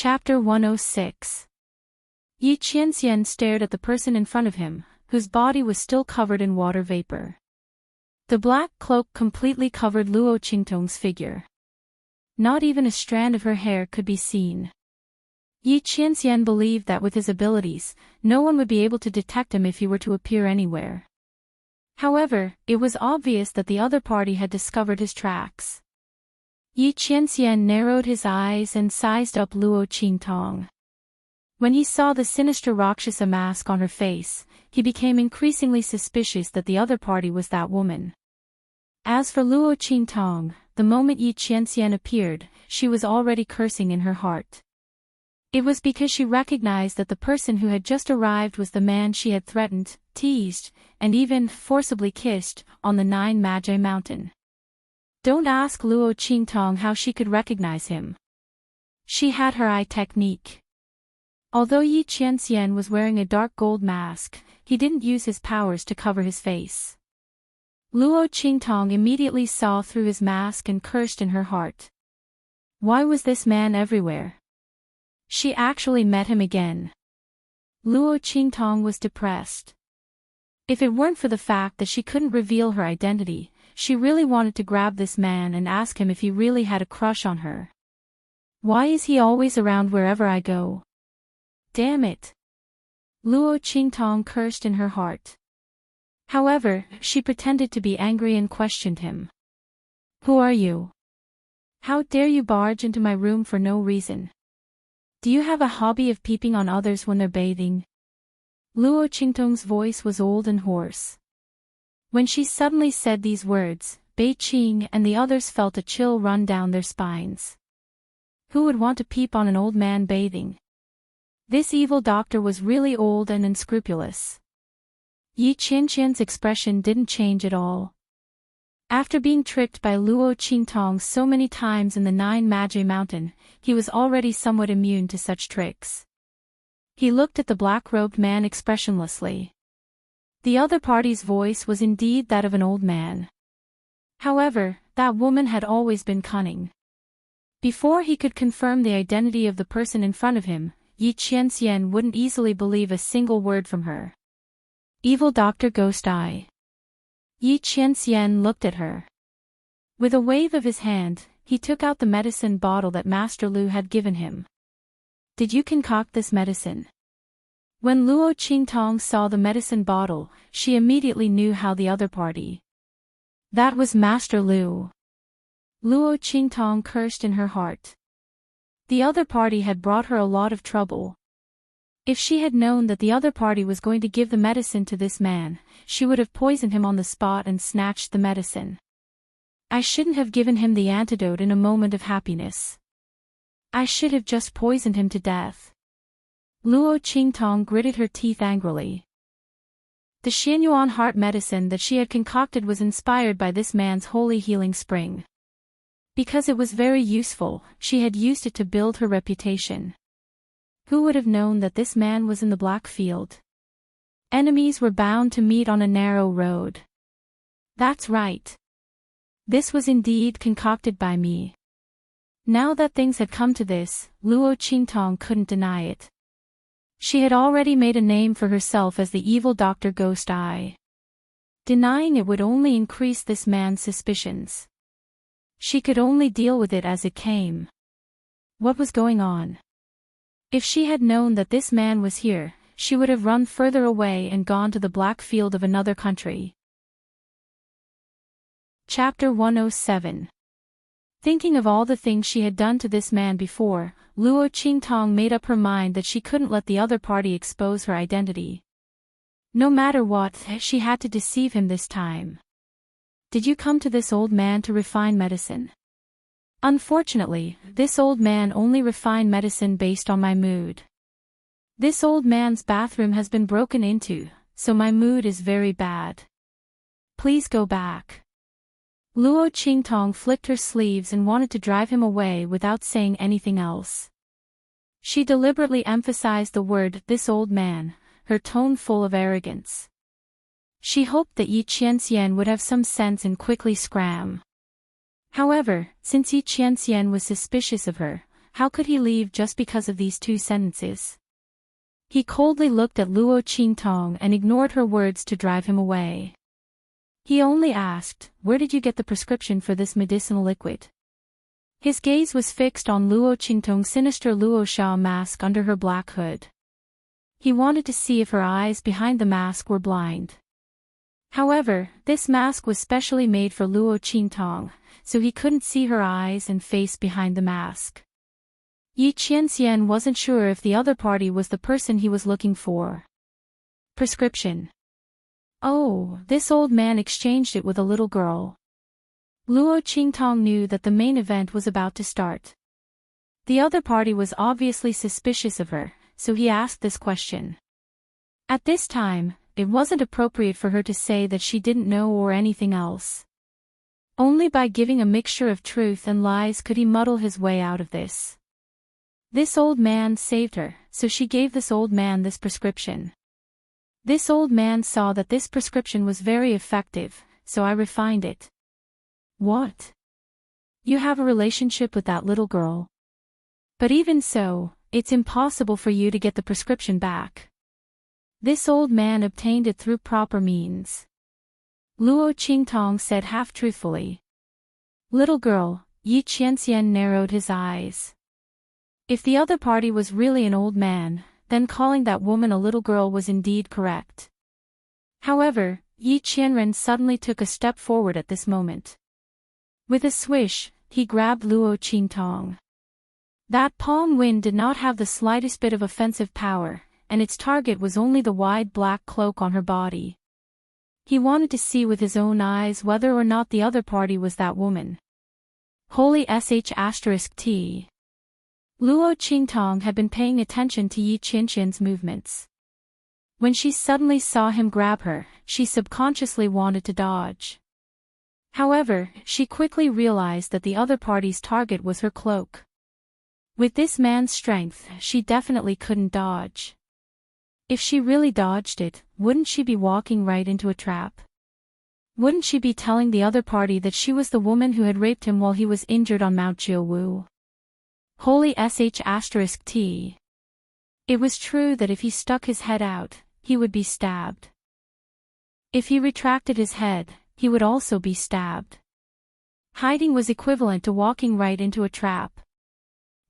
Chapter 106. Yi Qianxian stared at the person in front of him, whose body was still covered in water vapor. The black cloak completely covered Luo Qingtong's figure. Not even a strand of her hair could be seen. Yi Qianxian believed that with his abilities, no one would be able to detect him if he were to appear anywhere. However, it was obvious that the other party had discovered his tracks. Yi Qianxian narrowed his eyes and sized up Luo Qingtong. When he saw the sinister Rakshasa mask on her face, he became increasingly suspicious that the other party was that woman. As for Luo Qingtong, the moment Yi Qianxian appeared, she was already cursing in her heart. It was because she recognized that the person who had just arrived was the man she had threatened, teased, and even forcibly kissed, on the 9 Magi Mountain. Don't ask Luo Qingtong how she could recognize him. She had her eye technique. Although Yi Qianxian was wearing a dark gold mask, he didn't use his powers to cover his face. Luo Qingtong immediately saw through his mask and cursed in her heart. Why was this man everywhere? She actually met him again. Luo Qingtong was depressed. If it weren't for the fact that she couldn't reveal her identity, she really wanted to grab this man and ask him if he really had a crush on her. Why is he always around wherever I go? Damn it! Luo Qingtong cursed in her heart. However, she pretended to be angry and questioned him. Who are you? How dare you barge into my room for no reason? Do you have a hobby of peeping on others when they're bathing? Luo Qingtong's voice was old and hoarse. When she suddenly said these words, Bei Qing and the others felt a chill run down their spines. Who would want to peep on an old man bathing? This evil doctor was really old and unscrupulous. Yi Qianxian's expression didn't change at all. After being tricked by Luo Qingtong so many times in the 9 Magi Mountain, he was already somewhat immune to such tricks. He looked at the black-robed man expressionlessly. The other party's voice was indeed that of an old man. However, that woman had always been cunning. Before he could confirm the identity of the person in front of him, Yi Qianxian wouldn't easily believe a single word from her. Evil Dr. Ghost Eye. Yi Qianxian looked at her. With a wave of his hand, he took out the medicine bottle that Master Lu had given him. Did you concoct this medicine? When Luo Qingtong saw the medicine bottle, she immediately knew how the other party. That was Master Lu. Luo Qingtong cursed in her heart. The other party had brought her a lot of trouble. If she had known that the other party was going to give the medicine to this man, she would have poisoned him on the spot and snatched the medicine. I shouldn't have given him the antidote in a moment of happiness. I should have just poisoned him to death. Luo Qingtong gritted her teeth angrily. The Xianyuan heart medicine that she had concocted was inspired by this man's holy healing spring. Because it was very useful, she had used it to build her reputation. Who would have known that this man was in the Black Field? Enemies were bound to meet on a narrow road. That's right. This was indeed concocted by me. Now that things had come to this, Luo Qingtong couldn't deny it. She had already made a name for herself as the evil Dr. Ghost Eye. Denying it would only increase this man's suspicions. She could only deal with it as it came. What was going on? If she had known that this man was here, she would have run further away and gone to the Black Field of another country. Chapter 107. Thinking of all the things she had done to this man before, Luo Qingtong made up her mind that she couldn't let the other party expose her identity. No matter what, she had to deceive him this time. Did you come to this old man to refine medicine? Unfortunately, this old man only refined medicine based on my mood. This old man's bathroom has been broken into, so my mood is very bad. Please go back. Luo Qingtong flicked her sleeves and wanted to drive him away without saying anything else. She deliberately emphasized the word "this old man," her tone full of arrogance. She hoped that Yi Qianxian would have some sense and quickly scram. However, since Yi Qianxian was suspicious of her, how could he leave just because of these 2 sentences? He coldly looked at Luo Qingtong and ignored her words to drive him away. He only asked, "Where did you get the prescription for this medicinal liquid?" His gaze was fixed on Luo Qingtong's sinister Luo Xia mask under her black hood. He wanted to see if her eyes behind the mask were blind. However, this mask was specially made for Luo Qingtong, so he couldn't see her eyes and face behind the mask. Yi Qianxian wasn't sure if the other party was the person he was looking for. Prescription. Oh, this old man exchanged it with a little girl. Luo Qingtong knew that the main event was about to start. The other party was obviously suspicious of her, so he asked this question. At this time, it wasn't appropriate for her to say that she didn't know or anything else. Only by giving a mixture of truth and lies could he muddle his way out of this. This old man saved her, so she gave this old man this prescription. This old man saw that this prescription was very effective, so I refined it. What? You have a relationship with that little girl? But even so, it's impossible for you to get the prescription back. This old man obtained it through proper means. Luo Qingtong said half-truthfully. Little girl, Yi Qianxian narrowed his eyes. If the other party was really an old man, then calling that woman a little girl was indeed correct. However, Yi Qianren suddenly took a step forward at this moment. With a swish, he grabbed Luo Qingtong. That palm wind did not have the slightest bit of offensive power, and its target was only the wide black cloak on her body. He wanted to see with his own eyes whether or not the other party was that woman. Holy **T. Luo Qingtong had been paying attention to Yi Qianxian's movements. When she suddenly saw him grab her, she subconsciously wanted to dodge. However, she quickly realized that the other party's target was her cloak. With this man's strength, she definitely couldn't dodge. If she really dodged it, wouldn't she be walking right into a trap? Wouldn't she be telling the other party that she was the woman who had raped him while he was injured on Mount Jiuwu? Holy **T. It was true that if he stuck his head out, he would be stabbed. If he retracted his head, he would also be stabbed. Hiding was equivalent to walking right into a trap.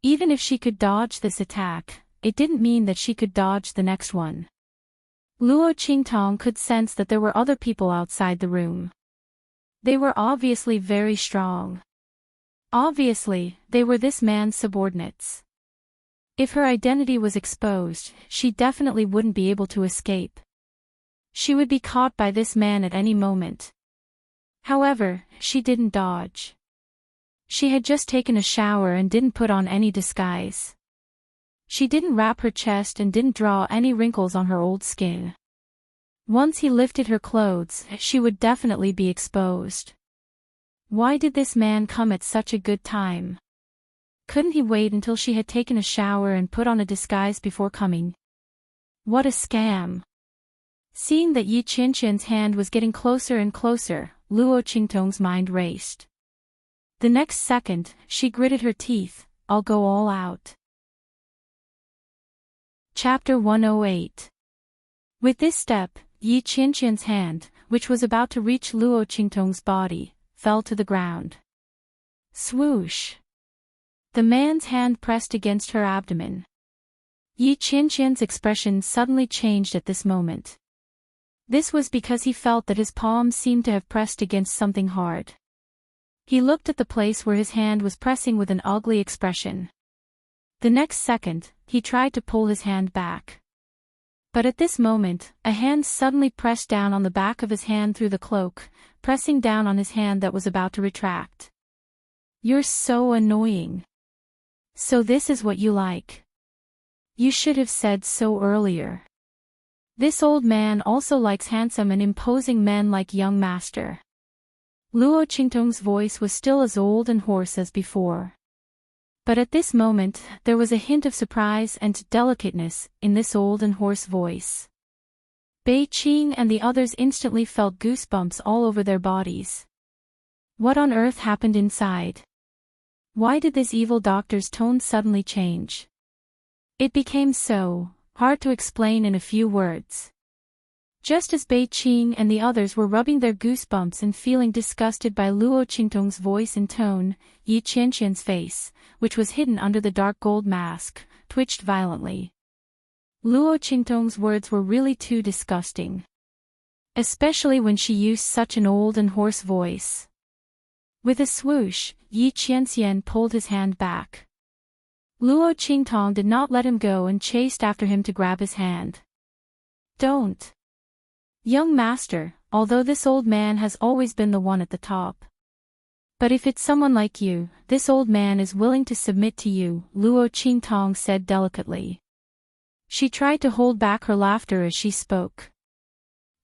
Even if she could dodge this attack, it didn't mean that she could dodge the next one. Luo Qingtong could sense that there were other people outside the room. They were obviously very strong. Obviously, they were this man's subordinates. If her identity was exposed, she definitely wouldn't be able to escape. She would be caught by this man at any moment. However, she didn't dodge. She had just taken a shower and didn't put on any disguise. She didn't wrap her chest and didn't draw any wrinkles on her old skin. Once he lifted her clothes, she would definitely be exposed. Why did this man come at such a good time? Couldn't he wait until she had taken a shower and put on a disguise before coming? What a scam! Seeing that Yi Qianxian's hand was getting closer and closer, Luo Qingtong's mind raced. The next second, she gritted her teeth. I'll go all out. Chapter 108. With this step, Yi Qianxian's hand, which was about to reach Luo Qingtong's body, fell to the ground. Swoosh! The man's hand pressed against her abdomen. Yi Qianxian's expression suddenly changed at this moment. This was because he felt that his palms seemed to have pressed against something hard. He looked at the place where his hand was pressing with an ugly expression. The next second, he tried to pull his hand back. But at this moment, a hand suddenly pressed down on the back of his hand through the cloak, pressing down on his hand that was about to retract. You're so annoying. So this is what you like. You should have said so earlier. This old man also likes handsome and imposing men like young master. Luo Qingtong's voice was still as old and hoarse as before. But at this moment, there was a hint of surprise and delicateness in this old and hoarse voice. Bei Qing and the others instantly felt goosebumps all over their bodies. What on earth happened inside? Why did this evil doctor's tone suddenly change? It became so hard to explain in a few words. Just as Bei Qing and the others were rubbing their goosebumps and feeling disgusted by Luo Qingtong's voice and tone, Yi Qianqian's face, which was hidden under the dark gold mask, twitched violently. Luo Qingtong's words were really too disgusting. Especially when she used such an old and hoarse voice. With a swoosh, Yi Qianxian pulled his hand back. Luo Qingtong did not let him go and chased after him to grab his hand. Don't. Young master, although this old man has always been the one at the top. But if it's someone like you, this old man is willing to submit to you, Luo Qingtong said delicately. She tried to hold back her laughter as she spoke.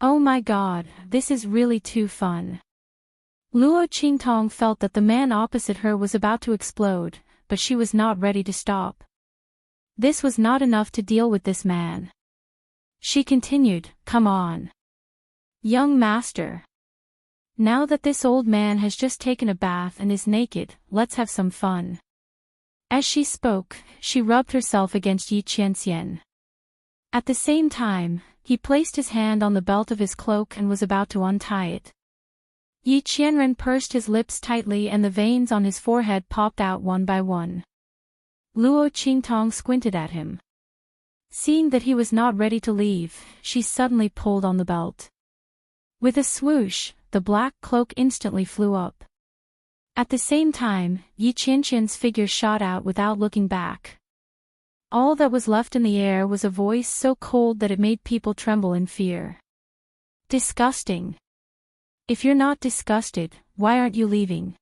Oh my god, this is really too fun. Luo Qingtong felt that the man opposite her was about to explode, but she was not ready to stop. This was not enough to deal with this man. She continued, come on. Young master. Now that this old man has just taken a bath and is naked, let's have some fun. As she spoke, she rubbed herself against Yi Qianxian. At the same time, he placed his hand on the belt of his cloak and was about to untie it. Yi Qianren pursed his lips tightly and the veins on his forehead popped out one by one. Luo Qingtong squinted at him. Seeing that he was not ready to leave, she suddenly pulled on the belt. With a swoosh, the black cloak instantly flew up. At the same time, Yi Qianqian's figure shot out without looking back. All that was left in the air was a voice so cold that it made people tremble in fear. Disgusting. If you're not disgusted, why aren't you leaving?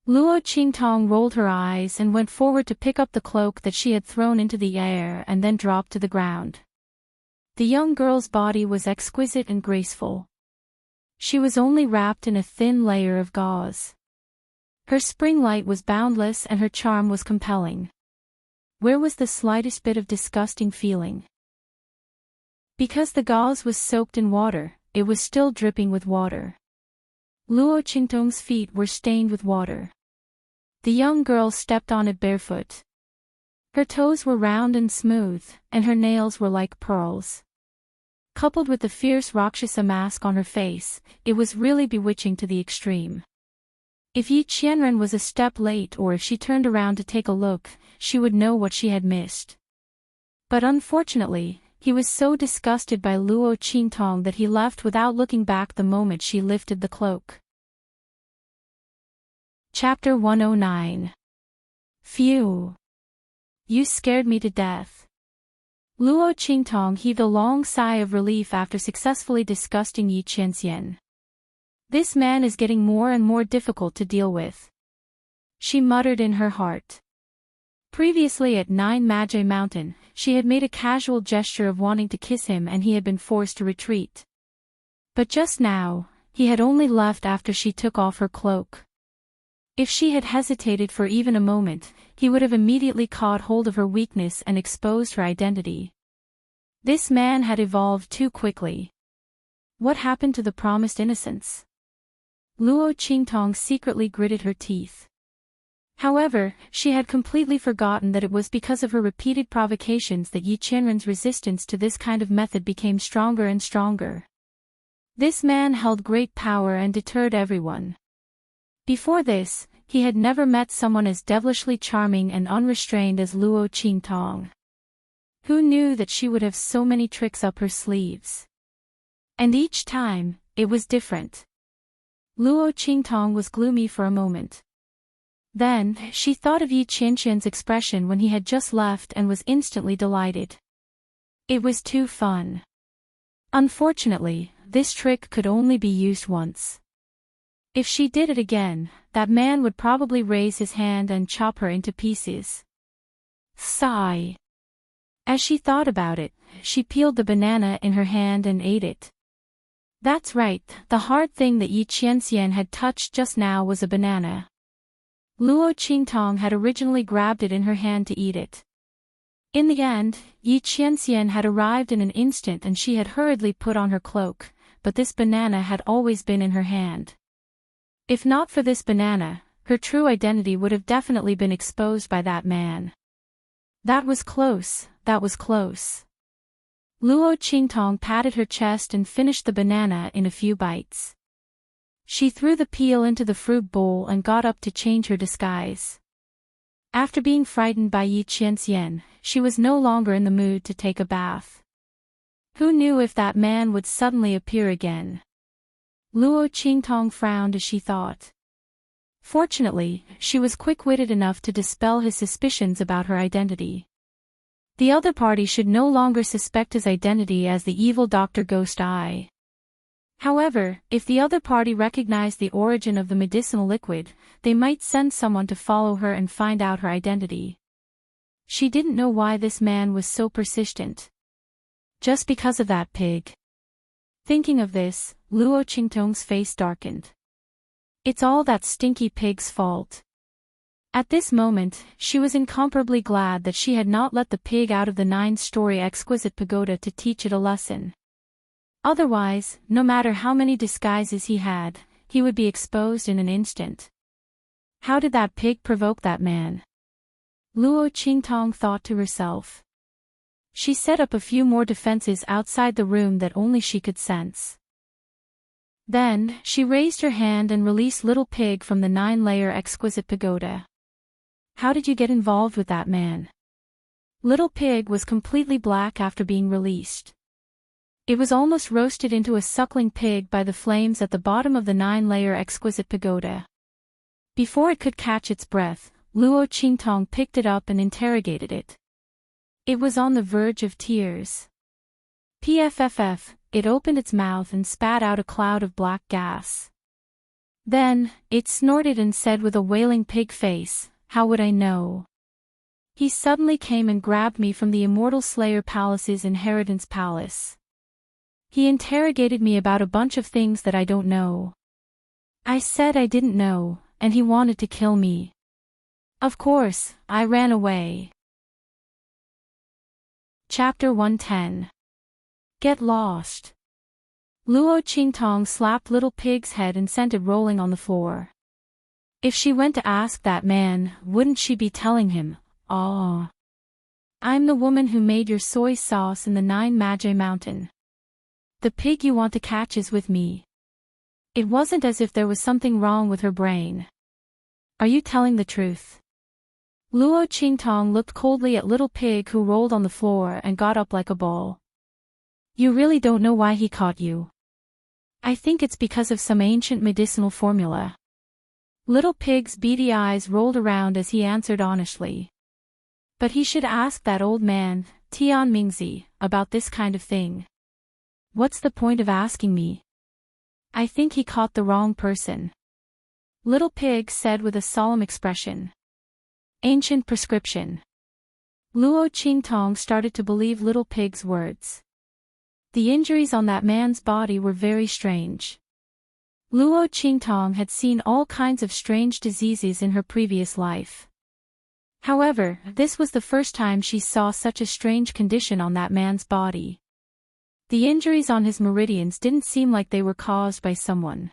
Luo Qingtong rolled her eyes and went forward to pick up the cloak that she had thrown into the air and then dropped to the ground. The young girl's body was exquisite and graceful. She was only wrapped in a thin layer of gauze. Her spring light was boundless and her charm was compelling. Where was the slightest bit of disgusting feeling? Because the gauze was soaked in water, it was still dripping with water. Luo Qingtong's feet were stained with water. The young girl stepped on it barefoot. Her toes were round and smooth, and her nails were like pearls. Coupled with the fierce Rakshasa mask on her face, it was really bewitching to the extreme. If Yi Qianren was a step late or if she turned around to take a look, she would know what she had missed. But unfortunately, he was so disgusted by Luo Qingtong that he left without looking back the moment she lifted the cloak. Chapter 109. Phew. You scared me to death. Luo Qingtong heaved a long sigh of relief after successfully disgusting Yi Qianxian. This man is getting more and more difficult to deal with. She muttered in her heart. Previously at Nine Magi Mountain, she had made a casual gesture of wanting to kiss him and he had been forced to retreat. But just now, he had only left after she took off her cloak. If she had hesitated for even a moment, he would have immediately caught hold of her weakness and exposed her identity. This man had evolved too quickly. What happened to the promised innocence? Luo Qingtong secretly gritted her teeth. However, she had completely forgotten that it was because of her repeated provocations that Yi Qianren's resistance to this kind of method became stronger and stronger. This man held great power and deterred everyone. Before this, he had never met someone as devilishly charming and unrestrained as Luo Qingtong. Who knew that she would have so many tricks up her sleeves? And each time, it was different. Luo Qingtong was gloomy for a moment. Then, she thought of Yi Qianqian's expression when he had just left and was instantly delighted. It was too fun. Unfortunately, this trick could only be used once. If she did it again, that man would probably raise his hand and chop her into pieces. Sigh. As she thought about it, she peeled the banana in her hand and ate it. That's right, the hard thing that Yi Qianxian had touched just now was a banana. Luo Qingtong had originally grabbed it in her hand to eat it. In the end, Yi Qianxian had arrived in an instant and she had hurriedly put on her cloak, but this banana had always been in her hand. If not for this banana, her true identity would have definitely been exposed by that man. That was close, that was close. Luo Qingtong patted her chest and finished the banana in a few bites. She threw the peel into the fruit bowl and got up to change her disguise. After being frightened by Yi Qianxian, she was no longer in the mood to take a bath. Who knew if that man would suddenly appear again? Luo Qingtong frowned as she thought. Fortunately, she was quick-witted enough to dispel his suspicions about her identity. The other party should no longer suspect his identity as the evil Dr. Ghost Eye. However, if the other party recognized the origin of the medicinal liquid, they might send someone to follow her and find out her identity. She didn't know why this man was so persistent. Just because of that pig. Thinking of this, Luo Qingtong's face darkened. It's all that stinky pig's fault. At this moment, she was incomparably glad that she had not let the pig out of the 9-story exquisite pagoda to teach it a lesson. Otherwise, no matter how many disguises he had, he would be exposed in an instant. How did that pig provoke that man? Luo Qingtong thought to herself. She set up a few more defenses outside the room that only she could sense. Then, she raised her hand and released Little Pig from the 9-layer exquisite pagoda. How did you get involved with that man? Little Pig was completely black after being released. It was almost roasted into a suckling pig by the flames at the bottom of the 9-layer exquisite pagoda. Before it could catch its breath, Luo Qingtong picked it up and interrogated it. It was on the verge of tears. Pfff, it opened its mouth and spat out a cloud of black gas. Then, it snorted and said with a wailing pig face, "How would I know?" He suddenly came and grabbed me from the Immortal Slayer Palace's inheritance palace. He interrogated me about a bunch of things that I don't know. I said I didn't know, and he wanted to kill me. Of course, I ran away. Chapter 110. Get lost. Luo Qingtong slapped Little Pig's head and sent it rolling on the floor. If she went to ask that man, wouldn't she be telling him, "Oh, I'm the woman who made your soy sauce in the 9 Magi Mountain. The pig you want to catch is with me." It wasn't as if there was something wrong with her brain. Are you telling the truth? Luo Qingtong looked coldly at Little Pig, who rolled on the floor and got up like a ball. You really don't know why he caught you? I think it's because of some ancient medicinal formula. Little Pig's beady eyes rolled around as he answered honestly. But he should ask that old man, Tian Mingzi, about this kind of thing. What's the point of asking me? I think he caught the wrong person. Little Pig said with a solemn expression. Ancient prescription. Luo Qingtong started to believe Little Pig's words. The injuries on that man's body were very strange. Luo Qingtong had seen all kinds of strange diseases in her previous life. However, this was the first time she saw such a strange condition on that man's body. The injuries on his meridians didn't seem like they were caused by someone.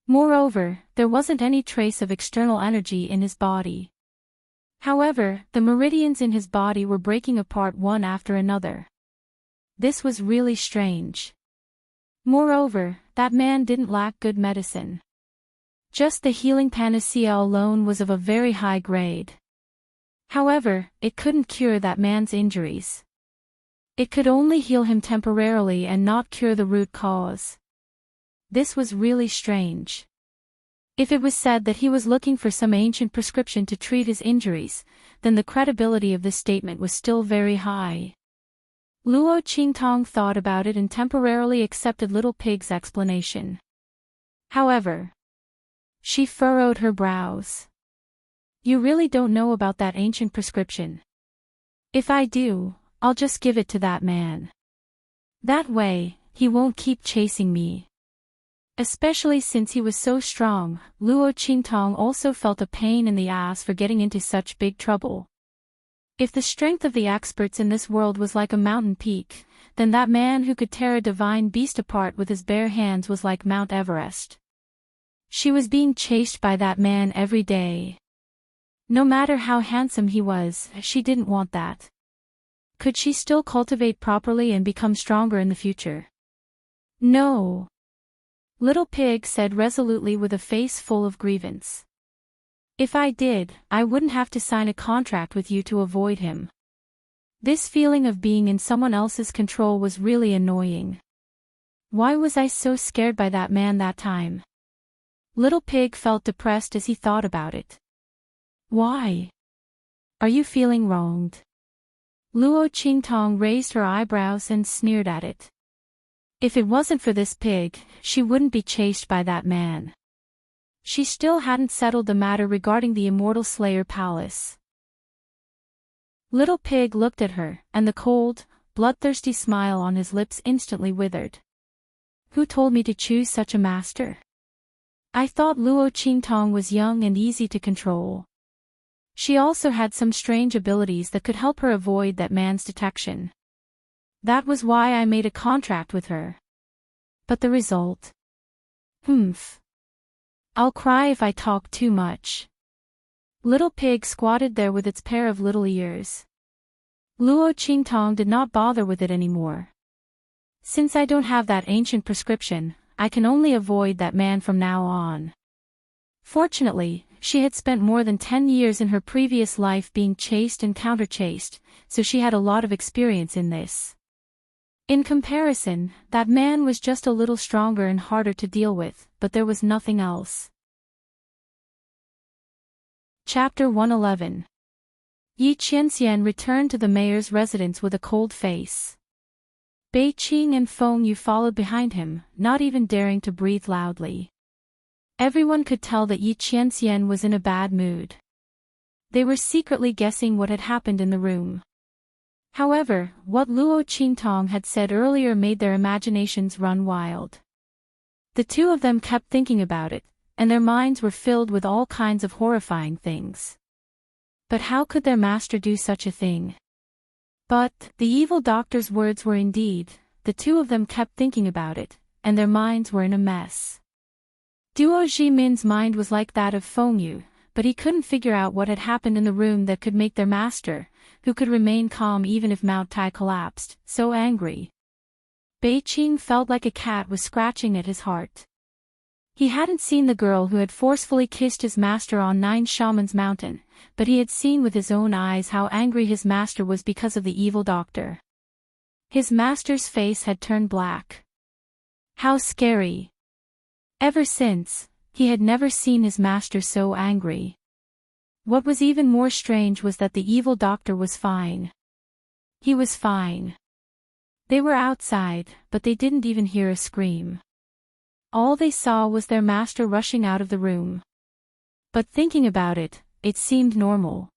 Moreover, there wasn't any trace of external energy in his body. However, the meridians in his body were breaking apart one after another. This was really strange. Moreover, that man didn't lack good medicine. Just the healing panacea alone was of a very high grade. However, it couldn't cure that man's injuries. It could only heal him temporarily and not cure the root cause. This was really strange. If it was said that he was looking for some ancient prescription to treat his injuries, then the credibility of this statement was still very high. Luo Qingtong thought about it and temporarily accepted Little Pig's explanation. However, she furrowed her brows. You really don't know about that ancient prescription? If I do, I'll just give it to that man. That way, he won't keep chasing me. Especially since he was so strong, Luo Qingtong also felt a pain in the ass for getting into such big trouble. If the strength of the experts in this world was like a mountain peak, then that man who could tear a divine beast apart with his bare hands was like Mount Everest. She was being chased by that man every day. No matter how handsome he was, she didn't want that. Could she still cultivate properly and become stronger in the future? No. Little Pig said resolutely with a face full of grievance. If I did, I wouldn't have to sign a contract with you to avoid him. This feeling of being in someone else's control was really annoying. Why was I so scared by that man that time? Little Pig felt depressed as he thought about it. Why? Are you feeling wronged? Luo Qingtong raised her eyebrows and sneered at it. If it wasn't for this pig, she wouldn't be chased by that man. She still hadn't settled the matter regarding the Immortal Slayer Palace. Little Pig looked at her, and the cold, bloodthirsty smile on his lips instantly withered. Who told me to choose such a master? I thought Luo Qingtong was young and easy to control. She also had some strange abilities that could help her avoid that man's detection. That was why I made a contract with her. But the result? Humph. I'll cry if I talk too much. Little Pig squatted there with its pair of little ears. Luo Qingtong did not bother with it anymore. Since I don't have that ancient prescription, I can only avoid that man from now on. Fortunately, she had spent more than 10 years in her previous life being chased and counter-chased, so she had a lot of experience in this. In comparison, that man was just a little stronger and harder to deal with, but there was nothing else. Chapter 111. Yi Qianxian returned to the mayor's residence with a cold face. Bei Qing and Feng Yu followed behind him, not even daring to breathe loudly. Everyone could tell that Yi Qianxian was in a bad mood. They were secretly guessing what had happened in the room. However, what Luo Qingtong had said earlier made their imaginations run wild. The two of them kept thinking about it, and their minds were filled with all kinds of horrifying things. But how could their master do such a thing? But, the evil doctor's words were indeed, the two of them kept thinking about it, and their minds were in a mess. Duo Jimin's mind was like that of Feng Yu, but he couldn't figure out what had happened in the room that could make their master, who could remain calm even if Mount Tai collapsed, so angry. Bei Qing felt like a cat was scratching at his heart. He hadn't seen the girl who had forcefully kissed his master on Nine Shaman's Mountain, but he had seen with his own eyes how angry his master was because of the evil doctor. His master's face had turned black. How scary! Ever since, he had never seen his master so angry. What was even more strange was that the evil doctor was fine. He was fine. They were outside, but they didn't even hear a scream. All they saw was their master rushing out of the room. But thinking about it, it seemed normal.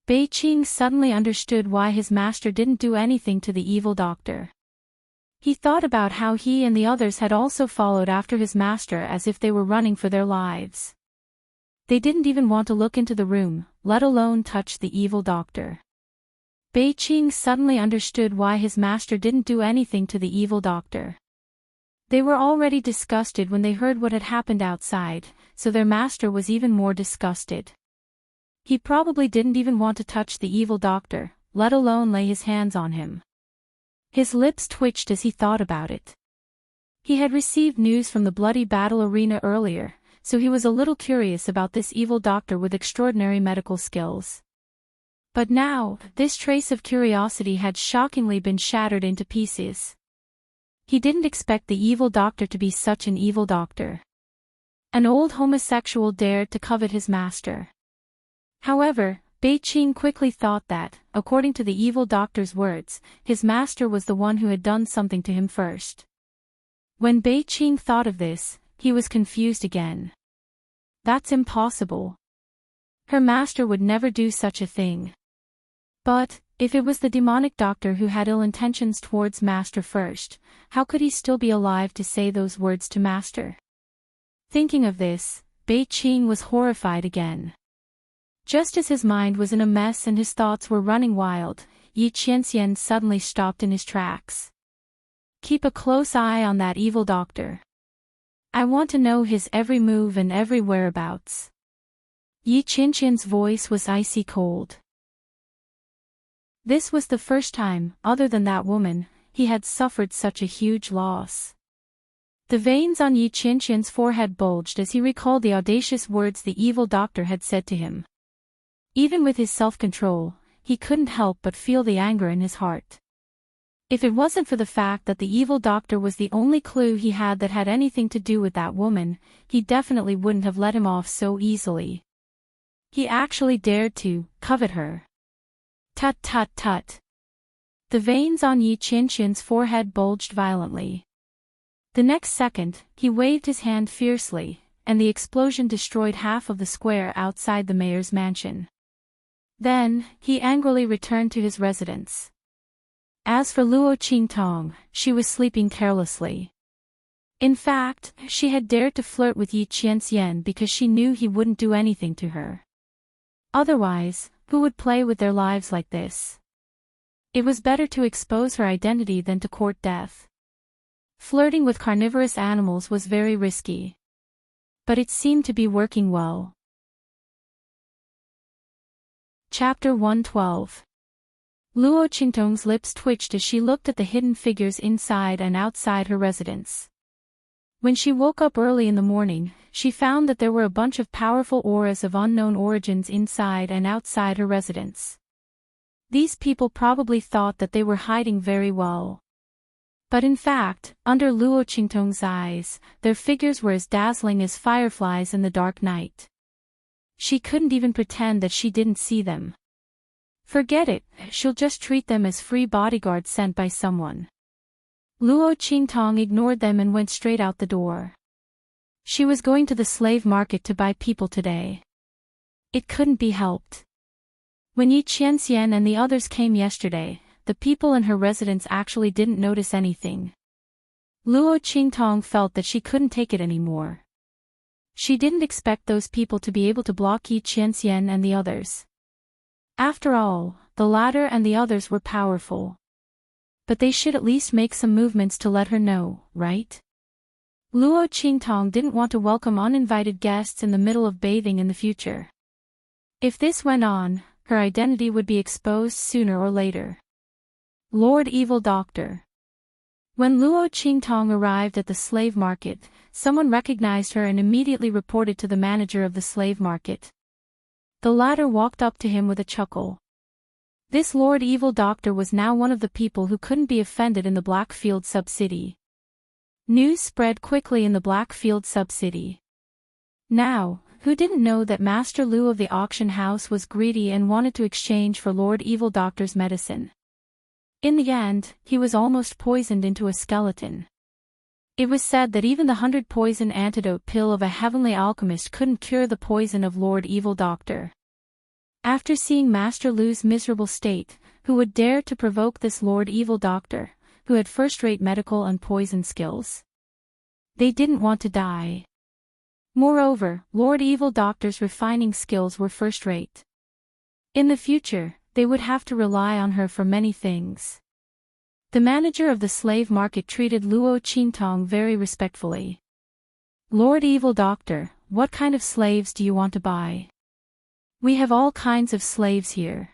Bei Qing suddenly understood why his master didn't do anything to the evil doctor. He thought about how he and the others had also followed after his master as if they were running for their lives. They didn't even want to look into the room, let alone touch the evil doctor. Bei Qing suddenly understood why his master didn't do anything to the evil doctor. They were already disgusted when they heard what had happened outside, so their master was even more disgusted. He probably didn't even want to touch the evil doctor, let alone lay his hands on him. His lips twitched as he thought about it. He had received news from the bloody battle arena earlier, so he was a little curious about this evil doctor with extraordinary medical skills. But now, this trace of curiosity had shockingly been shattered into pieces. He didn't expect the evil doctor to be such an evil doctor. An old homosexual dared to covet his master. However, Bei Qing quickly thought that, according to the evil doctor's words, his master was the one who had done something to him first. When Bei Qing thought of this, he was confused again. That's impossible. Her master would never do such a thing. But, if it was the demonic doctor who had ill intentions towards master first, how could he still be alive to say those words to master? Thinking of this, Bei Qing was horrified again. Just as his mind was in a mess and his thoughts were running wild, Yi Qianxian suddenly stopped in his tracks. Keep a close eye on that evil doctor. I want to know his every move and every whereabouts. Yi Qianqian's voice was icy cold. This was the first time, other than that woman, he had suffered such a huge loss. The veins on Yi Qianqian's forehead bulged as he recalled the audacious words the evil doctor had said to him. Even with his self-control, he couldn't help but feel the anger in his heart. If it wasn't for the fact that the evil doctor was the only clue he had that had anything to do with that woman, he definitely wouldn't have let him off so easily. He actually dared to covet her. Tut tut tut. The veins on Yi Qianqian's forehead bulged violently. The next second, he waved his hand fiercely, and the explosion destroyed half of the square outside the mayor's mansion. Then, he angrily returned to his residence. As for Luo Qingtong, she was sleeping carelessly. In fact, she had dared to flirt with Yi Qianxian because she knew he wouldn't do anything to her. Otherwise, who would play with their lives like this? It was better to expose her identity than to court death. Flirting with carnivorous animals was very risky. But it seemed to be working well. Chapter 112. Luo Qingtong's lips twitched as she looked at the hidden figures inside and outside her residence. When she woke up early in the morning, she found that there were a bunch of powerful auras of unknown origins inside and outside her residence. These people probably thought that they were hiding very well. But in fact, under Luo Qingtong's eyes, their figures were as dazzling as fireflies in the dark night. She couldn't even pretend that she didn't see them. Forget it, she'll just treat them as free bodyguards sent by someone. Luo Qingtong ignored them and went straight out the door. She was going to the slave market to buy people today. It couldn't be helped. When Yi Qianxian and the others came yesterday, the people in her residence actually didn't notice anything. Luo Qingtong felt that she couldn't take it anymore. She didn't expect those people to be able to block Yi Qianxian and the others. After all, the latter and the others were powerful. But they should at least make some movements to let her know, right? Luo Qingtong didn't want to welcome uninvited guests in the middle of bathing in the future. If this went on, her identity would be exposed sooner or later. Lord Evil Doctor. When Luo Qingtong arrived at the slave market, someone recognized her and immediately reported to the manager of the slave market. The latter walked up to him with a chuckle. This Lord Evil Doctor was now one of the people who couldn't be offended in the Blackfield sub-city. News spread quickly in the Blackfield sub-city. Now, who didn't know that Master Lu of the auction house was greedy and wanted to exchange for Lord Evil Doctor's medicine? In the end, he was almost poisoned into a skeleton. It was said that even the 100-poison antidote pill of a heavenly alchemist couldn't cure the poison of Lord Evil Doctor. After seeing Master Lu's miserable state, who would dare to provoke this Lord Evil Doctor, who had first-rate medical and poison skills? They didn't want to die. Moreover, Lord Evil Doctor's refining skills were first-rate. In the future, they would have to rely on her for many things. The manager of the slave market treated Luo Qingtong very respectfully. Lord Evil Doctor, what kind of slaves do you want to buy? We have all kinds of slaves here.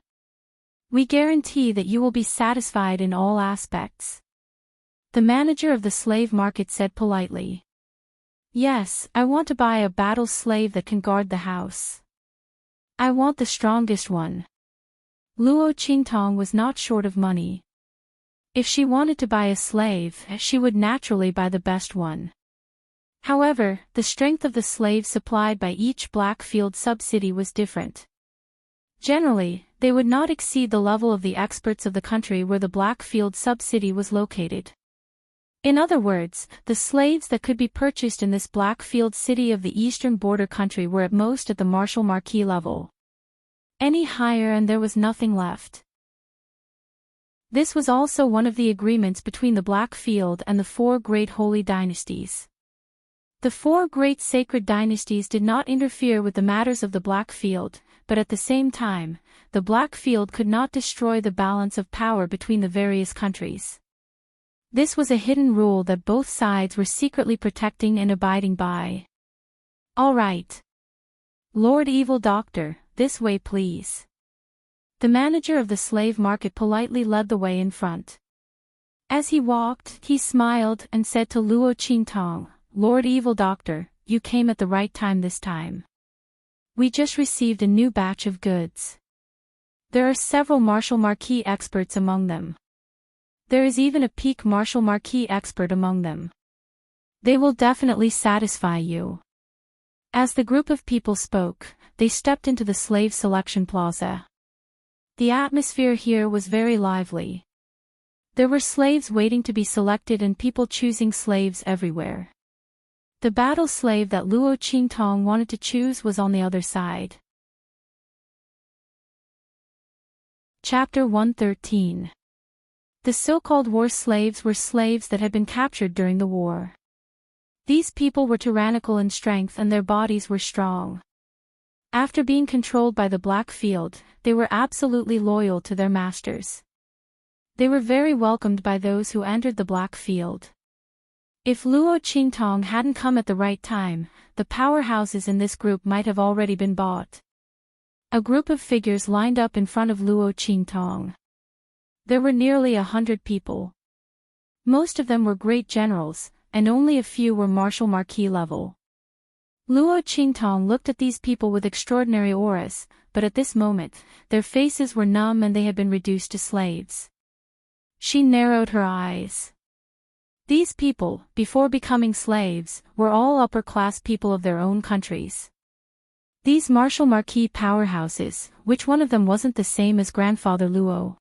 We guarantee that you will be satisfied in all aspects. The manager of the slave market said politely. Yes, I want to buy a battle slave that can guard the house. I want the strongest one. Luo Qingtong was not short of money. If she wanted to buy a slave, she would naturally buy the best one. However, the strength of the slaves supplied by each Blackfield sub-city was different. Generally, they would not exceed the level of the experts of the country where the Blackfield sub-city was located. In other words, the slaves that could be purchased in this Blackfield city of the eastern border country were at most at the Marshal Marquis level. Any higher and there was nothing left. This was also one of the agreements between the Blackfield and the 4 great holy dynasties. The 4 great sacred dynasties did not interfere with the matters of the Blackfield, but at the same time, the Blackfield could not destroy the balance of power between the various countries. This was a hidden rule that both sides were secretly protecting and abiding by. "All right. Lord Evil Doctor, this way please." The manager of the slave market politely led the way in front. As he walked, he smiled and said to Luo Qingtong, "Lord Evil Doctor, you came at the right time this time. We just received a new batch of goods. There are several martial marquis experts among them. There is even a peak martial marquis expert among them. They will definitely satisfy you." As the group of people spoke, they stepped into the slave selection plaza. The atmosphere here was very lively. There were slaves waiting to be selected and people choosing slaves everywhere. The battle slave that Luo Qingtong wanted to choose was on the other side. Chapter 113. The so-called war slaves were slaves that had been captured during the war. These people were tyrannical in strength and their bodies were strong. After being controlled by the Black Field, they were absolutely loyal to their masters. They were very welcomed by those who entered the Black Field. If Luo Qingtong hadn't come at the right time, the powerhouses in this group might have already been bought. A group of figures lined up in front of Luo Qingtong. There were nearly 100 people. Most of them were great generals, and only a few were martial marquis level. Luo Qingtong looked at these people with extraordinary auras, but at this moment, their faces were numb and they had been reduced to slaves. She narrowed her eyes. These people, before becoming slaves, were all upper-class people of their own countries. These martial marquis powerhouses, which one of them wasn't the same as Grandfather Luo?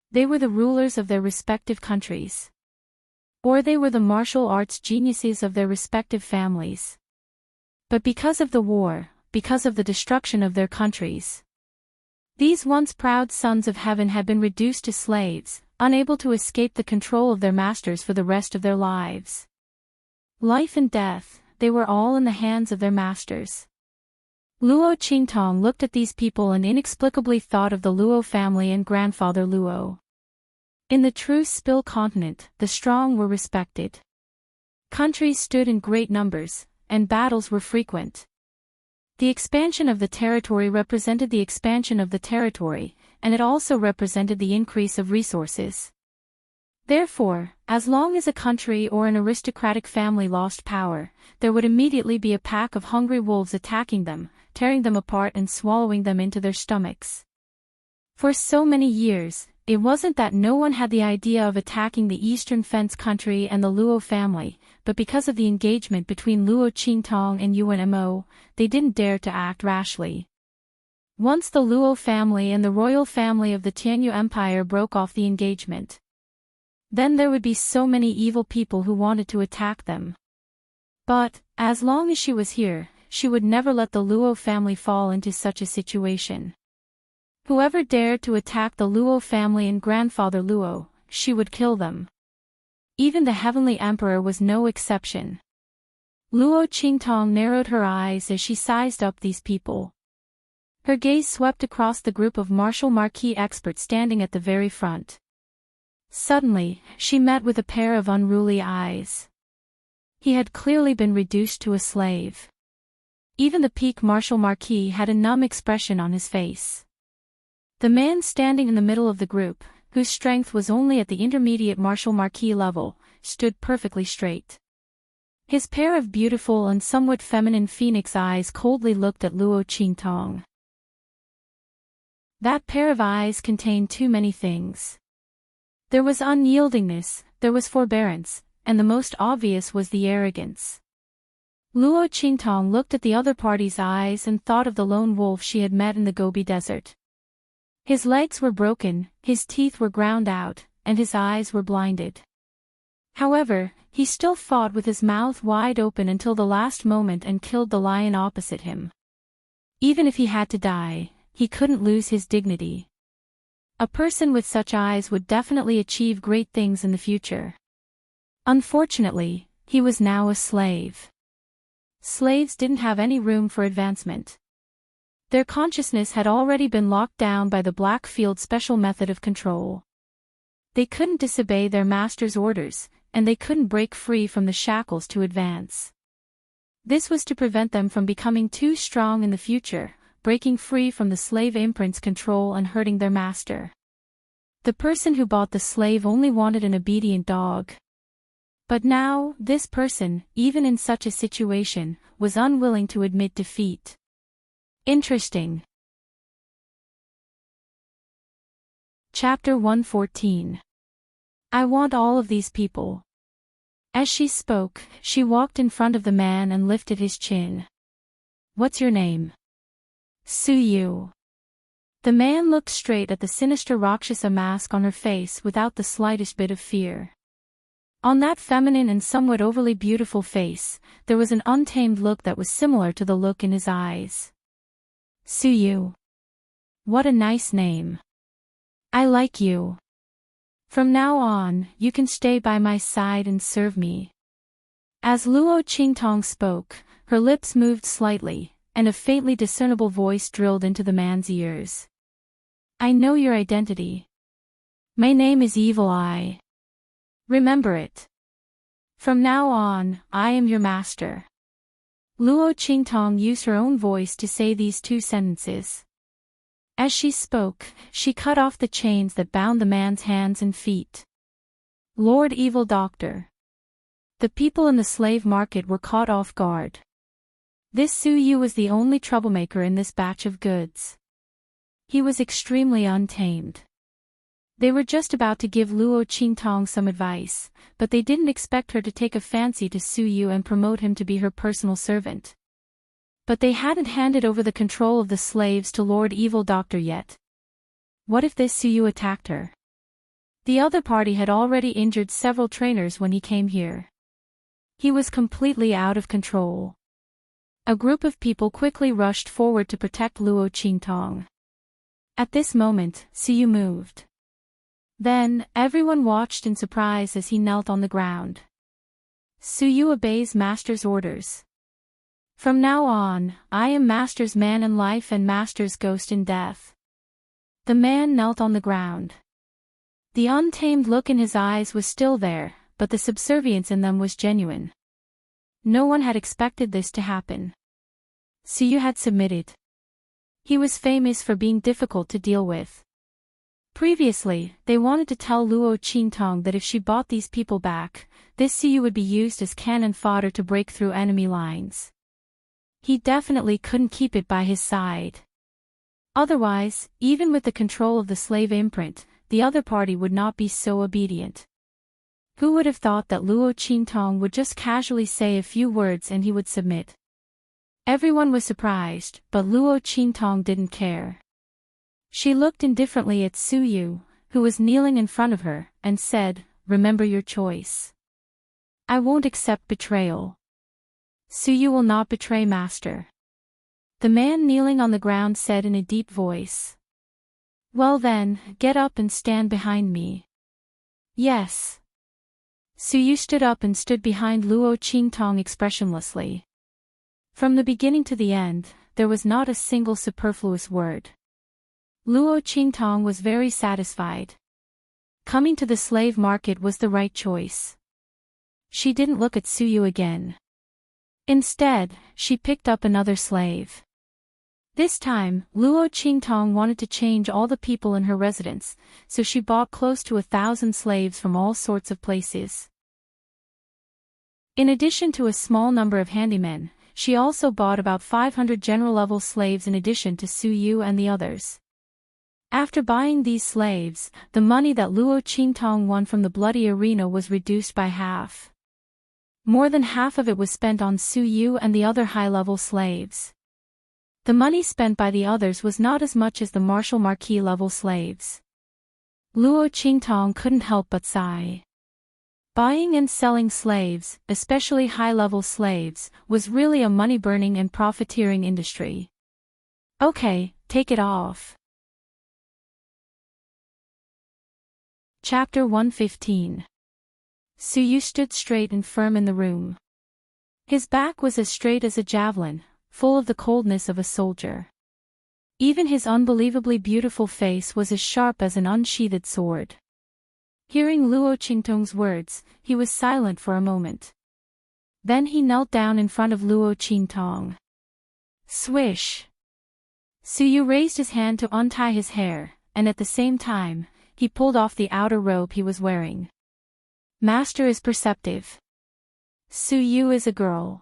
They were the rulers of their respective countries. Or they were the martial arts geniuses of their respective families. But because of the war, because of the destruction of their countries, these once proud sons of heaven had been reduced to slaves, unable to escape the control of their masters for the rest of their lives. Life and death, they were all in the hands of their masters. Luo Qingtong looked at these people and inexplicably thought of the Luo family and Grandfather Luo. In the true Spill continent, the strong were respected. Countries stood in great numbers, and battles were frequent. The expansion of the territory represented the expansion of the territory, and it also represented the increase of resources. Therefore, as long as a country or an aristocratic family lost power, there would immediately be a pack of hungry wolves attacking them, tearing them apart and swallowing them into their stomachs. For so many years, it wasn't that no one had the idea of attacking the Eastern Fence country and the Luo family, but because of the engagement between Luo Qingtong and Yuan Mo, they didn't dare to act rashly. Once the Luo family and the royal family of the Tianyu Empire broke off the engagement, then there would be so many evil people who wanted to attack them. But, as long as she was here, she would never let the Luo family fall into such a situation. Whoever dared to attack the Luo family and Grandfather Luo, she would kill them. Even the Heavenly Emperor was no exception. Luo Qingtong narrowed her eyes as she sized up these people. Her gaze swept across the group of martial marquis experts standing at the very front. Suddenly, she met with a pair of unruly eyes. He had clearly been reduced to a slave. Even the peak martial marquis had a numb expression on his face. The man standing in the middle of the group, whose strength was only at the intermediate martial marquis level, stood perfectly straight. His pair of beautiful and somewhat feminine phoenix eyes coldly looked at Luo Qingtong. That pair of eyes contained too many things. There was unyieldingness, there was forbearance, and the most obvious was the arrogance. Luo Qingtong looked at the other party's eyes and thought of the lone wolf she had met in the Gobi Desert. His legs were broken, his teeth were ground out, and his eyes were blinded. However, he still fought with his mouth wide open until the last moment and killed the lion opposite him. Even if he had to die, he couldn't lose his dignity. A person with such eyes would definitely achieve great things in the future. Unfortunately, he was now a slave. Slaves didn't have any room for advancement. Their consciousness had already been locked down by the Black Field special method of control. They couldn't disobey their master's orders, and they couldn't break free from the shackles to advance. This was to prevent them from becoming too strong in the future, breaking free from the slave imprint's control and hurting their master. The person who bought the slave only wanted an obedient dog. But now, this person, even in such a situation, was unwilling to admit defeat. Interesting. Chapter 114. I want all of these people. As she spoke, she walked in front of the man and lifted his chin. What's your name? Suyu. The man looked straight at the sinister Rakshasa mask on her face without the slightest bit of fear. On that feminine and somewhat overly beautiful face, there was an untamed look that was similar to the look in his eyes. Suyu. What a nice name. I like you. From now on, you can stay by my side and serve me. As Luo Qingtong spoke, her lips moved slightly, and a faintly discernible voice drilled into the man's ears. I know your identity. My name is Evil Eye. Remember it. From now on, I am your master. Luo Qingtong used her own voice to say these two sentences. As she spoke, she cut off the chains that bound the man's hands and feet. Lord Evil Doctor. The people in the slave market were caught off guard. This Suyu was the only troublemaker in this batch of goods. He was extremely untamed. They were just about to give Luo Qingtong some advice, but they didn't expect her to take a fancy to Suyu and promote him to be her personal servant. But they hadn't handed over the control of the slaves to Lord Evil Doctor yet. What if this Suyu attacked her? The other party had already injured several trainers when he came here. He was completely out of control. A group of people quickly rushed forward to protect Luo Qingtong. At this moment, Suyu moved. Then, everyone watched in surprise as he knelt on the ground. Suyu obeys Master's orders. From now on, I am Master's man in life and Master's ghost in death. The man knelt on the ground. The untamed look in his eyes was still there, but the subservience in them was genuine. No one had expected this to happen. Suyu had submitted. He was famous for being difficult to deal with. Previously, they wanted to tell Luo Qingtong that if she bought these people back, this Suyu would be used as cannon fodder to break through enemy lines. He definitely couldn't keep it by his side. Otherwise, even with the control of the slave imprint, the other party would not be so obedient. Who would have thought that Luo Qingtong would just casually say a few words and he would submit? Everyone was surprised, but Luo Qingtong didn't care. She looked indifferently at Suyu, who was kneeling in front of her, and said, "Remember your choice. I won't accept betrayal. Suyu will not betray Master." The man kneeling on the ground said in a deep voice. "Well then, get up and stand behind me." "Yes." Suyu stood up and stood behind Luo Qingtong expressionlessly. From the beginning to the end, there was not a single superfluous word. Luo Qingtong was very satisfied. Coming to the slave market was the right choice. She didn't look at Suyu again. Instead, she picked up another slave. This time, Luo Qingtong wanted to change all the people in her residence, so she bought close to 1,000 slaves from all sorts of places. In addition to a small number of handymen, she also bought about 500 general-level slaves in addition to Suyu and the others. After buying these slaves, the money that Luo Qingtong won from the bloody arena was reduced by half. More than half of it was spent on Suyu and the other high-level slaves. The money spent by the others was not as much as the Marshal Marquis level slaves. Luo Qingtong couldn't help but sigh. Buying and selling slaves, especially high-level slaves, was really a money-burning and profiteering industry. Okay, take it off. Chapter 115. Suyu stood straight and firm in the room. His back was as straight as a javelin, full of the coldness of a soldier. Even his unbelievably beautiful face was as sharp as an unsheathed sword. Hearing Luo Qingtong's words, he was silent for a moment. Then he knelt down in front of Luo Qingtong. Swish! Suyu raised his hand to untie his hair, and at the same time, he pulled off the outer robe he was wearing. Master is perceptive. Suyu is a girl.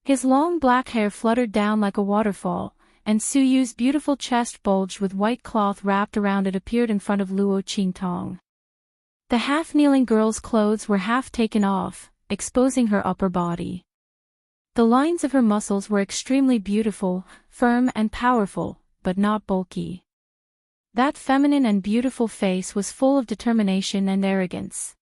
His long black hair fluttered down like a waterfall, and Suyu's beautiful chest bulged with white cloth wrapped around it appeared in front of Luo Qingtong. The half-kneeling girl's clothes were half taken off, exposing her upper body. The lines of her muscles were extremely beautiful, firm and powerful, but not bulky. That feminine and beautiful face was full of determination and arrogance.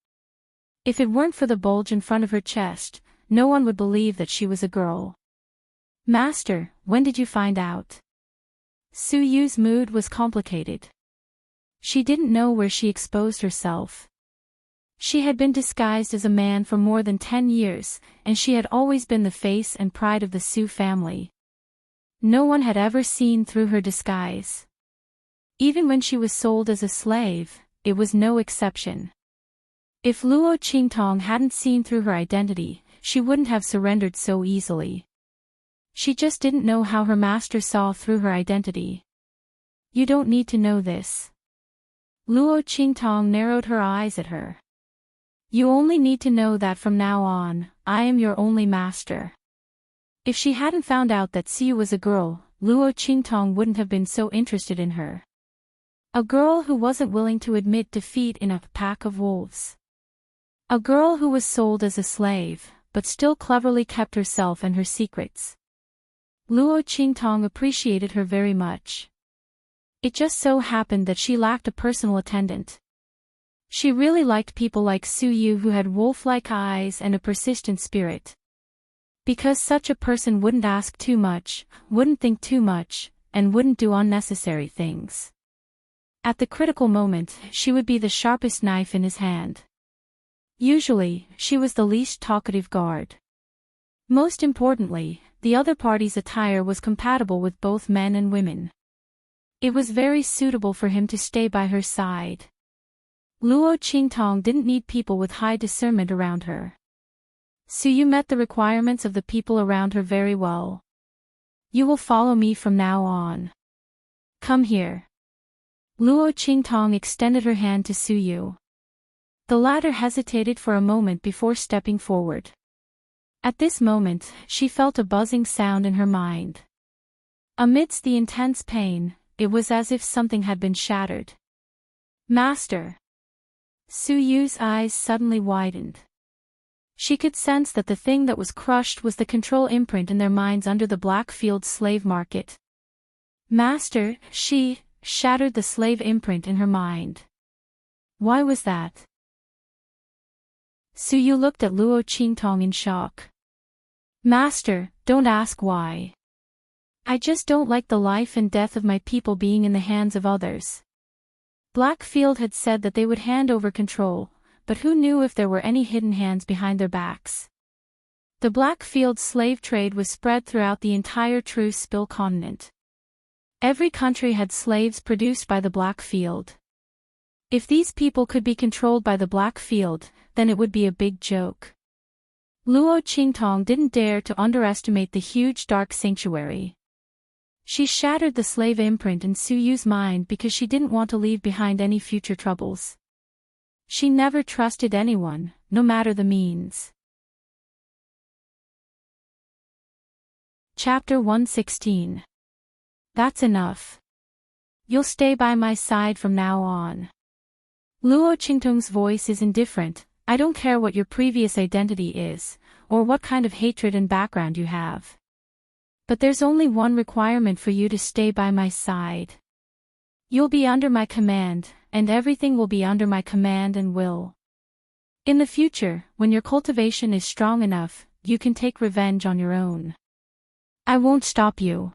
If it weren't for the bulge in front of her chest, no one would believe that she was a girl. Master, when did you find out? Suyu's mood was complicated. She didn't know where she exposed herself. She had been disguised as a man for more than 10 years, and she had always been the face and pride of the Su family. No one had ever seen through her disguise. Even when she was sold as a slave, it was no exception. If Luo Qingtong hadn't seen through her identity, she wouldn't have surrendered so easily. She just didn't know how her master saw through her identity. You don't need to know this. Luo Qingtong narrowed her eyes at her. You only need to know that from now on, I am your only master. If she hadn't found out that Siu was a girl, Luo Qingtong wouldn't have been so interested in her. A girl who wasn't willing to admit defeat in a pack of wolves. A girl who was sold as a slave, but still cleverly kept herself and her secrets. Luo Qingtong appreciated her very much. It just so happened that she lacked a personal attendant. She really liked people like Suyu who had wolf-like eyes and a persistent spirit. Because such a person wouldn't ask too much, wouldn't think too much, and wouldn't do unnecessary things. At the critical moment, she would be the sharpest knife in his hand. Usually, she was the least talkative guard. Most importantly, the other party's attire was compatible with both men and women. It was very suitable for him to stay by her side. Luo Qingtong didn't need people with high discernment around her. Suyu met the requirements of the people around her very well. You will follow me from now on. Come here. Luo Qingtong extended her hand to Suyu. The latter hesitated for a moment before stepping forward. At this moment, she felt a buzzing sound in her mind. Amidst the intense pain, it was as if something had been shattered. Master! Suyu's eyes suddenly widened. She could sense that the thing that was crushed was the control imprint in their minds under the Blackfield slave market. Master, she shattered the slave imprint in her mind. Why was that? Suyu looked at Luo Qingtong in shock. Master, don't ask why. I just don't like the life and death of my people being in the hands of others. Blackfield had said that they would hand over control, but who knew if there were any hidden hands behind their backs? The Blackfield slave trade was spread throughout the entire True Spill continent. Every country had slaves produced by the Blackfield. If these people could be controlled by the Blackfield, then it would be a big joke. Luo Qingtong didn't dare to underestimate the huge dark sanctuary. She shattered the slave imprint in Suyu's mind because she didn't want to leave behind any future troubles. She never trusted anyone, no matter the means. Chapter 116. That's enough. You'll stay by my side from now on. Luo Qingtong's voice is indifferent. I don't care what your previous identity is, or what kind of hatred and background you have. But there's only one requirement for you to stay by my side. You'll be under my command, and everything will be under my command and will. In the future, when your cultivation is strong enough, you can take revenge on your own. I won't stop you.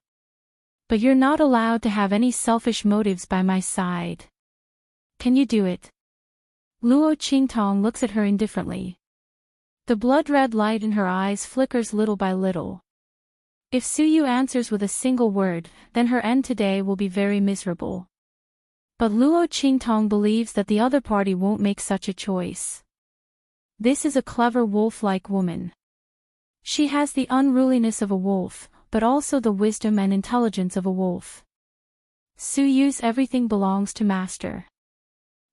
But you're not allowed to have any selfish motives by my side. Can you do it? Luo Qingtong looks at her indifferently. The blood-red light in her eyes flickers little by little. If Suyu answers with a single word, then her end today will be very miserable. But Luo Qingtong believes that the other party won't make such a choice. This is a clever wolf-like woman. She has the unruliness of a wolf, but also the wisdom and intelligence of a wolf. Su Yu's everything belongs to Master.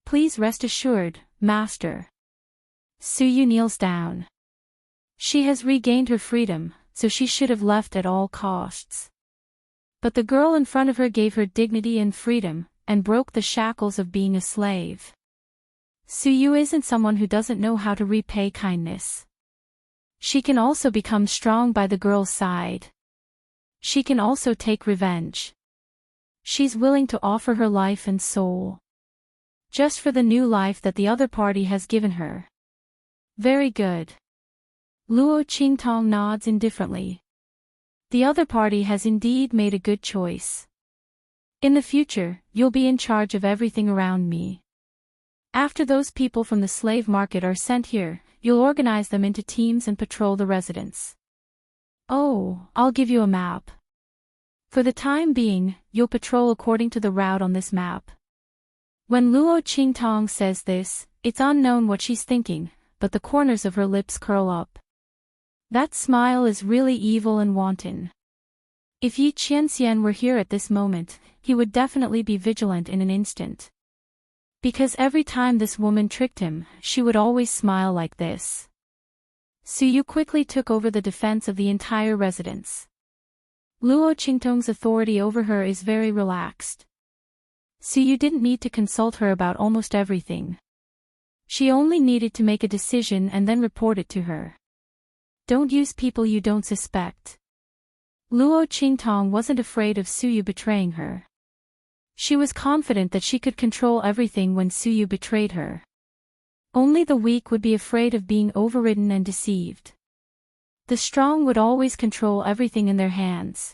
Please rest assured, Master. Su Yu kneels down. She has regained her freedom, so she should have left at all costs. But the girl in front of her gave her dignity and freedom, and broke the shackles of being a slave. Su Yu isn't someone who doesn't know how to repay kindness. She can also become strong by the girl's side. She can also take revenge. She's willing to offer her life and soul. Just for the new life that the other party has given her. Very good. Luo Qingtong nods indifferently. The other party has indeed made a good choice. In the future, you'll be in charge of everything around me. After those people from the slave market are sent here, you'll organize them into teams and patrol the residence. Oh, I'll give you a map. For the time being, you'll patrol according to the route on this map. When Luo Qingtong says this, it's unknown what she's thinking, but the corners of her lips curl up. That smile is really evil and wanton. If Yi Qianxian were here at this moment, he would definitely be vigilant in an instant. Because every time this woman tricked him, she would always smile like this. Su Yu quickly took over the defense of the entire residence. Luo Qingtong's authority over her is very relaxed. Su Yu didn't need to consult her about almost everything. She only needed to make a decision and then report it to her. Don't use people you don't suspect. Luo Qingtong wasn't afraid of Su Yu betraying her. She was confident that she could control everything when Su Yu betrayed her. Only the weak would be afraid of being overridden and deceived. The strong would always control everything in their hands.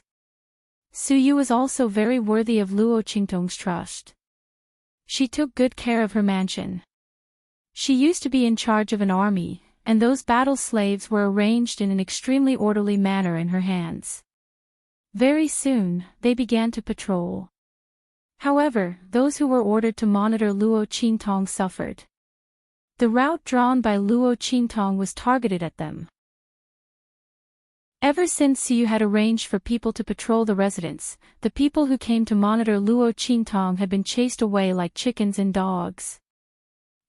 Su Yu was also very worthy of Luo Qingtong's trust. She took good care of her mansion. She used to be in charge of an army, and those battle slaves were arranged in an extremely orderly manner in her hands. Very soon, they began to patrol. However, those who were ordered to monitor Luo Qingtong suffered. The route drawn by Luo Qingtong was targeted at them. Ever since Su Yu had arranged for people to patrol the residence, the people who came to monitor Luo Qingtong had been chased away like chickens and dogs.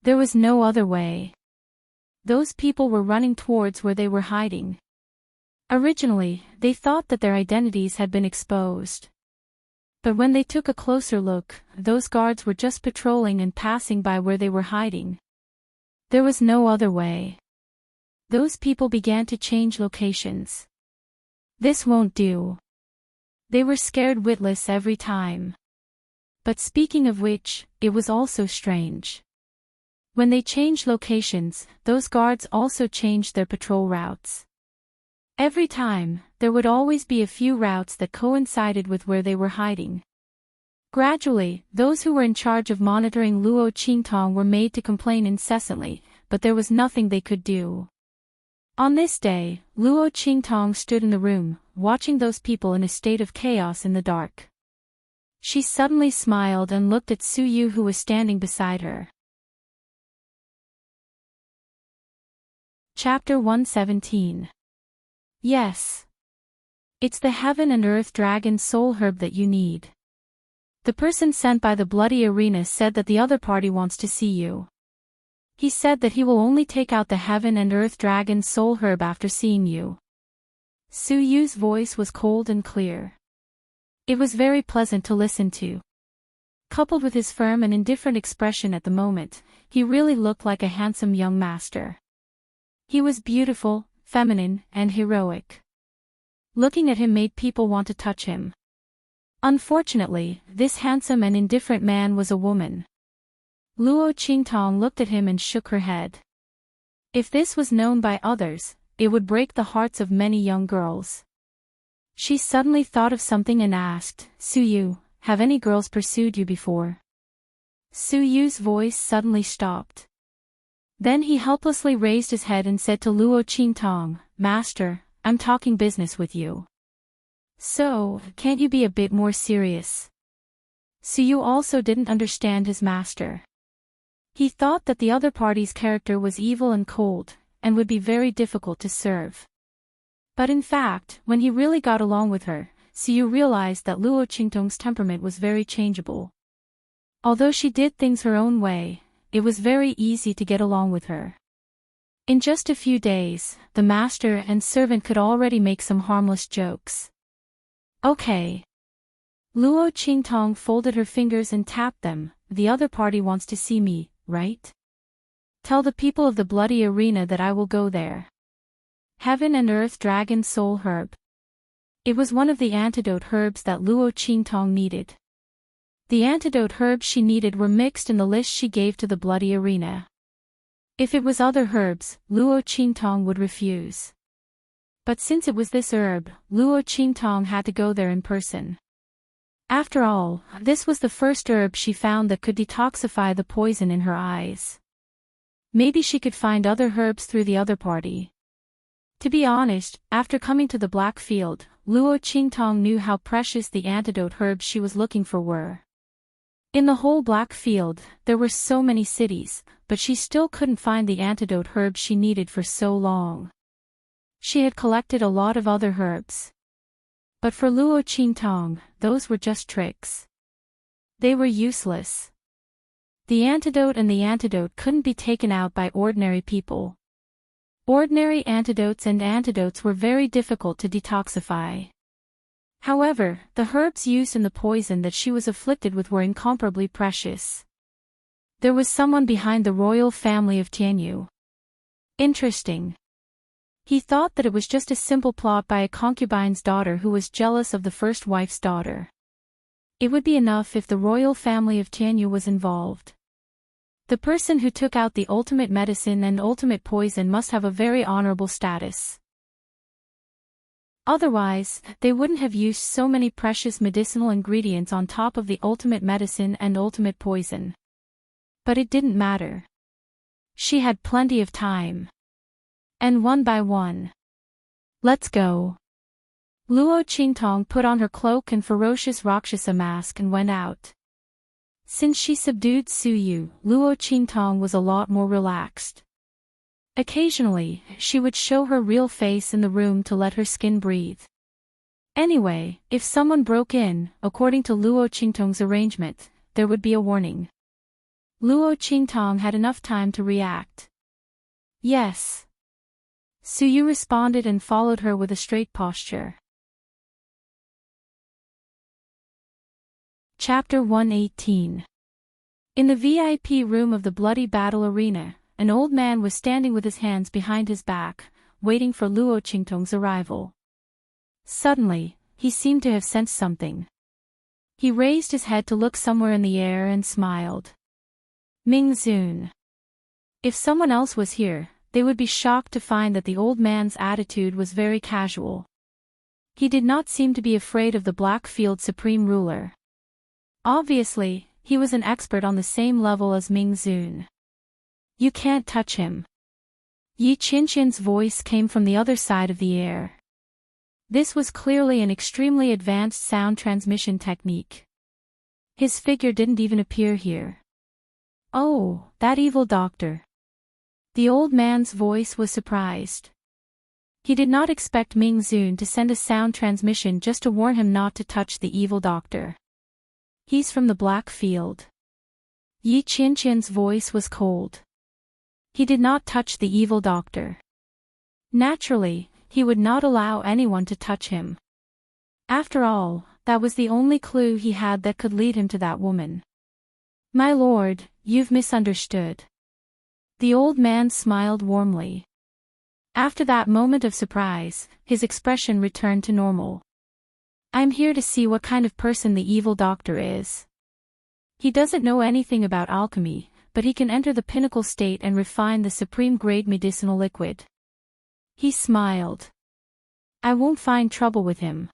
There was no other way. Those people were running towards where they were hiding. Originally, they thought that their identities had been exposed. But when they took a closer look, those guards were just patrolling and passing by where they were hiding. There was no other way. Those people began to change locations. This won't do. They were scared witless every time. But speaking of which, it was also strange. When they changed locations, those guards also changed their patrol routes. Every time, there would always be a few routes that coincided with where they were hiding. Gradually, those who were in charge of monitoring Luo Qingtong were made to complain incessantly, but there was nothing they could do. On this day, Luo Qingtong stood in the room, watching those people in a state of chaos in the dark. She suddenly smiled and looked at Su Yu who was standing beside her. Chapter 117. Yes. It's the heaven and earth dragon soul herb that you need. The person sent by the bloody arena said that the other party wants to see you. He said that he will only take out the heaven and earth dragon soul herb after seeing you. Su Yu's voice was cold and clear. It was very pleasant to listen to. Coupled with his firm and indifferent expression at the moment, he really looked like a handsome young master. He was beautiful, feminine, and heroic. Looking at him made people want to touch him. Unfortunately, this handsome and indifferent man was a woman. Luo Qingtong looked at him and shook her head. If this was known by others, it would break the hearts of many young girls. She suddenly thought of something and asked, Su Yu, have any girls pursued you before? Su Yu's voice suddenly stopped. Then he helplessly raised his head and said to Luo Qingtong, Master, I'm talking business with you. So, can't you be a bit more serious? Suyu also didn't understand his master. He thought that the other party's character was evil and cold, and would be very difficult to serve. But in fact, when he really got along with her, Suyu realized that Luo Qingtong's temperament was very changeable. Although she did things her own way, it was very easy to get along with her. In just a few days, the master and servant could already make some harmless jokes. Okay. Luo Qingtong folded her fingers and tapped them. The other party wants to see me, right? Tell the people of the bloody arena that I will go there. Heaven and Earth Dragon Soul Herb. It was one of the antidote herbs that Luo Qingtong needed. The antidote herbs she needed were mixed in the list she gave to the bloody arena. If it was other herbs, Luo Qingtong would refuse. But since it was this herb, Luo Qingtong had to go there in person. After all, this was the first herb she found that could detoxify the poison in her eyes. Maybe she could find other herbs through the other party. To be honest, after coming to the Black Field, Luo Qingtong knew how precious the antidote herbs she was looking for were. In the whole Black Field, there were so many cities, but she still couldn't find the antidote herbs she needed for so long. She had collected a lot of other herbs. But for Luo Qingtong, those were just tricks. They were useless. The antidote couldn't be taken out by ordinary people. Ordinary antidotes and antidotes were very difficult to detoxify. However, the herbs used in the poison that she was afflicted with were incomparably precious. There was someone behind the royal family of Tianyu. Interesting. He thought that it was just a simple plot by a concubine's daughter who was jealous of the first wife's daughter. It would be enough if the royal family of Tianyu was involved. The person who took out the ultimate medicine and ultimate poison must have a very honorable status. Otherwise, they wouldn't have used so many precious medicinal ingredients on top of the ultimate medicine and ultimate poison. But it didn't matter. She had plenty of time. And one by one. Let's go. Luo Qingtong put on her cloak and ferocious Rakshasa mask and went out. Since she subdued Suyu, Luo Qingtong was a lot more relaxed. Occasionally, she would show her real face in the room to let her skin breathe. Anyway, if someone broke in, according to Luo Qingtong's arrangement, there would be a warning. Luo Qingtong had enough time to react. Yes. Suyu responded and followed her with a straight posture. Chapter 118. In the VIP room of the bloody battle arena, an old man was standing with his hands behind his back, waiting for Luo Qingtong's arrival. Suddenly, he seemed to have sensed something. He raised his head to look somewhere in the air and smiled. Ming Zun. If someone else was here, they would be shocked to find that the old man's attitude was very casual. He did not seem to be afraid of the Black Field Supreme Ruler. Obviously, he was an expert on the same level as Ming Zun. You can't touch him. Yi Qinqian's voice came from the other side of the air. This was clearly an extremely advanced sound transmission technique. His figure didn't even appear here. Oh, that evil doctor. The old man's voice was surprised. He did not expect Ming Zun to send a sound transmission just to warn him not to touch the evil doctor. He's from the Black Field. Yi Qinqian's voice was cold. He did not touch the evil doctor. Naturally, he would not allow anyone to touch him. After all, that was the only clue he had that could lead him to that woman. My lord, you've misunderstood. The old man smiled warmly. After that moment of surprise, his expression returned to normal. I'm here to see what kind of person the evil doctor is. He doesn't know anything about alchemy, but he can enter the pinnacle state and refine the supreme grade medicinal liquid. He smiled. I won't find trouble with him.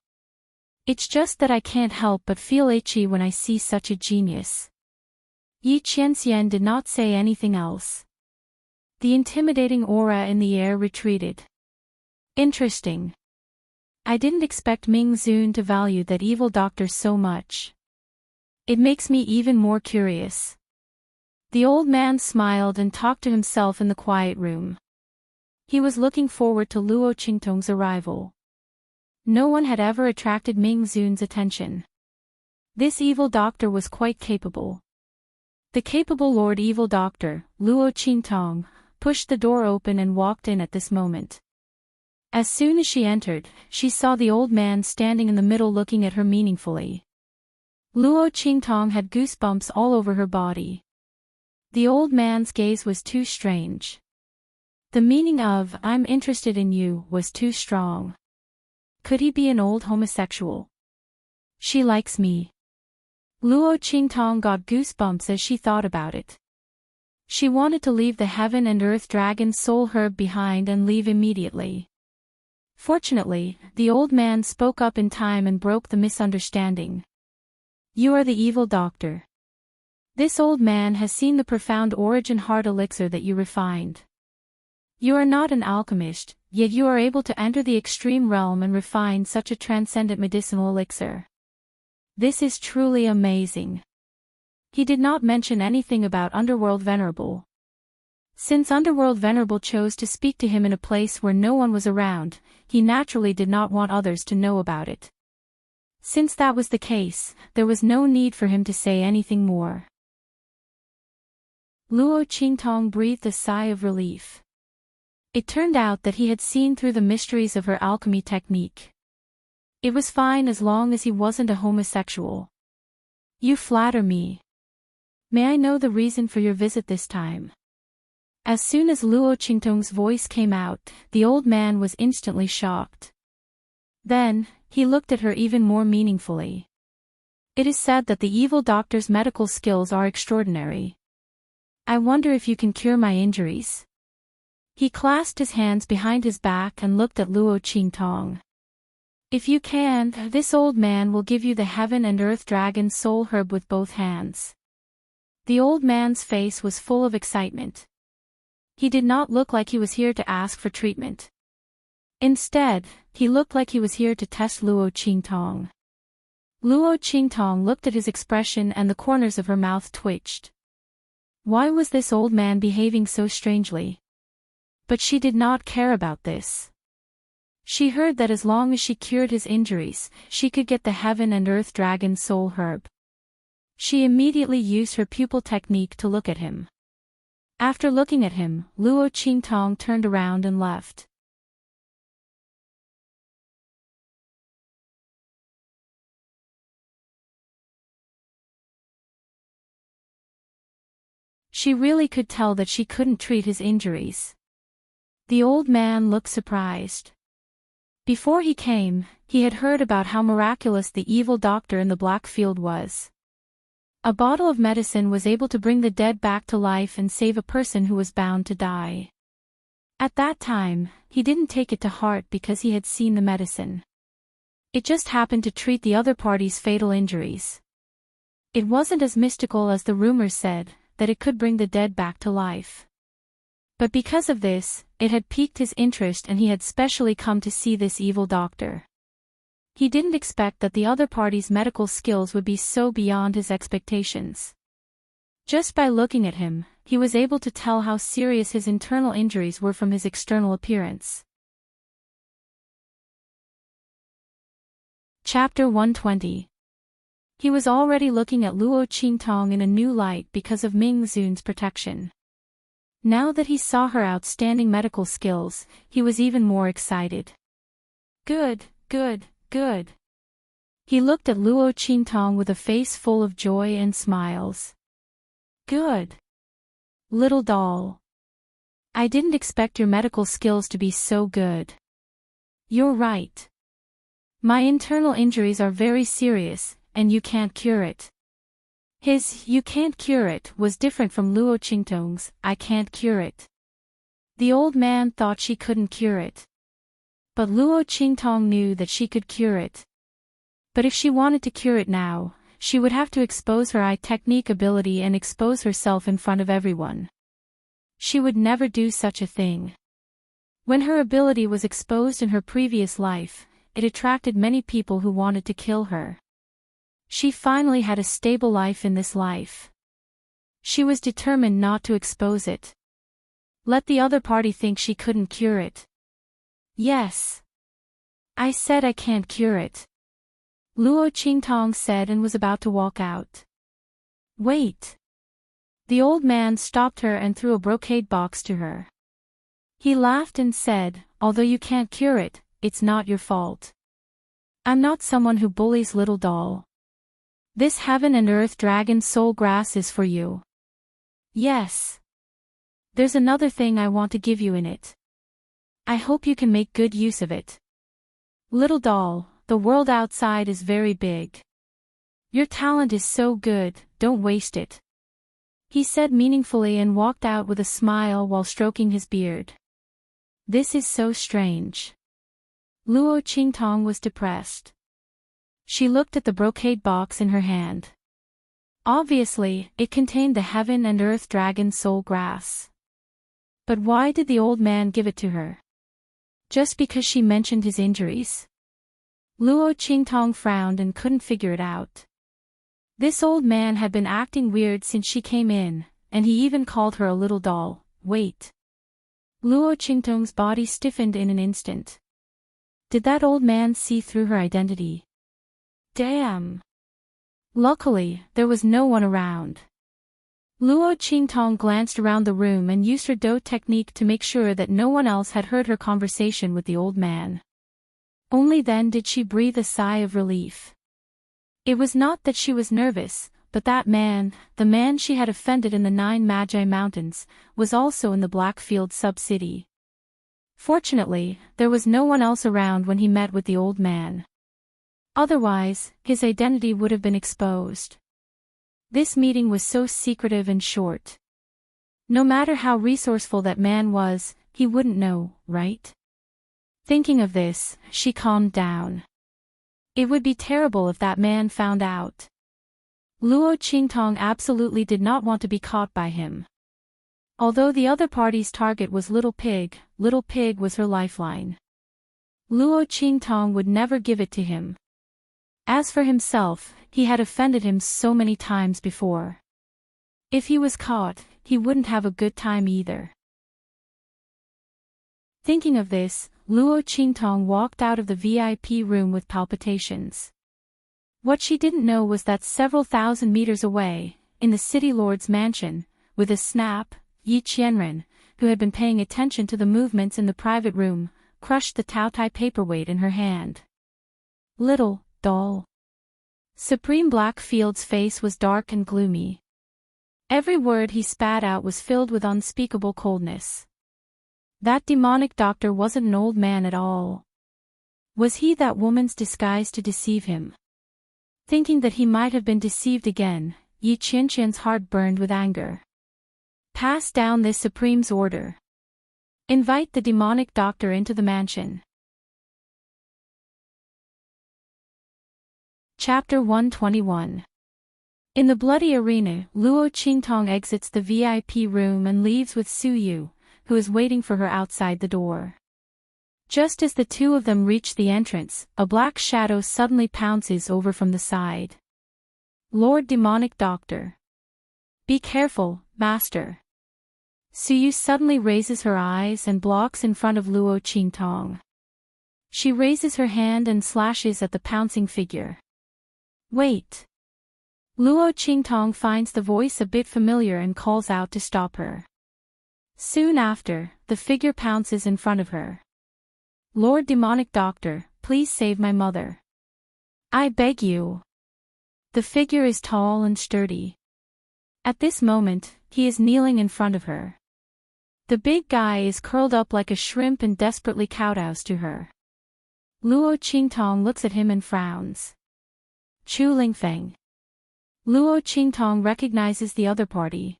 It's just that I can't help but feel itchy when I see such a genius. Yi Qianxian did not say anything else. The intimidating aura in the air retreated. Interesting. I didn't expect Ming Zun to value that evil doctor so much. It makes me even more curious. The old man smiled and talked to himself in the quiet room. He was looking forward to Luo Qingtong's arrival. No one had ever attracted Ming Zun's attention. This evil doctor was quite capable. The capable Lord Evil Doctor, Luo Qingtong, pushed the door open and walked in at this moment. As soon as she entered, she saw the old man standing in the middle looking at her meaningfully. Luo Qingtong had goosebumps all over her body. The old man's gaze was too strange. The meaning of, "I'm interested in you," was too strong. Could he be an old homosexual? She likes me. Luo Qingtong got goosebumps as she thought about it. She wanted to leave the heaven and earth dragon soul herb behind and leave immediately. Fortunately, the old man spoke up in time and broke the misunderstanding. "You are the evil doctor. This old man has seen the profound origin heart elixir that you refined. You are not an alchemist, yet you are able to enter the extreme realm and refine such a transcendent medicinal elixir. This is truly amazing." He did not mention anything about Underworld Venerable. Since Underworld Venerable chose to speak to him in a place where no one was around, he naturally did not want others to know about it. Since that was the case, there was no need for him to say anything more. Luo Qingtong breathed a sigh of relief. It turned out that he had seen through the mysteries of her alchemy technique. It was fine as long as he wasn't a homosexual. "You flatter me. May I know the reason for your visit this time?" As soon as Luo Qingtong's voice came out, the old man was instantly shocked. Then, he looked at her even more meaningfully. "It is said that the evil doctor's medical skills are extraordinary. I wonder if you can cure my injuries." He clasped his hands behind his back and looked at Luo Qingtong. "If you can, this old man will give you the heaven and earth dragon soul herb with both hands." The old man's face was full of excitement. He did not look like he was here to ask for treatment. Instead, he looked like he was here to test Luo Qingtong. Luo Qingtong looked at his expression and the corners of her mouth twitched. Why was this old man behaving so strangely? But she did not care about this. She heard that as long as she cured his injuries, she could get the heaven and earth dragon soul herb. She immediately used her pupil technique to look at him. After looking at him, Luo Qingtong turned around and left. She really could tell that she couldn't treat his injuries. The old man looked surprised. Before he came, he had heard about how miraculous the evil doctor in the black field was. A bottle of medicine was able to bring the dead back to life and save a person who was bound to die. At that time, he didn't take it to heart because he had seen the medicine. It just happened to treat the other party's fatal injuries. It wasn't as mystical as the rumors said, that it could bring the dead back to life. But because of this, it had piqued his interest and he had specially come to see this evil doctor. He didn't expect that the other party's medical skills would be so beyond his expectations. Just by looking at him, he was able to tell how serious his internal injuries were from his external appearance. Chapter 120. He was already looking at Luo Qingtong in a new light because of Ming Zun's protection. Now that he saw her outstanding medical skills, he was even more excited. Good, good, good. He looked at Luo Qingtong with a face full of joy and smiles. Good. Little doll. I didn't expect your medical skills to be so good. You're right. My internal injuries are very serious, and you can't cure it. His "you can't cure it" was different from Luo Qingtong's "I can't cure it." The old man thought she couldn't cure it. But Luo Qingtong knew that she could cure it. But if she wanted to cure it now, she would have to expose her eye technique ability and expose herself in front of everyone. She would never do such a thing. When her ability was exposed in her previous life, it attracted many people who wanted to kill her. She finally had a stable life in this life. She was determined not to expose it. Let the other party think she couldn't cure it. Yes. I said I can't cure it. Luo Qingtong said and was about to walk out. Wait. The old man stopped her and threw a brocade box to her. He laughed and said, although you can't cure it, it's not your fault. I'm not someone who bullies little doll. This heaven and earth dragon soul grass is for you. Yes. There's another thing I want to give you in it. I hope you can make good use of it. Little doll, the world outside is very big. Your talent is so good, don't waste it. He said meaningfully and walked out with a smile while stroking his beard. This is so strange. Luo Qingtong was depressed. She looked at the brocade box in her hand. Obviously, it contained the heaven and earth dragon soul grass. But why did the old man give it to her? Just because she mentioned his injuries? Luo Qingtong frowned and couldn't figure it out. This old man had been acting weird since she came in, and he even called her a little doll. Wait. Luo Qingtong's body stiffened in an instant. Did that old man see through her identity? Damn. Luckily, there was no one around. Luo Qingtong glanced around the room and used her Do technique to make sure that no one else had heard her conversation with the old man. Only then did she breathe a sigh of relief. It was not that she was nervous, but that man, the man she had offended in the 9 Magi Mountains, was also in the Blackfield sub-city. Fortunately, there was no one else around when he met with the old man. Otherwise, his identity would have been exposed. This meeting was so secretive and short. No matter how resourceful that man was, he wouldn't know, right? Thinking of this, she calmed down. It would be terrible if that man found out. Luo Qingtong absolutely did not want to be caught by him. Although the other party's target was Little Pig was her lifeline. Luo Qingtong would never give it to him. As for himself, he had offended him so many times before. If he was caught, he wouldn't have a good time either. Thinking of this, Luo Qingtong walked out of the VIP room with palpitations. What she didn't know was that several thousand meters away, in the city lord's mansion, with a snap, Yi Qianren, who had been paying attention to the movements in the private room, crushed the Taotai paperweight in her hand. Little doll. Supreme Blackfield's face was dark and gloomy. Every word he spat out was filled with unspeakable coldness. That demonic doctor wasn't an old man at all. Was he that woman's disguise to deceive him? Thinking that he might have been deceived again, Yi Qianqian's heart burned with anger. Pass down this Supreme's order. Invite the demonic doctor into the mansion. Chapter 121. In the bloody arena, Luo Qingtong exits the VIP room and leaves with Su Yu, who is waiting for her outside the door. Just as the two of them reach the entrance, a black shadow suddenly pounces over from the side. Lord Demonic Doctor. Be careful, Master. Su Yu suddenly raises her eyes and blocks in front of Luo Qingtong. She raises her hand and slashes at the pouncing figure. Wait. Luo Qingtong finds the voice a bit familiar and calls out to stop her. Soon after, the figure pounces in front of her. Lord Demonic Doctor, please save my mother. I beg you. The figure is tall and sturdy. At this moment, he is kneeling in front of her. The big guy is curled up like a shrimp and desperately kowtows to her. Luo Qingtong looks at him and frowns. Chu Lingfeng. Luo Qingtong recognizes the other party.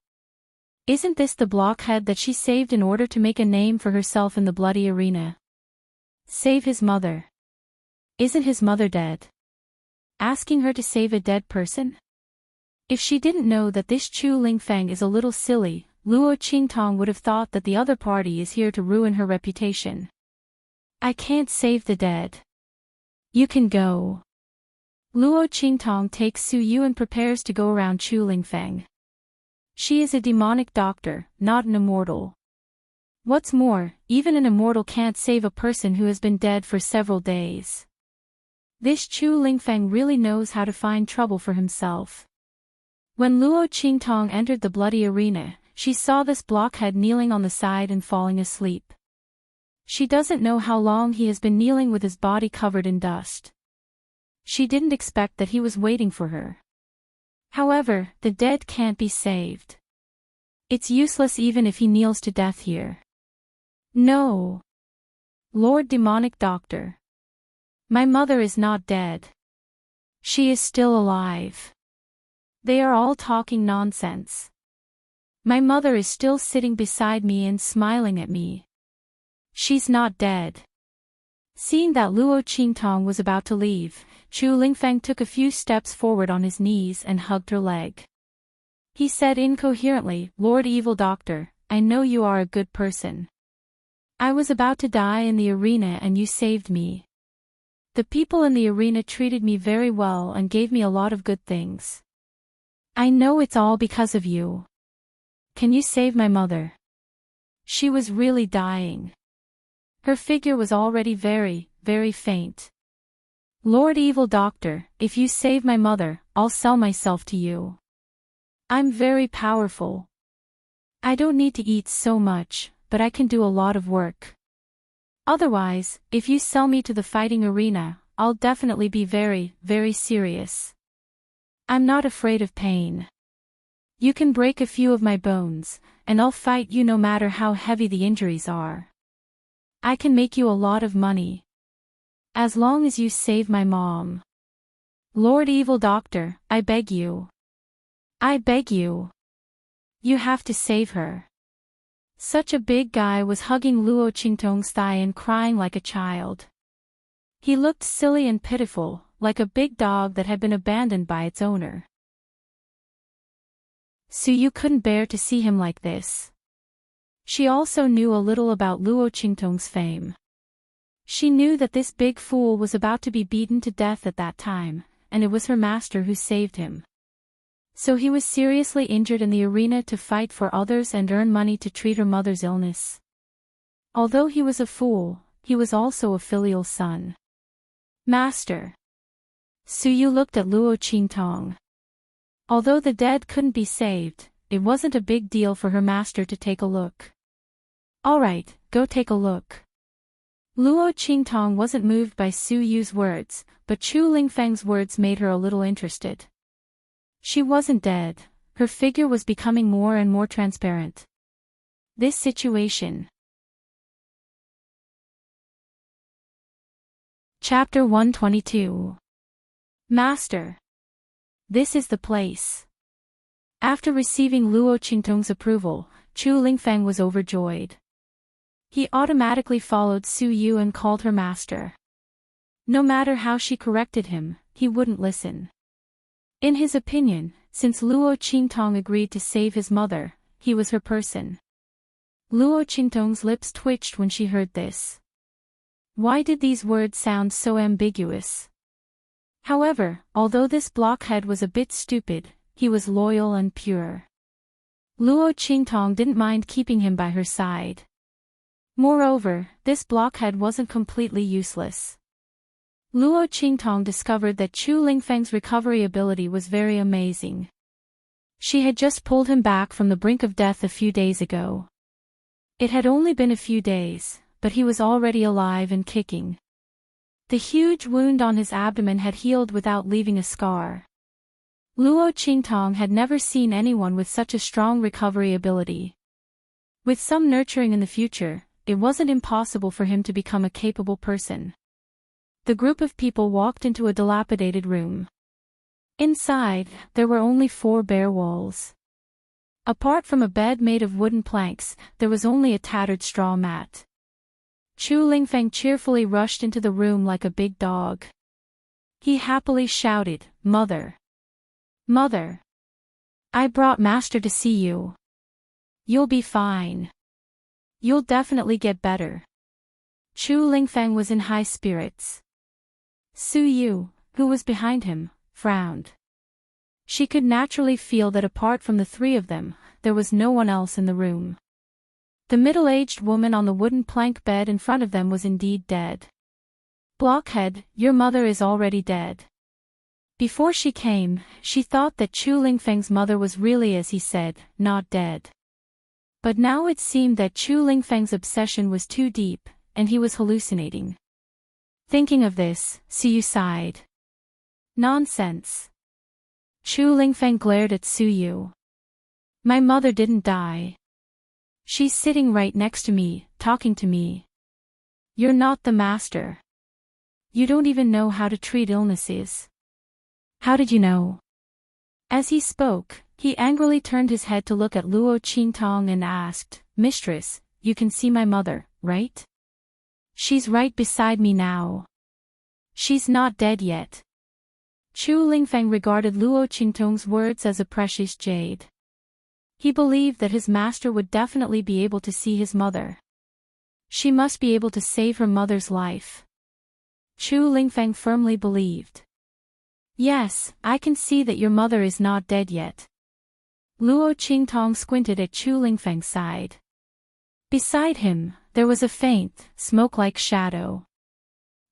Isn't this the blockhead that she saved in order to make a name for herself in the bloody arena? Save his mother. Isn't his mother dead? Asking her to save a dead person? If she didn't know that this Chu Lingfeng is a little silly, Luo Qingtong would have thought that the other party is here to ruin her reputation. I can't save the dead. You can go. Luo Qingtong takes Su Yu and prepares to go around Chu Lingfeng. She is a demonic doctor, not an immortal. What's more, even an immortal can't save a person who has been dead for several days. This Chu Lingfeng really knows how to find trouble for himself. When Luo Qingtong entered the bloody arena, she saw this blockhead kneeling on the side and falling asleep. She doesn't know how long he has been kneeling with his body covered in dust. She didn't expect that he was waiting for her. However, the dead can't be saved. It's useless even if he kneels to death here. No. Lord Demonic Doctor. My mother is not dead. She is still alive. They are all talking nonsense. My mother is still sitting beside me and smiling at me. She's not dead. Seeing that Luo Qingtong was about to leave, Chu Lingfeng took a few steps forward on his knees and hugged her leg. He said incoherently, "Lord Evil Doctor, I know you are a good person. I was about to die in the arena and you saved me. The people in the arena treated me very well and gave me a lot of good things. I know it's all because of you. Can you save my mother? She was really dying. Her figure was already very, very faint. Lord Evil Doctor, if you save my mother, I'll sell myself to you. I'm very powerful. I don't need to eat so much, but I can do a lot of work. Otherwise, if you sell me to the fighting arena, I'll definitely be very, very serious. I'm not afraid of pain. You can break a few of my bones, and I'll fight you no matter how heavy the injuries are. I can make you a lot of money. As long as you save my mom. Lord Evil Doctor, I beg you. I beg you. You have to save her." Such a big guy was hugging Luo Qingtong's thigh and crying like a child. He looked silly and pitiful, like a big dog that had been abandoned by its owner. Su Yu couldn't bear to see him like this. She also knew a little about Luo Qingtong's fame. She knew that this big fool was about to be beaten to death at that time, and it was her master who saved him. So he was seriously injured in the arena to fight for others and earn money to treat her mother's illness. Although he was a fool, he was also a filial son. Master. Su Yu looked at Luo Qingtong. Although the dead couldn't be saved, it wasn't a big deal for her master to take a look. Alright, go take a look. Luo Qingtong wasn't moved by Su Yu's words, but Chu Lingfeng's words made her a little interested. She wasn't dead, her figure was becoming more and more transparent. This situation. Chapter 122. Master. This is the place. After receiving Luo Qingtong's approval, Chu Lingfeng was overjoyed. He automatically followed Su Yu and called her master. No matter how she corrected him, he wouldn't listen. In his opinion, since Luo Qingtong agreed to save his mother, he was her person. Luo Qingtong's lips twitched when she heard this. Why did these words sound so ambiguous? However, although this blockhead was a bit stupid, he was loyal and pure. Luo Qingtong didn't mind keeping him by her side. Moreover, this blockhead wasn't completely useless. Luo Qingtong discovered that Chu Lingfeng's recovery ability was very amazing. She had just pulled him back from the brink of death a few days ago. It had only been a few days, but he was already alive and kicking. The huge wound on his abdomen had healed without leaving a scar. Luo Qingtong had never seen anyone with such a strong recovery ability. With some nurturing in the future, it wasn't impossible for him to become a capable person. The group of people walked into a dilapidated room. Inside, there were only 4 bare walls. Apart from a bed made of wooden planks, there was only a tattered straw mat. Chu Lingfeng cheerfully rushed into the room like a big dog. He happily shouted, "Mother! Mother! I brought Master to see you. You'll be fine. You'll definitely get better." Chu Lingfeng was in high spirits. "Su Yu, who was behind him, frowned. She could naturally feel that apart from the three of them, there was no one else in the room. The middle-aged woman on the wooden plank bed in front of them was indeed dead. "Blockhead, your mother is already dead." Before she came, she thought that Chu Lingfeng's mother was really, as he said, not dead. But now it seemed that Chu Lingfeng's obsession was too deep, and he was hallucinating. Thinking of this, Suyu sighed. "Nonsense." Chu Lingfeng glared at Suyu. "My mother didn't die. She's sitting right next to me, talking to me. You're not the master. You don't even know how to treat illnesses. How did you know?" As he spoke, he angrily turned his head to look at Luo Qingtong and asked, "Mistress, you can see my mother, right? She's right beside me now. She's not dead yet." Chu Lingfeng regarded Luo Qingtong's words as a precious jade. He believed that his master would definitely be able to see his mother. She must be able to save her mother's life. Chu Lingfeng firmly believed. "Yes, I can see that your mother is not dead yet." Luo Qingtong squinted at Chu Lingfeng's side. Beside him, there was a faint, smoke-like shadow.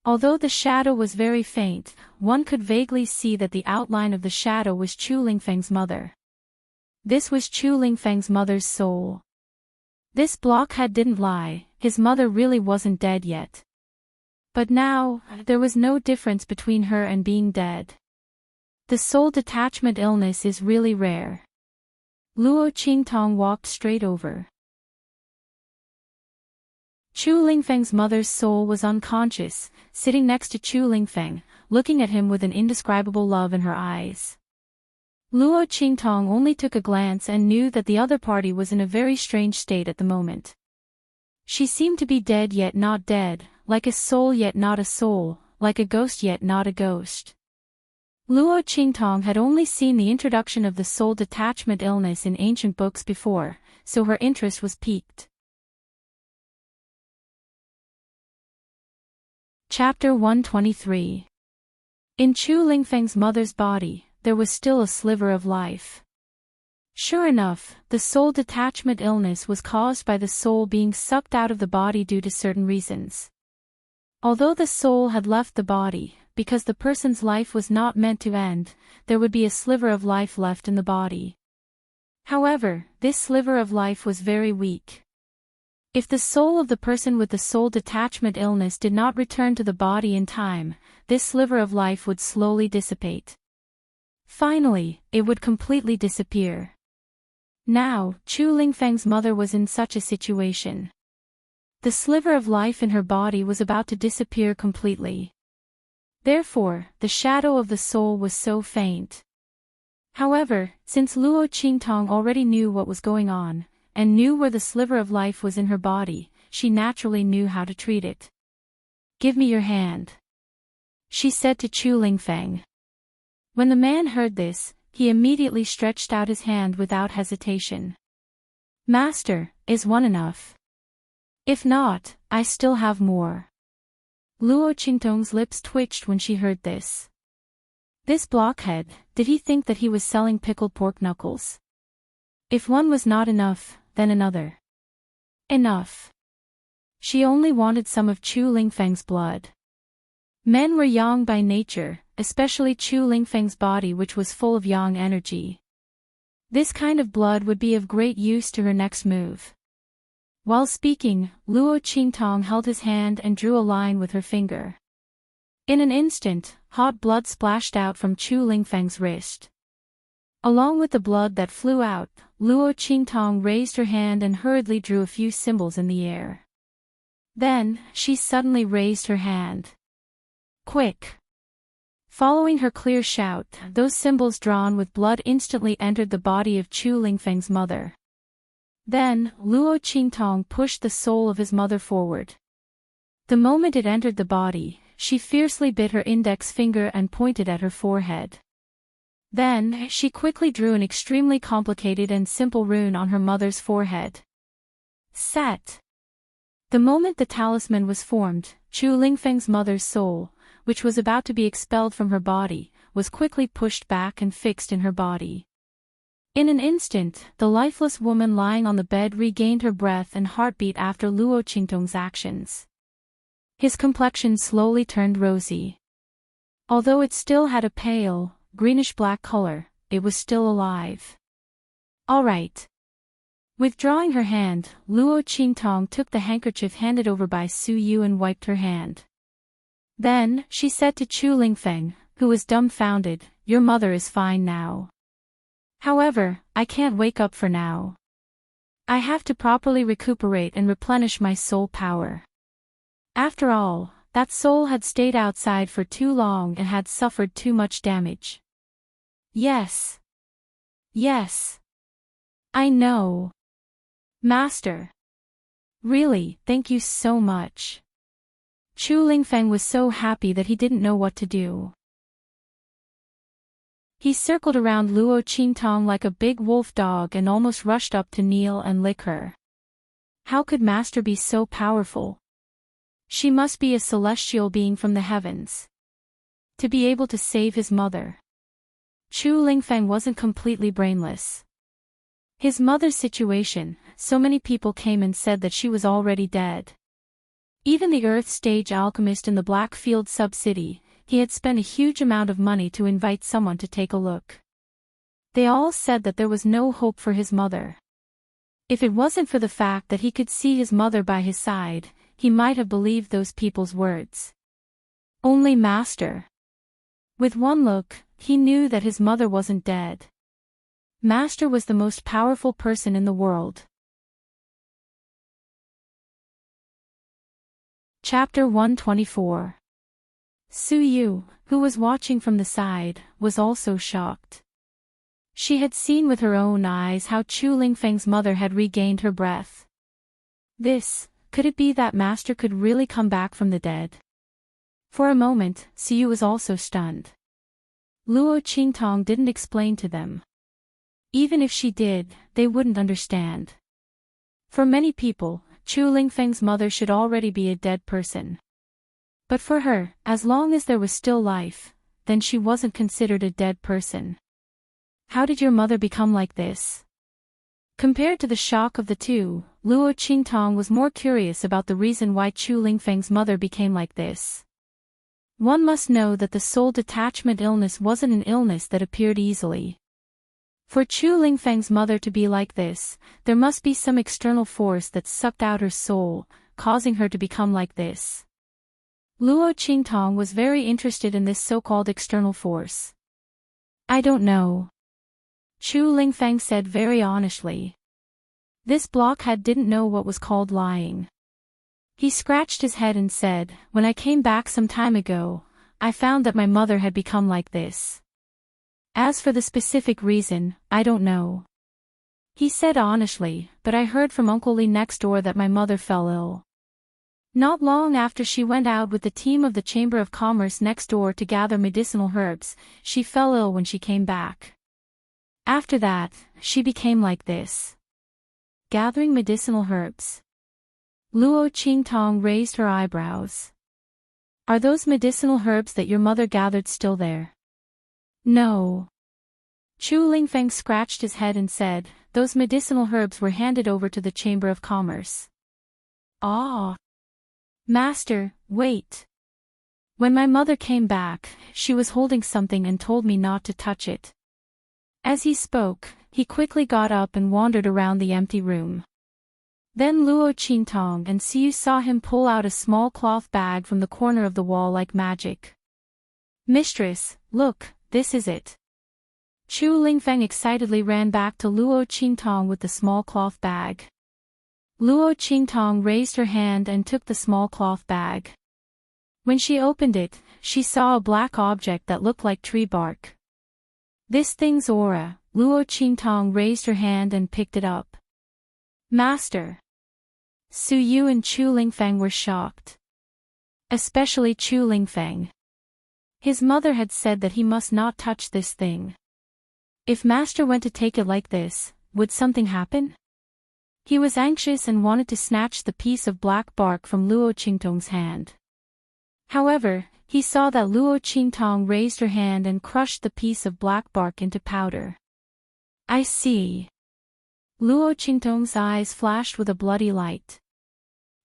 Although the shadow was very faint, one could vaguely see that the outline of the shadow was Chu Lingfeng's mother. This was Chu Lingfeng's mother's soul. This blockhead didn't lie, his mother really wasn't dead yet. But now, there was no difference between her and being dead. The soul detachment illness is really rare. Luo Qingtong walked straight over. Chu Lingfeng's mother's soul was unconscious, sitting next to Chu Lingfeng, looking at him with an indescribable love in her eyes. Luo Qingtong only took a glance and knew that the other party was in a very strange state at the moment. She seemed to be dead yet not dead, like a soul yet not a soul, like a ghost yet not a ghost. Luo Qingtong had only seen the introduction of the soul detachment illness in ancient books before, so her interest was piqued. Chapter 123. In Chu Lingfeng's mother's body, there was still a sliver of life. Sure enough, the soul detachment illness was caused by the soul being sucked out of the body due to certain reasons. Although the soul had left the body, because the person's life was not meant to end, there would be a sliver of life left in the body. However, this sliver of life was very weak. If the soul of the person with the soul detachment illness did not return to the body in time, this sliver of life would slowly dissipate. Finally, it would completely disappear. Now, Chu Lingfeng's mother was in such a situation. The sliver of life in her body was about to disappear completely. Therefore, the shadow of the soul was so faint. However, since Luo Qingtong already knew what was going on, and knew where the sliver of life was in her body, she naturally knew how to treat it. "Give me your hand," she said to Chu Lingfeng. When the man heard this, he immediately stretched out his hand without hesitation. "Master, is one enough? If not, I still have more." Luo Qingtong's lips twitched when she heard this. This blockhead, did he think that he was selling pickled pork knuckles? If one was not enough, then another. Enough. She only wanted some of Chu Lingfeng's blood. Men were yang by nature, especially Chu Lingfeng's body, which was full of yang energy. This kind of blood would be of great use to her next move. While speaking, Luo Qingtong held his hand and drew a line with her finger. In an instant, hot blood splashed out from Chu Lingfeng's wrist. Along with the blood that flew out, Luo Qingtong raised her hand and hurriedly drew a few symbols in the air. Then, she suddenly raised her hand. "Quick!" Following her clear shout, those symbols drawn with blood instantly entered the body of Chu Lingfeng's mother. Then, Luo Qingtong pushed the soul of his mother forward. The moment it entered the body, she fiercely bit her index finger and pointed at her forehead. Then, she quickly drew an extremely complicated and simple rune on her mother's forehead. Set. The moment the talisman was formed, Chu Lingfeng's mother's soul, which was about to be expelled from her body, was quickly pushed back and fixed in her body. In an instant, the lifeless woman lying on the bed regained her breath and heartbeat after Luo Qingtong's actions. His complexion slowly turned rosy. Although it still had a pale, greenish-black color, it was still alive. All right. Withdrawing her hand, Luo Qingtong took the handkerchief handed over by Su Yu and wiped her hand. Then, she said to Chu Lingfeng, who was dumbfounded, "Your mother is fine now. However, I can't wake up for now. I have to properly recuperate and replenish my soul power." After all, that soul had stayed outside for too long and had suffered too much damage. Yes. Yes. I know. Master. Really, thank you so much. Chu Lingfeng was so happy that he didn't know what to do. He circled around Luo Qingtong like a big wolf dog and almost rushed up to kneel and lick her. How could Master be so powerful? She must be a celestial being from the heavens. To be able to save his mother. Chu Lingfeng wasn't completely brainless. His mother's situation, so many people came and said that she was already dead. Even the Earth Stage alchemist in the Blackfield sub-city, he had spent a huge amount of money to invite someone to take a look. They all said that there was no hope for his mother. If it wasn't for the fact that he could see his mother by his side, he might have believed those people's words. Only Master. With one look, he knew that his mother wasn't dead. Master was the most powerful person in the world. Chapter 124. Su Yu, who was watching from the side, was also shocked. She had seen with her own eyes how Chu Lingfeng's mother had regained her breath. Could it be that Master could really come back from the dead? For a moment, Su Yu was also stunned. Luo Qingtong didn't explain to them. Even if she did, they wouldn't understand. For many people, Chu Lingfeng's mother should already be a dead person. But for her, as long as there was still life, then she wasn't considered a dead person. How did your mother become like this? Compared to the shock of the two, Luo Qingtong was more curious about the reason why Chu Lingfeng's mother became like this. One must know that the soul detachment illness wasn't an illness that appeared easily. For Chu Lingfeng's mother to be like this, there must be some external force that sucked out her soul, causing her to become like this. Luo Qingtong was very interested in this so-called external force. I don't know. Chu Lingfeng said very honestly. This blockhead didn't know what was called lying. He scratched his head and said, "When I came back some time ago, I found that my mother had become like this. As for the specific reason, I don't know." He said honestly, "But I heard from Uncle Li next door that my mother fell ill. Not long after she went out with the team of the Chamber of Commerce next door to gather medicinal herbs, she fell ill when she came back. After that, she became like this." Gathering medicinal herbs. Luo Qingtong raised her eyebrows. Are those medicinal herbs that your mother gathered still there? No. Chu Lingfeng scratched his head and said, "Those medicinal herbs were handed over to the Chamber of Commerce." Ah. Master, wait. When my mother came back, she was holding something and told me not to touch it. As he spoke, he quickly got up and wandered around the empty room. Then Luo Qingtong and Siu saw him pull out a small cloth bag from the corner of the wall like magic. "Mistress, look, this is it." Chu Lingfeng excitedly ran back to Luo Qingtong with the small cloth bag. Luo Qingtong raised her hand and took the small cloth bag. When she opened it, she saw a black object that looked like tree bark. "This thing's aura." Luo Qingtong raised her hand and picked it up. "Master." Su Yu and Chu Lingfeng were shocked. Especially Chu Lingfeng. His mother had said that he must not touch this thing. If Master went to take it like this, would something happen? He was anxious and wanted to snatch the piece of black bark from Luo Qingtong's hand. However, he saw that Luo Qingtong raised her hand and crushed the piece of black bark into powder. I see. Luo Qingtong's eyes flashed with a bloody light.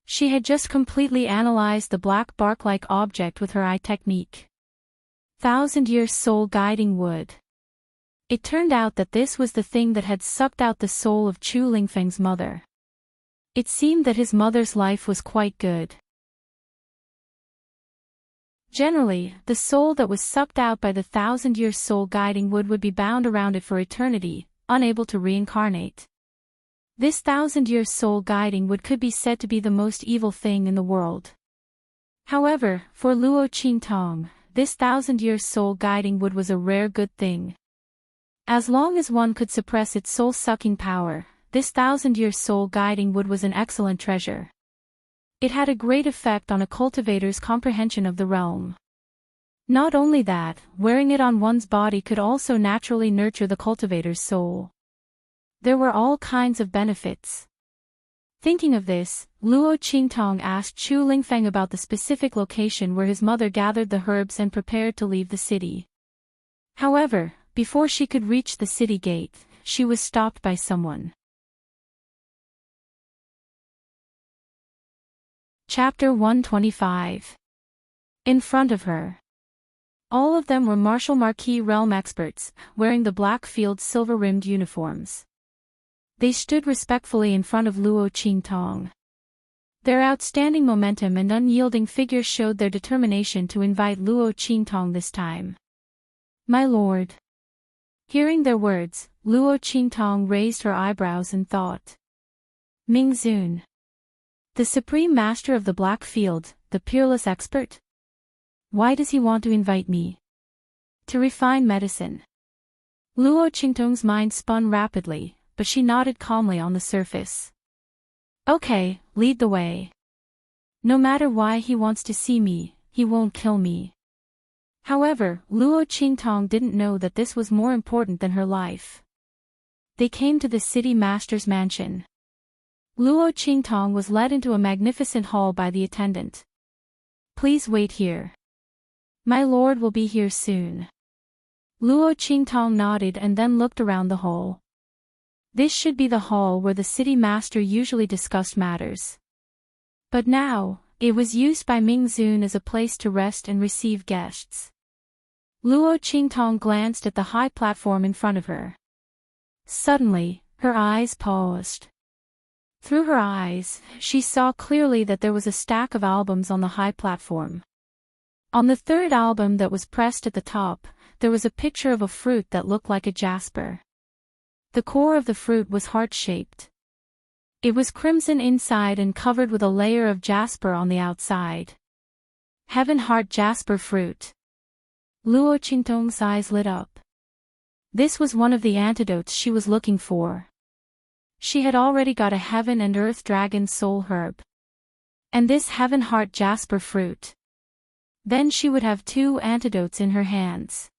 She had just completely analyzed the black bark-like object with her eye technique. 1,000-year soul-guiding wood. It turned out that this was the thing that had sucked out the soul of Chu Lingfeng's mother. It seemed that his mother's life was quite good. Generally, the soul that was sucked out by the 1,000-year soul-guiding wood would be bound around it for eternity, unable to reincarnate. This 1,000-year soul-guiding wood could be said to be the most evil thing in the world. However, for Luo Qingtong, this 1,000-year soul-guiding wood was a rare good thing. As long as one could suppress its soul-sucking power, this 1,000-year soul-guiding wood was an excellent treasure. It had a great effect on a cultivator's comprehension of the realm. Not only that, wearing it on one's body could also naturally nurture the cultivator's soul. There were all kinds of benefits. Thinking of this, Luo Qingtong asked Chu Lingfeng about the specific location where his mother gathered the herbs and prepared to leave the city. However, before she could reach the city gate, she was stopped by someone. Chapter 125. In front of her. All of them were Martial Marquis realm experts, wearing the Blackfield's silver-rimmed uniforms. They stood respectfully in front of Luo Qingtong. Their outstanding momentum and unyielding figures showed their determination to invite Luo Qingtong this time. My lord. Hearing their words, Luo Qingtong raised her eyebrows and thought. Ming Zun. The supreme master of the Blackfield, the peerless expert? Why does he want to invite me? To refine medicine. Luo Qingtong's mind spun rapidly, but she nodded calmly on the surface. Okay, lead the way. No matter why he wants to see me, he won't kill me. However, Luo Qingtong didn't know that this was more important than her life. They came to the city master's mansion. Luo Qingtong was led into a magnificent hall by the attendant. Please wait here. My lord will be here soon. Luo Qingtong nodded and then looked around the hall. This should be the hall where the city master usually discussed matters. But now, it was used by Ming Zun as a place to rest and receive guests. Luo Qingtong glanced at the high platform in front of her. Suddenly, her eyes paused. Through her eyes, she saw clearly that there was a stack of albums on the high platform. On the third album that was pressed at the top, there was a picture of a fruit that looked like a jasper. The core of the fruit was heart-shaped. It was crimson inside and covered with a layer of jasper on the outside. Heaven Heart Jasper Fruit. Luo Qingtong's eyes lit up. This was one of the antidotes she was looking for. She had already got a Heaven and Earth Dragon Soul Herb. And this Heaven Heart Jasper Fruit. Then she would have 2 antidotes in her hands.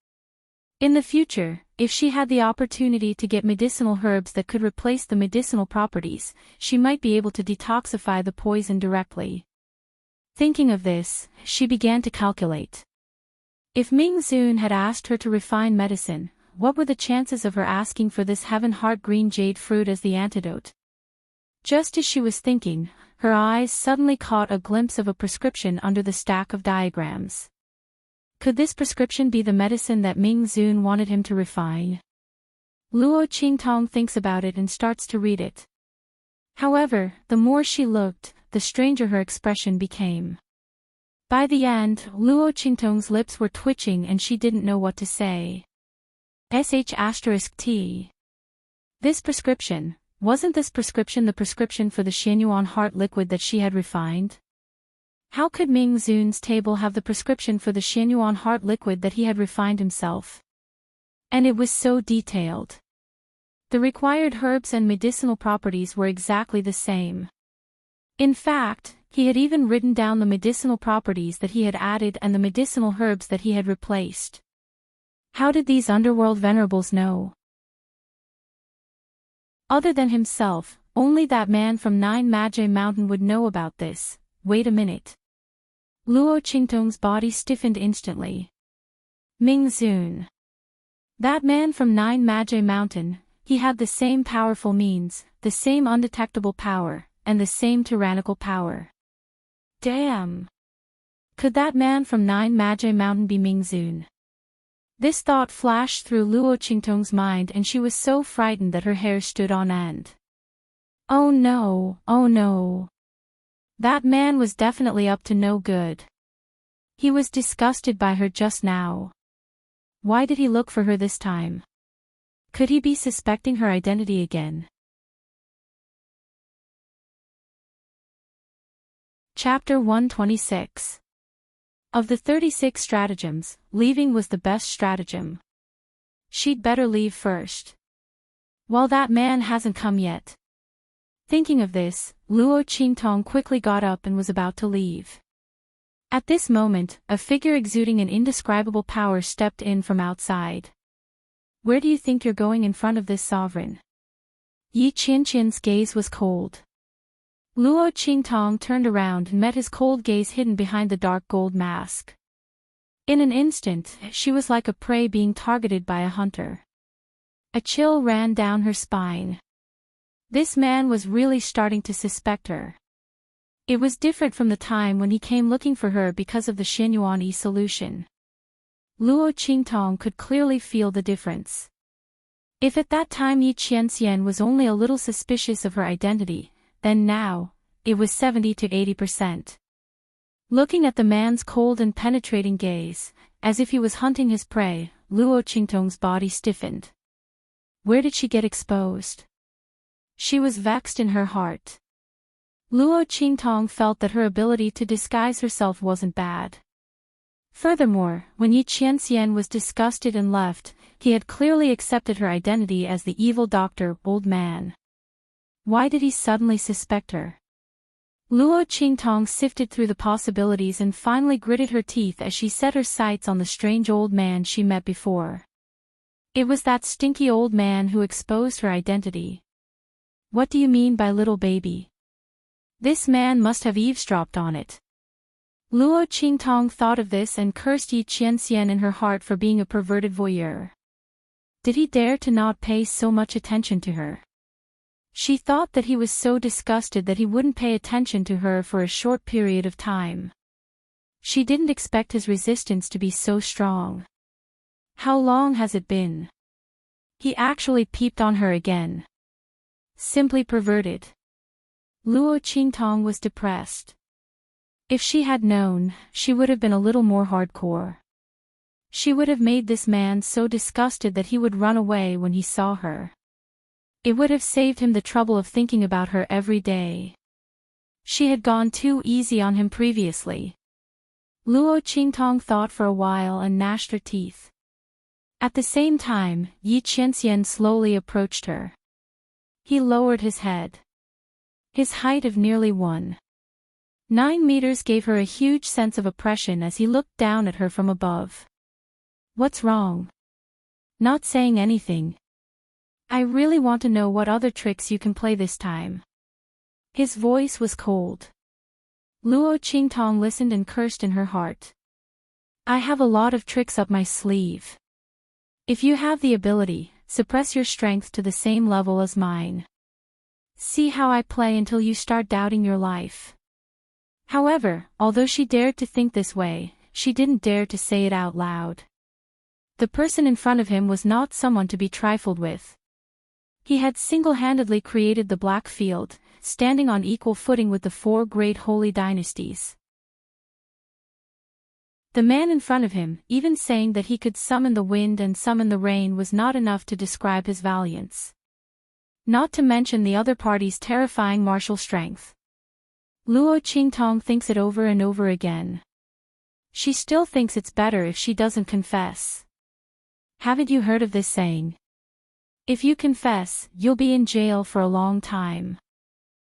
In the future, if she had the opportunity to get medicinal herbs that could replace the medicinal properties, she might be able to detoxify the poison directly. Thinking of this, she began to calculate. If Ming Zun had asked her to refine medicine, what were the chances of her asking for this Heaven Heart Green Jade fruit as the antidote? Just as she was thinking, her eyes suddenly caught a glimpse of a prescription under the stack of diagrams. Could this prescription be the medicine that Ming Zun wanted him to refine? Luo Qingtong thinks about it and starts to read it. However, the more she looked, the stranger her expression became. By the end, Luo Qingtong's lips were twitching and she didn't know what to say. **T. This prescription, wasn't this prescription the prescription for the Xianyuan heart liquid that she had refined? How could Ming Zun's table have the prescription for the Xianyuan heart liquid that he had refined himself? And it was so detailed. The required herbs and medicinal properties were exactly the same. In fact, he had even written down the medicinal properties that he had added and the medicinal herbs that he had replaced. How did these underworld venerables know? Other than himself, only that man from Nine Magi Mountain would know about this. Wait a minute. Luo Qingtong's body stiffened instantly. Ming Zun. That man from Nine Magi Mountain, he had the same powerful means, the same undetectable power, and the same tyrannical power. Damn! Could that man from Nine Magi Mountain be Ming Zun? This thought flashed through Luo Qingtong's mind and she was so frightened that her hair stood on end. Oh no, oh no. That man was definitely up to no good. He was disgusted by her just now. Why did he look for her this time? Could he be suspecting her identity again? Chapter 126. Of the 36 stratagems, leaving was the best stratagem. She'd better leave first. While that man hasn't come yet. Thinking of this, Luo Qingtong quickly got up and was about to leave. At this moment, a figure exuding an indescribable power stepped in from outside. Where do you think you're going in front of this sovereign? Yi Qianqian's gaze was cold. Luo Qingtong turned around and met his cold gaze hidden behind the dark gold mask. In an instant, she was like a prey being targeted by a hunter. A chill ran down her spine. This man was really starting to suspect her. It was different from the time when he came looking for her because of the Xinyuan Yi solution. Luo Qingtong could clearly feel the difference. If at that time Yi Qianxian was only a little suspicious of her identity, then now, it was 70 to 80%. Looking at the man's cold and penetrating gaze, as if he was hunting his prey, Luo Qingtong's body stiffened. Where did she get exposed? She was vexed in her heart. Luo Qingtong felt that her ability to disguise herself wasn't bad. Furthermore, when Yi Qianxian was disgusted and left, he had clearly accepted her identity as the evil doctor, old man. Why did he suddenly suspect her? Luo Qingtong sifted through the possibilities and finally gritted her teeth as she set her sights on the strange old man she met before. It was that stinky old man who exposed her identity. What do you mean by little baby? This man must have eavesdropped on it. Luo Qingtong thought of this and cursed Yi Qianxian in her heart for being a perverted voyeur. Did he dare to not pay so much attention to her? She thought that he was so disgusted that he wouldn't pay attention to her for a short period of time. She didn't expect his resistance to be so strong. How long has it been? He actually peeped on her again. Simply perverted. Luo Qingtong was depressed. If she had known, she would have been a little more hardcore. She would have made this man so disgusted that he would run away when he saw her. It would have saved him the trouble of thinking about her every day. She had gone too easy on him previously. Luo Qingtong thought for a while and gnashed her teeth. At the same time, Yi Qianxian slowly approached her. He lowered his head. His height of nearly 1.9 meters gave her a huge sense of oppression as he looked down at her from above. What's wrong? Not saying anything. I really want to know what other tricks you can play this time. His voice was cold. Luo Qingtong listened and cursed in her heart. I have a lot of tricks up my sleeve. If you have the ability, suppress your strength to the same level as mine. See how I play until you start doubting your life. However, although she dared to think this way, she didn't dare to say it out loud. The person in front of him was not someone to be trifled with. He had single-handedly created the Black Field, standing on equal footing with the 4 great holy dynasties. The man in front of him, even saying that he could summon the wind and summon the rain, was not enough to describe his valiance. Not to mention the other party's terrifying martial strength. Luo Qingtong thinks it over and over again. She still thinks it's better if she doesn't confess. Haven't you heard of this saying? If you confess, you'll be in jail for a long time.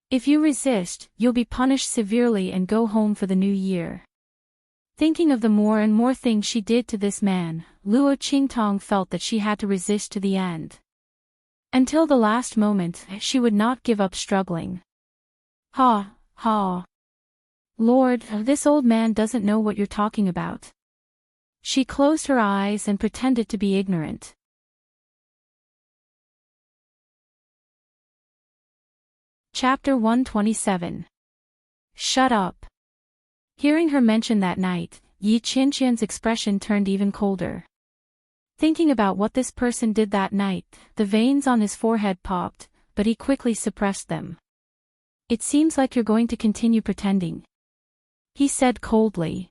If you resist, you'll be punished severely and go home for the new year. Thinking of the more and more things she did to this man, Luo Qingtong felt that she had to resist to the end. Until the last moment, she would not give up struggling. Ha, ha. Lord, this old man doesn't know what you're talking about. She closed her eyes and pretended to be ignorant. Chapter 127. Shut up. Hearing her mention that night, Yi Qianqian's expression turned even colder. Thinking about what this person did that night, the veins on his forehead popped, but he quickly suppressed them. It seems like you're going to continue pretending, he said coldly.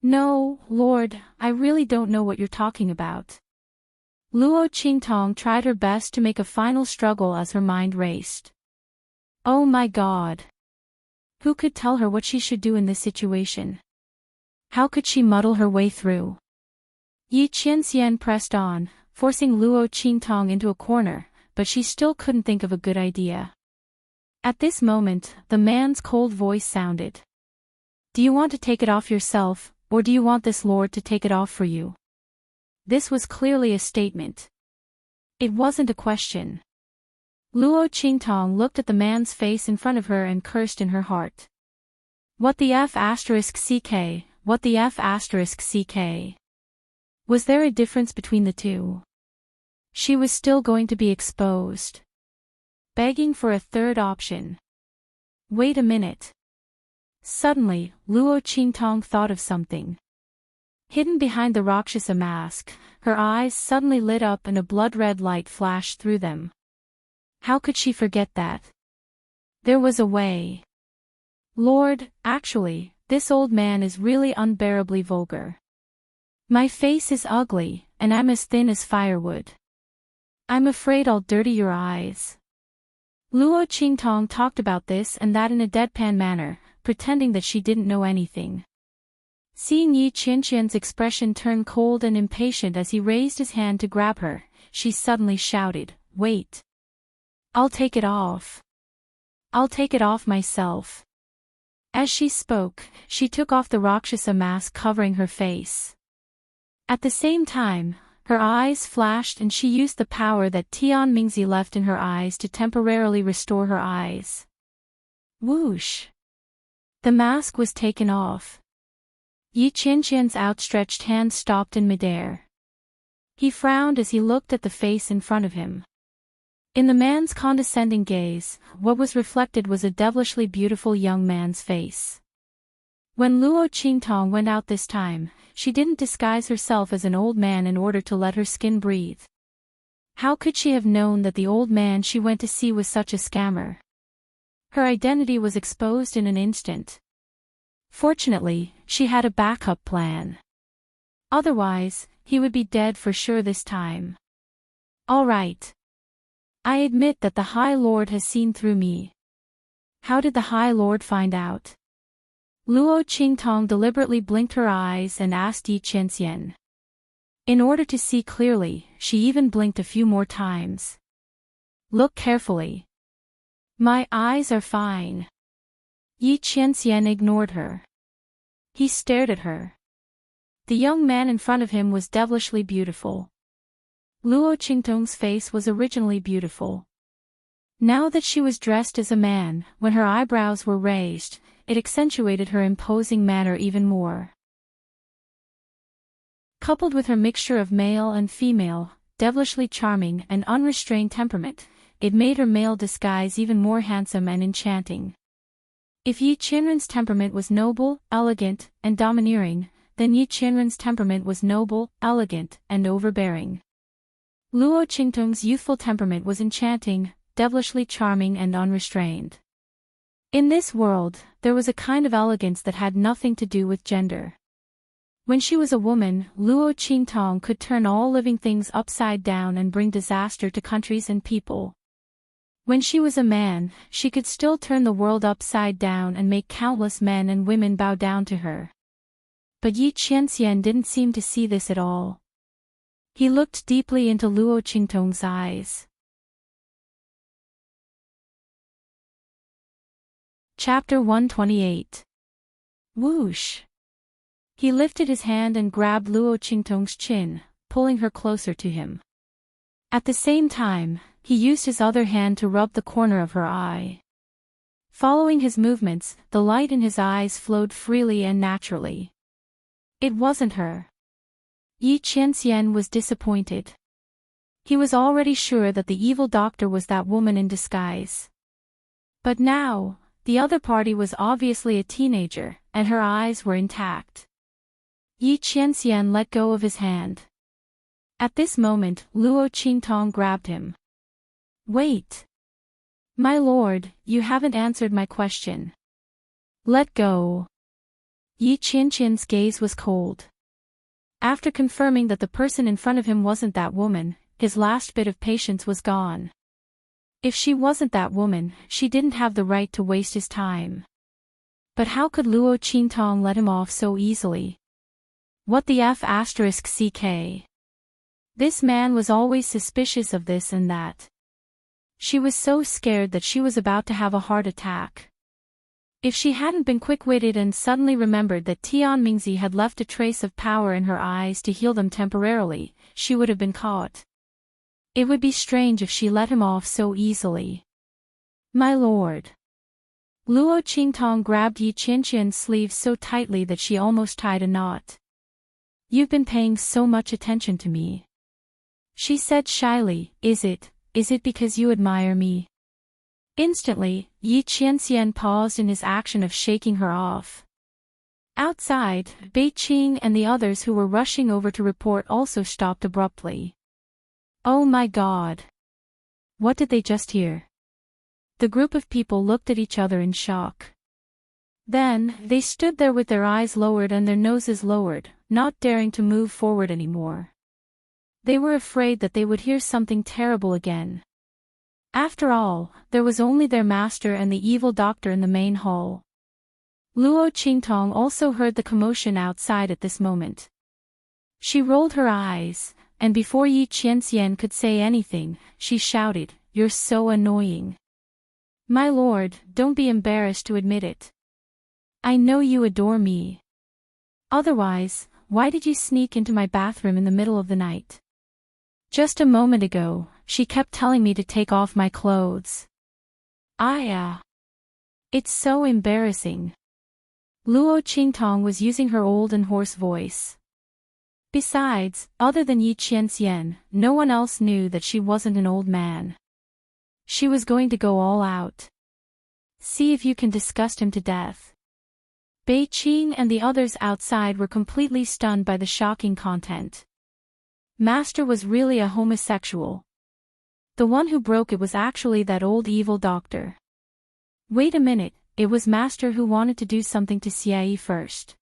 No, Lord, I really don't know what you're talking about. Luo Qingtong tried her best to make a final struggle as her mind raced. Oh my God. Who could tell her what she should do in this situation? How could she muddle her way through? Yi Qianxian pressed on, forcing Luo Qingtong into a corner, but she still couldn't think of a good idea. At this moment, the man's cold voice sounded. Do you want to take it off yourself, or do you want this lord to take it off for you? This was clearly a statement. It wasn't a question. Luo Qingtong looked at the man's face in front of her and cursed in her heart. What the F***ck? What the F***ck? Was there a difference between the two? She was still going to be exposed. Begging for a third option. Wait a minute. Suddenly, Luo Qingtong thought of something. Hidden behind the Rakshasa mask, her eyes suddenly lit up and a blood-red light flashed through them. How could she forget that? There was a way. Lord, actually, this old man is really unbearably vulgar. My face is ugly, and I'm as thin as firewood. I'm afraid I'll dirty your eyes. Luo Qingtong talked about this and that in a deadpan manner, pretending that she didn't know anything. Seeing Yi Qianqian's expression turn cold and impatient as he raised his hand to grab her, she suddenly shouted, Wait. I'll take it off. I'll take it off myself. As she spoke, she took off the Rakshasa mask covering her face. At the same time, her eyes flashed and she used the power that Tian Mingzi left in her eyes to temporarily restore her eyes. Whoosh! The mask was taken off. Yi Qianqian's outstretched hand stopped in midair. He frowned as he looked at the face in front of him. In the man's condescending gaze, what was reflected was a devilishly beautiful young man's face. When Luo Qingtong went out this time, she didn't disguise herself as an old man in order to let her skin breathe. How could she have known that the old man she went to see was such a scammer? Her identity was exposed in an instant. Fortunately, she had a backup plan. Otherwise, he would be dead for sure this time. All right. I admit that the High Lord has seen through me. How did the High Lord find out? Luo Qingtong deliberately blinked her eyes and asked Yi Qianxian. In order to see clearly, she even blinked a few more times. Look carefully. My eyes are fine. Yi Qianxian ignored her. He stared at her. The young man in front of him was devilishly beautiful. Luo Qingtong's face was originally beautiful. Now that she was dressed as a man, when her eyebrows were raised, it accentuated her imposing manner even more. Coupled with her mixture of male and female, devilishly charming and unrestrained temperament, it made her male disguise even more handsome and enchanting. If Yi Qianren's temperament was noble, elegant, and domineering, then Yi Qianren's temperament was noble, elegant, and overbearing. Luo Qingtong's youthful temperament was enchanting, devilishly charming and unrestrained. In this world, there was a kind of elegance that had nothing to do with gender. When she was a woman, Luo Qingtong could turn all living things upside down and bring disaster to countries and people. When she was a man, she could still turn the world upside down and make countless men and women bow down to her. But Yi Qianxian didn't seem to see this at all. He looked deeply into Luo Qingtong's eyes. Chapter 128. Whoosh! He lifted his hand and grabbed Luo Qingtong's chin, pulling her closer to him. At the same time, he used his other hand to rub the corner of her eye. Following his movements, the light in his eyes flowed freely and naturally. It wasn't her. Yi Qianxian was disappointed. He was already sure that the evil doctor was that woman in disguise. But now, the other party was obviously a teenager, and her eyes were intact. Yi Qianxian let go of his hand. At this moment, Luo Qingtong grabbed him. Wait. My lord, you haven't answered my question. Let go. Yi Qianxian's gaze was cold. After confirming that the person in front of him wasn't that woman, his last bit of patience was gone. If she wasn't that woman, she didn't have the right to waste his time. But how could Luo Qingtong let him off so easily? What the f***ck? This man was always suspicious of this and that. She was so scared that she was about to have a heart attack. If she hadn't been quick-witted and suddenly remembered that Tianmingzi had left a trace of power in her eyes to heal them temporarily, she would have been caught. It would be strange if she let him off so easily. My lord. Luo Qingtong grabbed Yi Qianxian's sleeve so tightly that she almost tied a knot. You've been paying so much attention to me. She said shyly, Is it because you admire me? Instantly, Yi Qianxian paused in his action of shaking her off. Outside, Bei Qing and the others who were rushing over to report also stopped abruptly. Oh my god! What did they just hear? The group of people looked at each other in shock. Then, they stood there with their eyes lowered and their noses lowered, not daring to move forward anymore. They were afraid that they would hear something terrible again. After all, there was only their master and the evil doctor in the main hall. Luo Qingtong also heard the commotion outside at this moment. She rolled her eyes, and before Yi Qianxian could say anything, she shouted, You're so annoying. My lord, don't be embarrassed to admit it. I know you adore me. Otherwise, why did you sneak into my bathroom in the middle of the night? Just a moment ago, she kept telling me to take off my clothes. It's so embarrassing. Luo Qingtong was using her old and hoarse voice. Besides, other than Yi Qianxian, no one else knew that she wasn't an old man. She was going to go all out. See if you can disgust him to death. Bei Qing and the others outside were completely stunned by the shocking content. Master was really a homosexual. The one who broke it was actually that old evil doctor. Wait a minute, it was Master who wanted to do something to Xie first.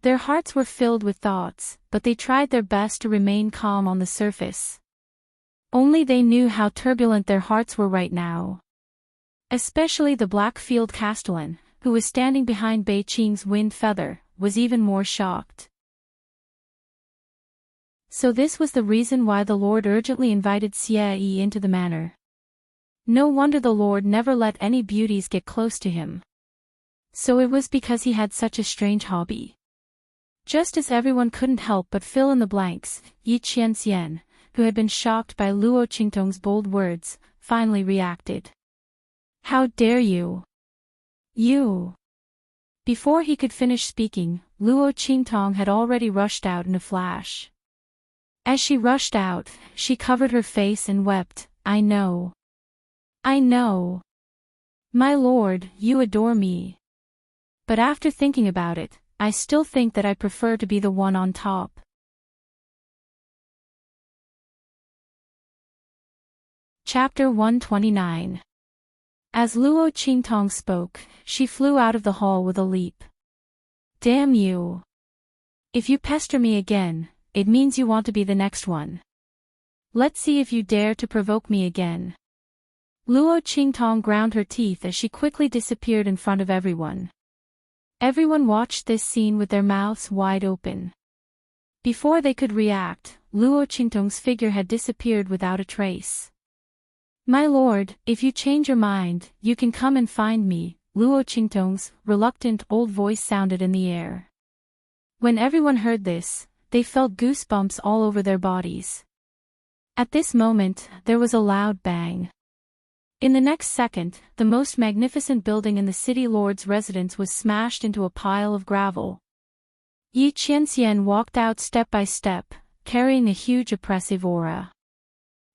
Their hearts were filled with thoughts, but they tried their best to remain calm on the surface. Only they knew how turbulent their hearts were right now. Especially the Blackfield Castellan, who was standing behind Bei Qing's wind feather, was even more shocked. So this was the reason why the Lord urgently invited Xie into the manor. No wonder the Lord never let any beauties get close to him. So it was because he had such a strange hobby. Just as everyone couldn't help but fill in the blanks, Yi Qianxian, who had been shocked by Luo Qingtong's bold words, finally reacted. How dare you! You! Before he could finish speaking, Luo Qingtong had already rushed out in a flash. As she rushed out, she covered her face and wept, I know. I know. My lord, you adore me. But after thinking about it, I still think that I prefer to be the one on top. Chapter 129. As Luo Qingtong spoke, she flew out of the hall with a leap. Damn you! If you pester me again, it means you want to be the next one. Let's see if you dare to provoke me again. Luo Qingtong ground her teeth as she quickly disappeared in front of everyone. Everyone watched this scene with their mouths wide open. Before they could react, Luo Qingtong's figure had disappeared without a trace. My lord, if you change your mind, you can come and find me, Luo Qingtong's reluctant old voice sounded in the air. When everyone heard this, they felt goosebumps all over their bodies. At this moment, there was a loud bang. In the next second, the most magnificent building in the city lord's residence was smashed into a pile of gravel. Yi Qianxian walked out step by step, carrying a huge oppressive aura.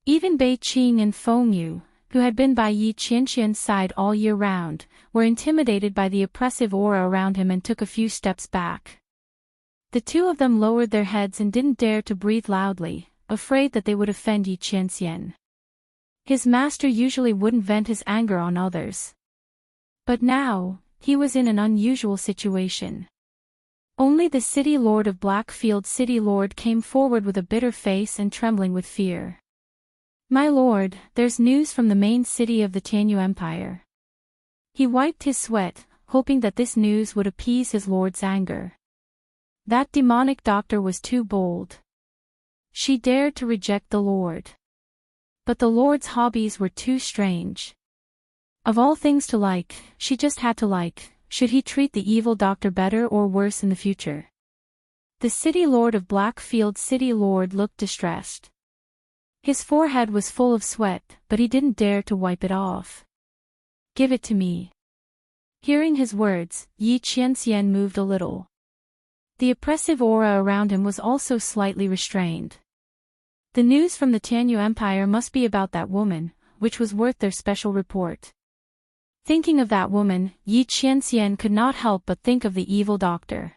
Even Bei Qing and Feng Yu, who had been by Yi Qianxian's side all year round, were intimidated by the oppressive aura around him and took a few steps back. The two of them lowered their heads and didn't dare to breathe loudly, afraid that they would offend Yi Qianxian. His master usually wouldn't vent his anger on others. But now, he was in an unusual situation. Only the city lord of Blackfield City Lord came forward with a bitter face and trembling with fear. "My lord, there's news from the main city of the Tianyu Empire." He wiped his sweat, hoping that this news would appease his lord's anger. That demonic doctor was too bold. She dared to reject the lord. But the lord's hobbies were too strange. Of all things to like, she just had to like, should he treat the evil doctor better or worse in the future? The city lord of Blackfield City Lord looked distressed. His forehead was full of sweat, but he didn't dare to wipe it off. "Give it to me." Hearing his words, Yi Qianxian moved a little. The oppressive aura around him was also slightly restrained. The news from the Tianyu Empire must be about that woman, which was worth their special report. Thinking of that woman, Yi Qianxian could not help but think of the evil doctor.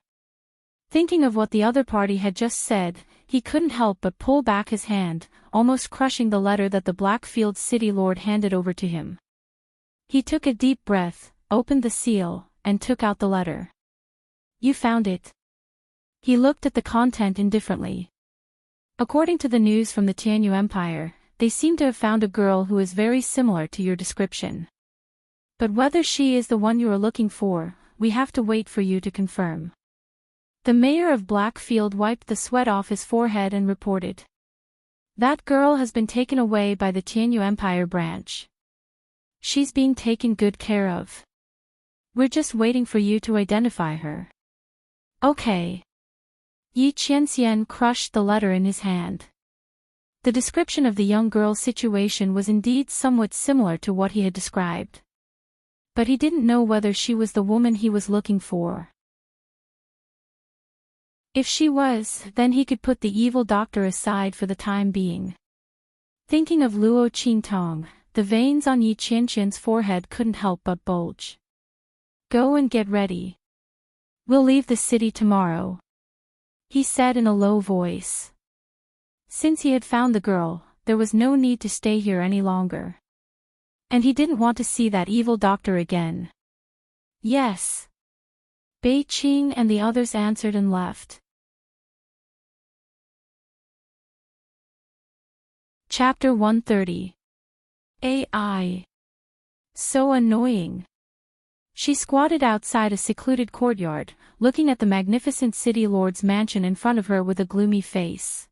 Thinking of what the other party had just said, he couldn't help but pull back his hand, almost crushing the letter that the Blackfield City Lord handed over to him. He took a deep breath, opened the seal, and took out the letter. "You found it?" He looked at the content indifferently. "According to the news from the Tianyu Empire, they seem to have found a girl who is very similar to your description. But whether she is the one you are looking for, we have to wait for you to confirm." The mayor of Blackfield wiped the sweat off his forehead and reported. "That girl has been taken away by the Tianyu Empire branch. She's being taken good care of. We're just waiting for you to identify her." "Okay." Yi Qianxian crushed the letter in his hand. The description of the young girl's situation was indeed somewhat similar to what he had described. But he didn't know whether she was the woman he was looking for. If she was, then he could put the evil doctor aside for the time being. Thinking of Luo Qingtong, the veins on Yi Qianxian's forehead couldn't help but bulge. "Go and get ready. We'll leave the city tomorrow," he said in a low voice. Since he had found the girl, there was no need to stay here any longer. And he didn't want to see that evil doctor again. "Yes." Bei Qing and the others answered and left. Chapter 130. AI. So annoying. She squatted outside a secluded courtyard, looking at the magnificent city lord's mansion in front of her with a gloomy face.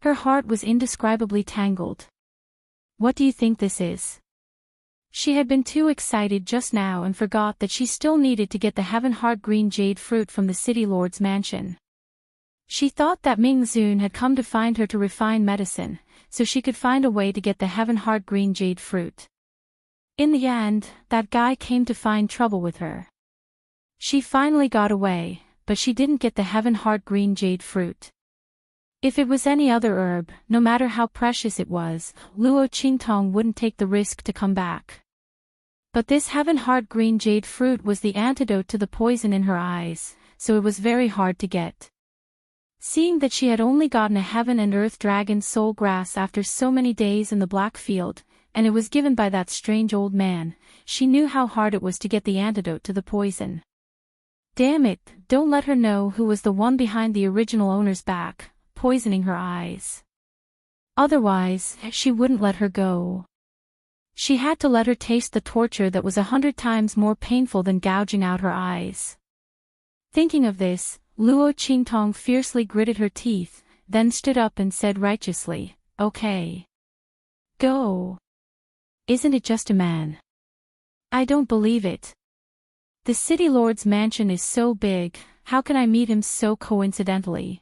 Her heart was indescribably tangled. What do you think this is? She had been too excited just now and forgot that she still needed to get the heaven heart green jade fruit from the city lord's mansion. She thought that Ming Zun had come to find her to refine medicine, so she could find a way to get the heaven heart green jade fruit. In the end, that guy came to find trouble with her. She finally got away, but she didn't get the heaven heart green jade fruit. If it was any other herb, no matter how precious it was, Luo Qingtong wouldn't take the risk to come back. But this heaven heart green jade fruit was the antidote to the poison in her eyes, so it was very hard to get. Seeing that she had only gotten a heaven and earth dragon soul grass after so many days in the black field, and it was given by that strange old man, she knew how hard it was to get the antidote to the poison. Damn it, don't let her know who was the one behind the original owner's back, poisoning her eyes. Otherwise, she wouldn't let her go. She had to let her taste the torture that was 100 times more painful than gouging out her eyes. Thinking of this, Luo Qingtong fiercely gritted her teeth, then stood up and said righteously, "Okay. Go. Isn't it just a man? I don't believe it. The city lord's mansion is so big, how can I meet him so coincidentally?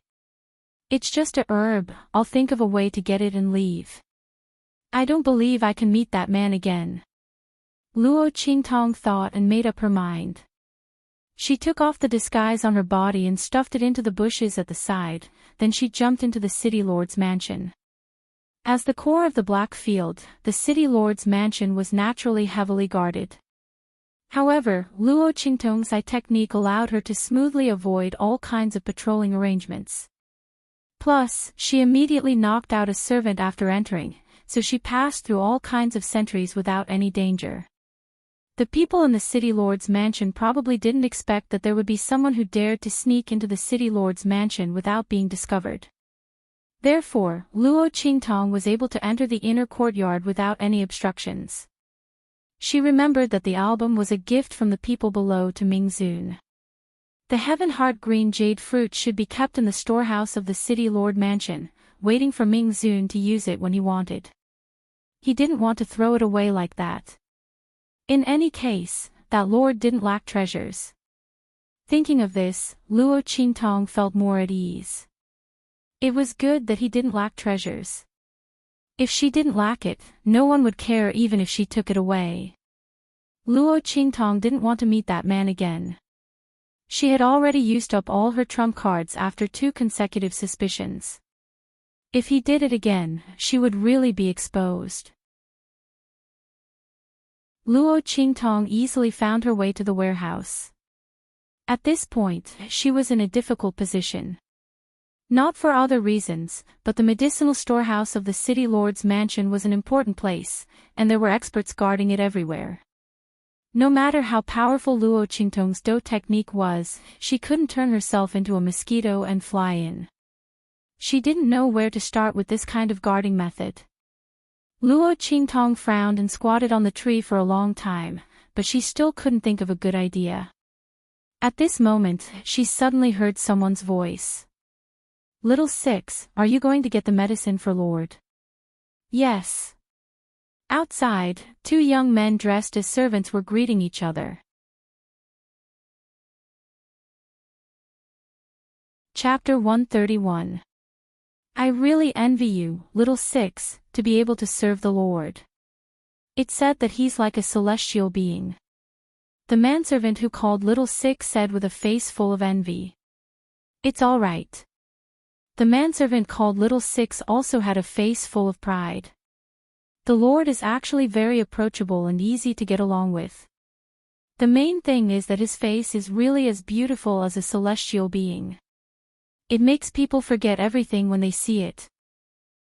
It's just a herb, I'll think of a way to get it and leave." I don't believe I can meet that man again. Luo Qingtong thought and made up her mind. She took off the disguise on her body and stuffed it into the bushes at the side, then she jumped into the city lord's mansion. As the core of the Black Field, the city lord's mansion was naturally heavily guarded. However, Luo Qingtong's eye technique allowed her to smoothly avoid all kinds of patrolling arrangements. Plus, she immediately knocked out a servant after entering, so she passed through all kinds of sentries without any danger. The people in the city lord's mansion probably didn't expect that there would be someone who dared to sneak into the city lord's mansion without being discovered. Therefore, Luo Qingtong was able to enter the inner courtyard without any obstructions. She remembered that the album was a gift from the people below to Ming Zun. The Heaven Heart Green Jade fruit should be kept in the storehouse of the city lord mansion, waiting for Ming Zun to use it when he wanted. He didn't want to throw it away like that. In any case, that lord didn't lack treasures. Thinking of this, Luo Qingtong felt more at ease. It was good that he didn't lack treasures. If she didn't lack it, no one would care even if she took it away. Luo Qingtong didn't want to meet that man again. She had already used up all her trump cards after 2 consecutive suspicions. If he did it again, she would really be exposed. Luo Qingtong easily found her way to the warehouse. At this point, she was in a difficult position. Not for other reasons, but the medicinal storehouse of the city lord's mansion was an important place, and there were experts guarding it everywhere. No matter how powerful Luo Qingtong's Do technique was, she couldn't turn herself into a mosquito and fly in. She didn't know where to start with this kind of guarding method. Luo Qingtong frowned and squatted on the tree for a long time, but she still couldn't think of a good idea. At this moment, she suddenly heard someone's voice. "Little Six, are you going to get the medicine for Lord?" "Yes." Outside, 2 young men dressed as servants were greeting each other. Chapter 131. I really envy you, Little Six, to be able to serve the Lord. It's said that he's like a celestial being. The manservant who called Little Six said with a face full of envy. It's all right. The manservant called Little Six also had a face full of pride. The Lord is actually very approachable and easy to get along with. The main thing is that his face is really as beautiful as a celestial being. It makes people forget everything when they see it.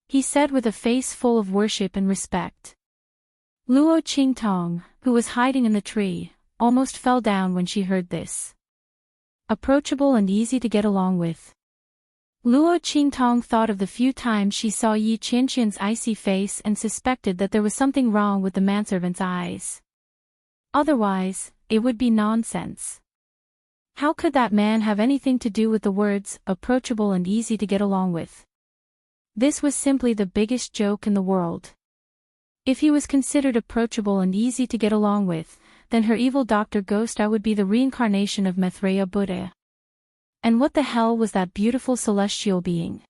He said with a face full of worship and respect. Luo Qingtong, who was hiding in the tree, almost fell down when she heard this. Approachable and easy to get along with. Luo Qingtong thought of the few times she saw Yi Qianqian's icy face and suspected that there was something wrong with the manservant's eyes. Otherwise, it would be nonsense. How could that man have anything to do with the words, approachable and easy to get along with? This was simply the biggest joke in the world. If he was considered approachable and easy to get along with, then her evil Dr. Ghost Eye would be the reincarnation of Maitreya Buddha. And what the hell was that beautiful celestial being?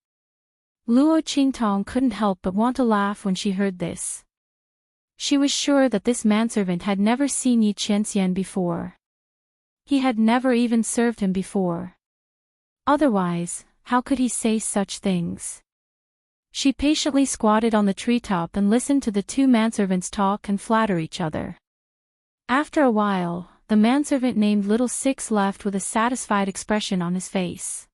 Luo Qingtong couldn't help but want to laugh when she heard this. She was sure that this manservant had never seen Yi Qianxian before. He had never even served him before. Otherwise, how could he say such things? She patiently squatted on the treetop and listened to the 2 manservants talk and flatter each other. After a while, the manservant named Little Six left with a satisfied expression on his face.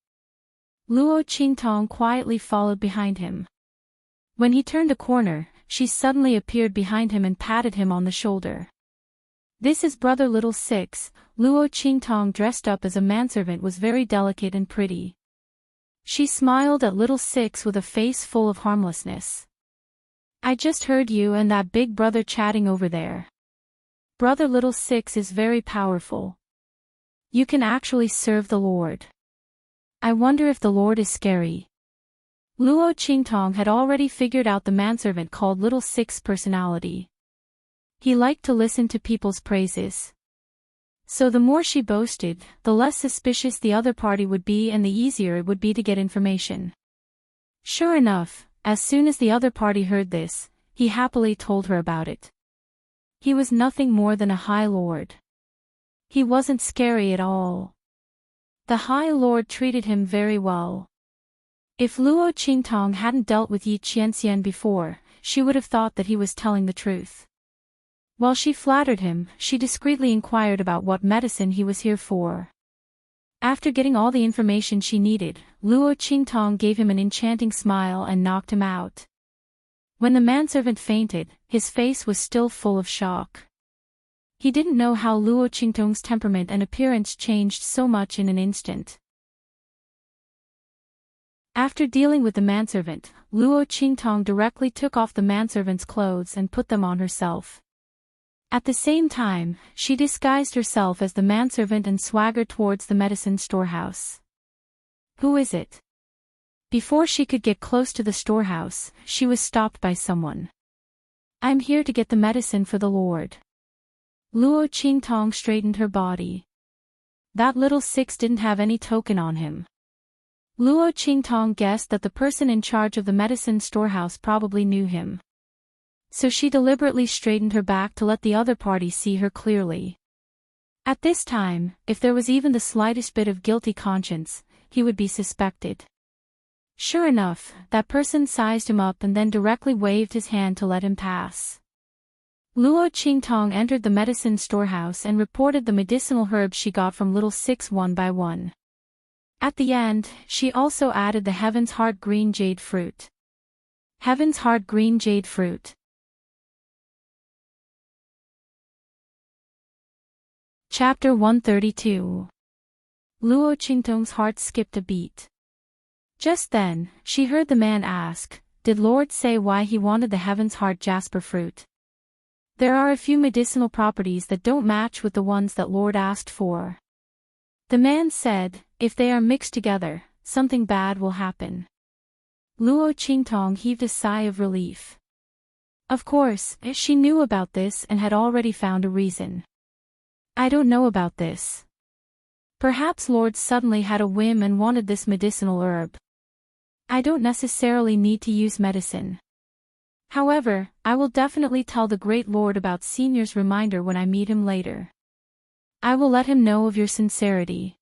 Luo Qingtong quietly followed behind him. When he turned a corner, she suddenly appeared behind him and patted him on the shoulder. This is Brother Little Six. Luo Qingtong dressed up as a manservant was very delicate and pretty. She smiled at Little Six with a face full of harmlessness. I just heard you and that big brother chatting over there. Brother Little Six is very powerful. You can actually serve the Lord. I wonder if the Lord is scary. Luo Qingtong had already figured out the manservant called Little Six's personality. He liked to listen to people's praises. So the more she boasted, the less suspicious the other party would be and the easier it would be to get information. Sure enough, as soon as the other party heard this, he happily told her about it. He was nothing more than a High Lord. He wasn't scary at all. The High Lord treated him very well. If Luo Qingtong hadn't dealt with Yi Qianxian before, she would have thought that he was telling the truth. While she flattered him, she discreetly inquired about what medicine he was here for. After getting all the information she needed, Luo Qingtong gave him an enchanting smile and knocked him out. When the manservant fainted, his face was still full of shock. He didn't know how Luo Qingtong's temperament and appearance changed so much in an instant. After dealing with the manservant, Luo Qingtong directly took off the manservant's clothes and put them on herself. At the same time, she disguised herself as the manservant and swaggered towards the medicine storehouse. "Who is it?" Before she could get close to the storehouse, she was stopped by someone. "I'm here to get the medicine for the Lord." Luo Qingtong straightened her body. That little six didn't have any token on him. Luo Qingtong guessed that the person in charge of the medicine storehouse probably knew him. So she deliberately straightened her back to let the other party see her clearly. At this time, if there was even the slightest bit of guilty conscience, he would be suspected. Sure enough, that person sized him up and then directly waved his hand to let him pass. Luo Qingtong entered the medicine storehouse and reported the medicinal herbs she got from Little Six one by one. At the end, she also added the Heaven's Heart Green Jade Fruit. Heaven's Heart Green Jade Fruit. Chapter 132. Luo Qingtong's heart skipped a beat. Just then, she heard the man ask, "Did Lord say why he wanted the Heaven's Heart jasper fruit?" There are a few medicinal properties that don't match with the ones that Lord asked for. The man said, "If they are mixed together, something bad will happen." Luo Qingtong heaved a sigh of relief. Of course, she knew about this and had already found a reason. "I don't know about this. Perhaps Lord suddenly had a whim and wanted this medicinal herb. I don't necessarily need to use medicine. However, I will definitely tell the Great Lord about Senior's reminder when I meet him later. I will let him know of your sincerity."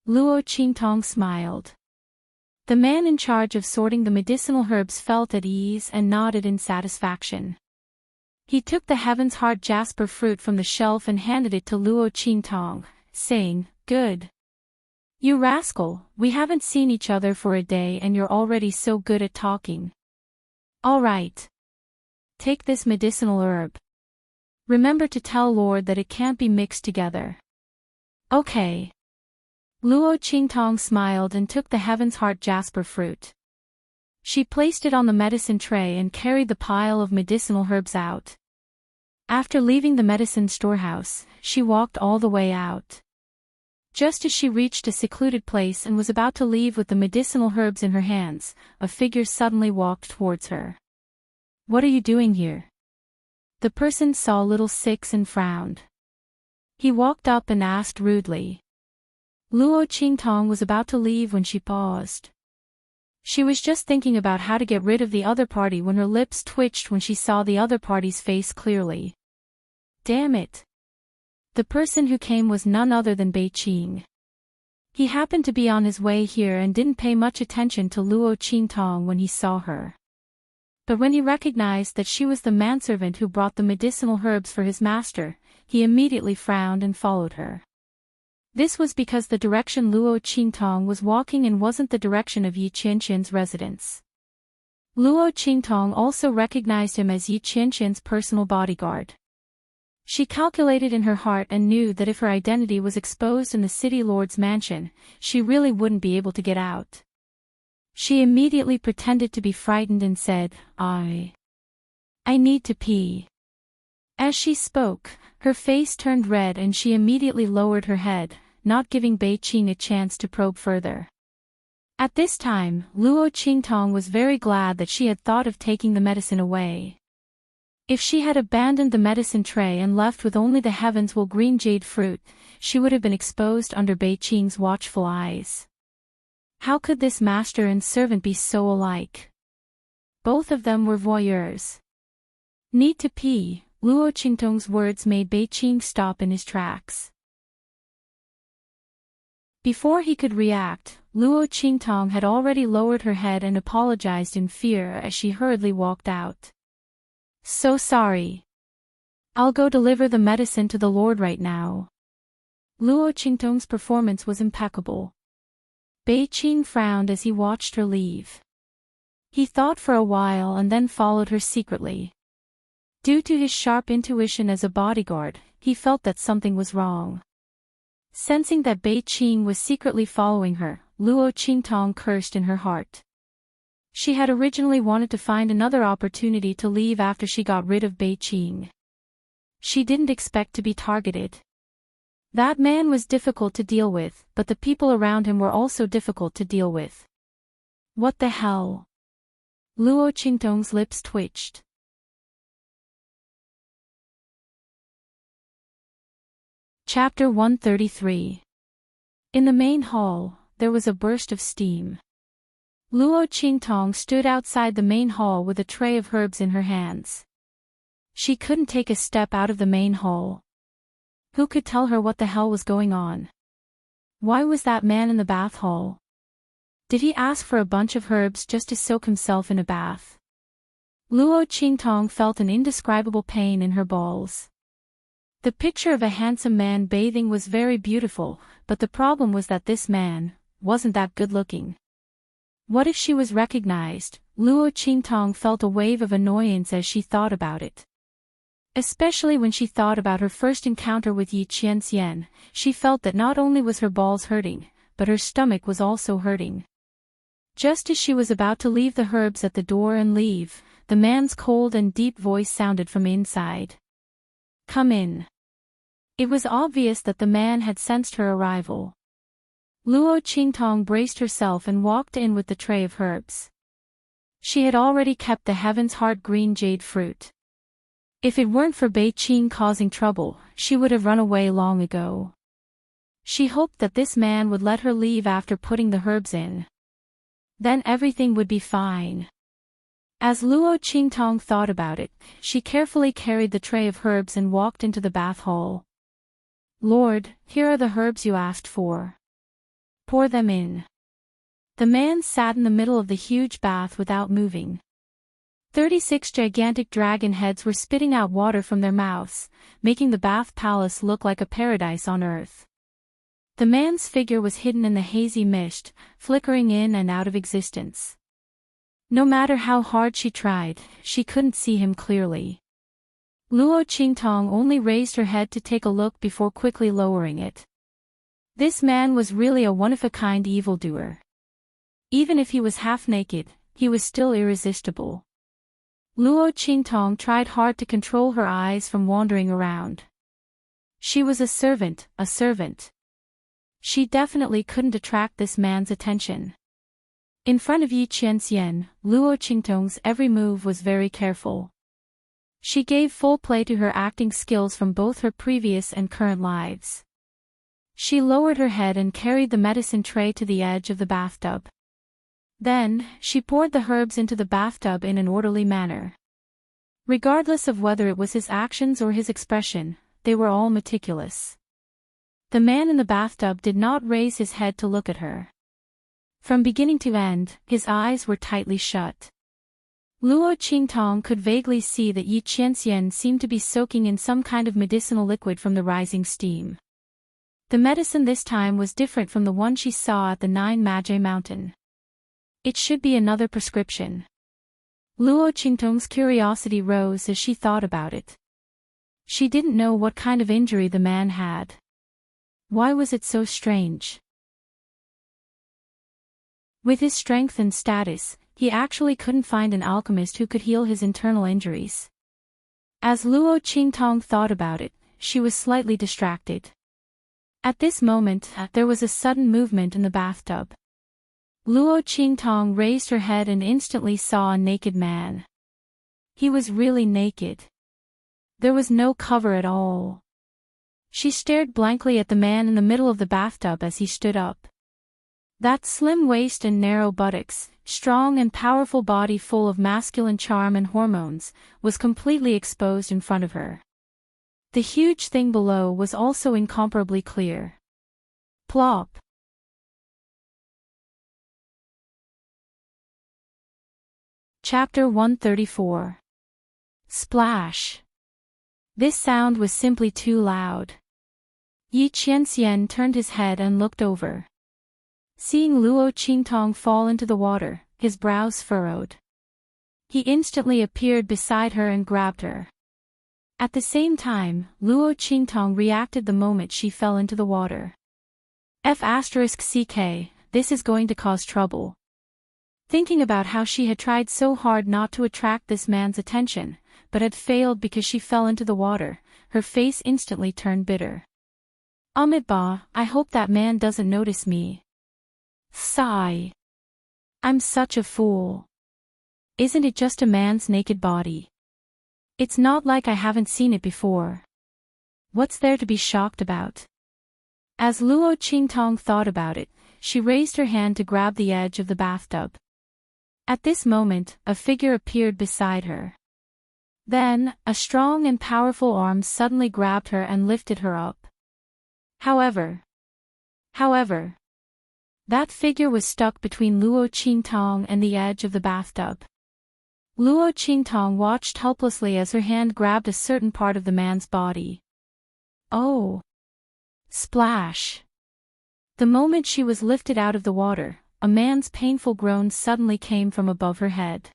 Luo Qingtong smiled. The man in charge of sorting the medicinal herbs felt at ease and nodded in satisfaction. He took the Heaven's Heart jasper fruit from the shelf and handed it to Luo Qingtong, saying, "Good. You rascal, we haven't seen each other for a day and you're already so good at talking. All right. Take this medicinal herb. Remember to tell Lord that it can't be mixed together." "Okay." Luo Qingtong smiled and took the Heaven's Heart jasper fruit. She placed it on the medicine tray and carried the pile of medicinal herbs out. After leaving the medicine storehouse, she walked all the way out. Just as she reached a secluded place and was about to leave with the medicinal herbs in her hands, a figure suddenly walked towards her. "What are you doing here?" The person saw Little Six and frowned. He walked up and asked rudely. Luo Qingtong was about to leave when she paused. She was just thinking about how to get rid of the other party when her lips twitched when she saw the other party's face clearly. Damn it! The person who came was none other than Bei Qing. He happened to be on his way here and didn't pay much attention to Luo Qingtong when he saw her. But when he recognized that she was the manservant who brought the medicinal herbs for his master, he immediately frowned and followed her. This was because the direction Luo Qingtong was walking in wasn't the direction of Yi Qianxian's residence. Luo Qingtong also recognized him as Yi Qianxian's personal bodyguard. She calculated in her heart and knew that if her identity was exposed in the city lord's mansion, she really wouldn't be able to get out. She immediately pretended to be frightened and said, I need to pee." As she spoke, her face turned red and she immediately lowered her head, not giving Bei Qing a chance to probe further. At this time, Luo Qingtong was very glad that she had thought of taking the medicine away. If she had abandoned the medicine tray and left with only the Heaven's Will Green Jade fruit, she would have been exposed under Bei Qing's watchful eyes. How could this master and servant be so alike? Both of them were voyeurs. Need to pee, Luo Qingtong's words made Beiqing stop in his tracks. Before he could react, Luo Qingtong had already lowered her head and apologized in fear as she hurriedly walked out. So sorry. I'll go deliver the medicine to the Lord right now. Luo Qingtong's performance was impeccable. Beiqing frowned as he watched her leave. He thought for a while and then followed her secretly. Due to his sharp intuition as a bodyguard, he felt that something was wrong. Sensing that Beiqing was secretly following her, Luo Qingtong cursed in her heart. She had originally wanted to find another opportunity to leave after she got rid of Beiqing. She didn't expect to be targeted. That man was difficult to deal with, but the people around him were also difficult to deal with. What the hell? Luo Qingtong's lips twitched. Chapter 133. In the main hall, there was a burst of steam. Luo Qingtong stood outside the main hall with a tray of herbs in her hands. She couldn't take a step out of the main hall. Who could tell her what the hell was going on? Why was that man in the bath hall? Did he ask for a bunch of herbs just to soak himself in a bath? Luo Qingtong felt an indescribable pain in her balls. The picture of a handsome man bathing was very beautiful, but the problem was that this man wasn't that good-looking. What if she was recognized? Luo Qingtong felt a wave of annoyance as she thought about it. Especially when she thought about her first encounter with Yi Qianxian, she felt that not only was her balls hurting, but her stomach was also hurting. Just as she was about to leave the herbs at the door and leave, the man's cold and deep voice sounded from inside. Come in. It was obvious that the man had sensed her arrival. Luo Qingtong braced herself and walked in with the tray of herbs. She had already kept the Heaven's Heart green jade fruit. If it weren't for Beiqing causing trouble, she would have run away long ago. She hoped that this man would let her leave after putting the herbs in. Then everything would be fine. As Luo Qingtong thought about it, she carefully carried the tray of herbs and walked into the bath hall. Lord, here are the herbs you asked for. Pour them in. The man sat in the middle of the huge bath without moving. 36 gigantic dragon heads were spitting out water from their mouths, making the bath palace look like a paradise on earth. The man's figure was hidden in the hazy mist, flickering in and out of existence. No matter how hard she tried, she couldn't see him clearly. Luo Qingtong only raised her head to take a look before quickly lowering it. This man was really a one-of-a-kind evildoer. Even if he was half-naked, he was still irresistible. Luo Qingtong tried hard to control her eyes from wandering around. She was a servant. She definitely couldn't attract this man's attention. In front of Yi Qianxian, Luo Qingtong's every move was very careful. She gave full play to her acting skills from both her previous and current lives. She lowered her head and carried the medicine tray to the edge of the bathtub. Then, she poured the herbs into the bathtub in an orderly manner. Regardless of whether it was his actions or his expression, they were all meticulous. The man in the bathtub did not raise his head to look at her. From beginning to end, his eyes were tightly shut. Luo Qingtong could vaguely see that Yi Qianxian seemed to be soaking in some kind of medicinal liquid from the rising steam. The medicine this time was different from the one she saw at the Nine Magi Mountain. It should be another prescription. Luo Qingtong's curiosity rose as she thought about it. She didn't know what kind of injury the man had. Why was it so strange? With his strength and status, he actually couldn't find an alchemist who could heal his internal injuries. As Luo Qingtong thought about it, she was slightly distracted. At this moment, there was a sudden movement in the bathtub. Luo Qingtong raised her head and instantly saw a naked man. He was really naked. There was no cover at all. She stared blankly at the man in the middle of the bathtub as he stood up. That slim waist and narrow buttocks, strong and powerful body full of masculine charm and hormones, was completely exposed in front of her. The huge thing below was also incomparably clear. Plop. Chapter 134. Splash. This sound was simply too loud. Yi Qianxian turned his head and looked over. Seeing Luo Qingtong fall into the water, his brows furrowed. He instantly appeared beside her and grabbed her. At the same time, Luo Qingtong reacted the moment she fell into the water. F***ck, this is going to cause trouble. Thinking about how she had tried so hard not to attract this man's attention, but had failed because she fell into the water, her face instantly turned bitter. Ba, I hope that man doesn't notice me. Sigh. I'm such a fool. Isn't it just a man's naked body? It's not like I haven't seen it before. What's there to be shocked about? As Luo Qingtong thought about it, she raised her hand to grab the edge of the bathtub. At this moment, a figure appeared beside her. Then, a strong and powerful arm suddenly grabbed her and lifted her up. However, that figure was stuck between Luo Qingtong and the edge of the bathtub. Luo Qingtong watched helplessly as her hand grabbed a certain part of the man's body. Oh! Splash! The moment she was lifted out of the water, a man's painful groan suddenly came from above her head.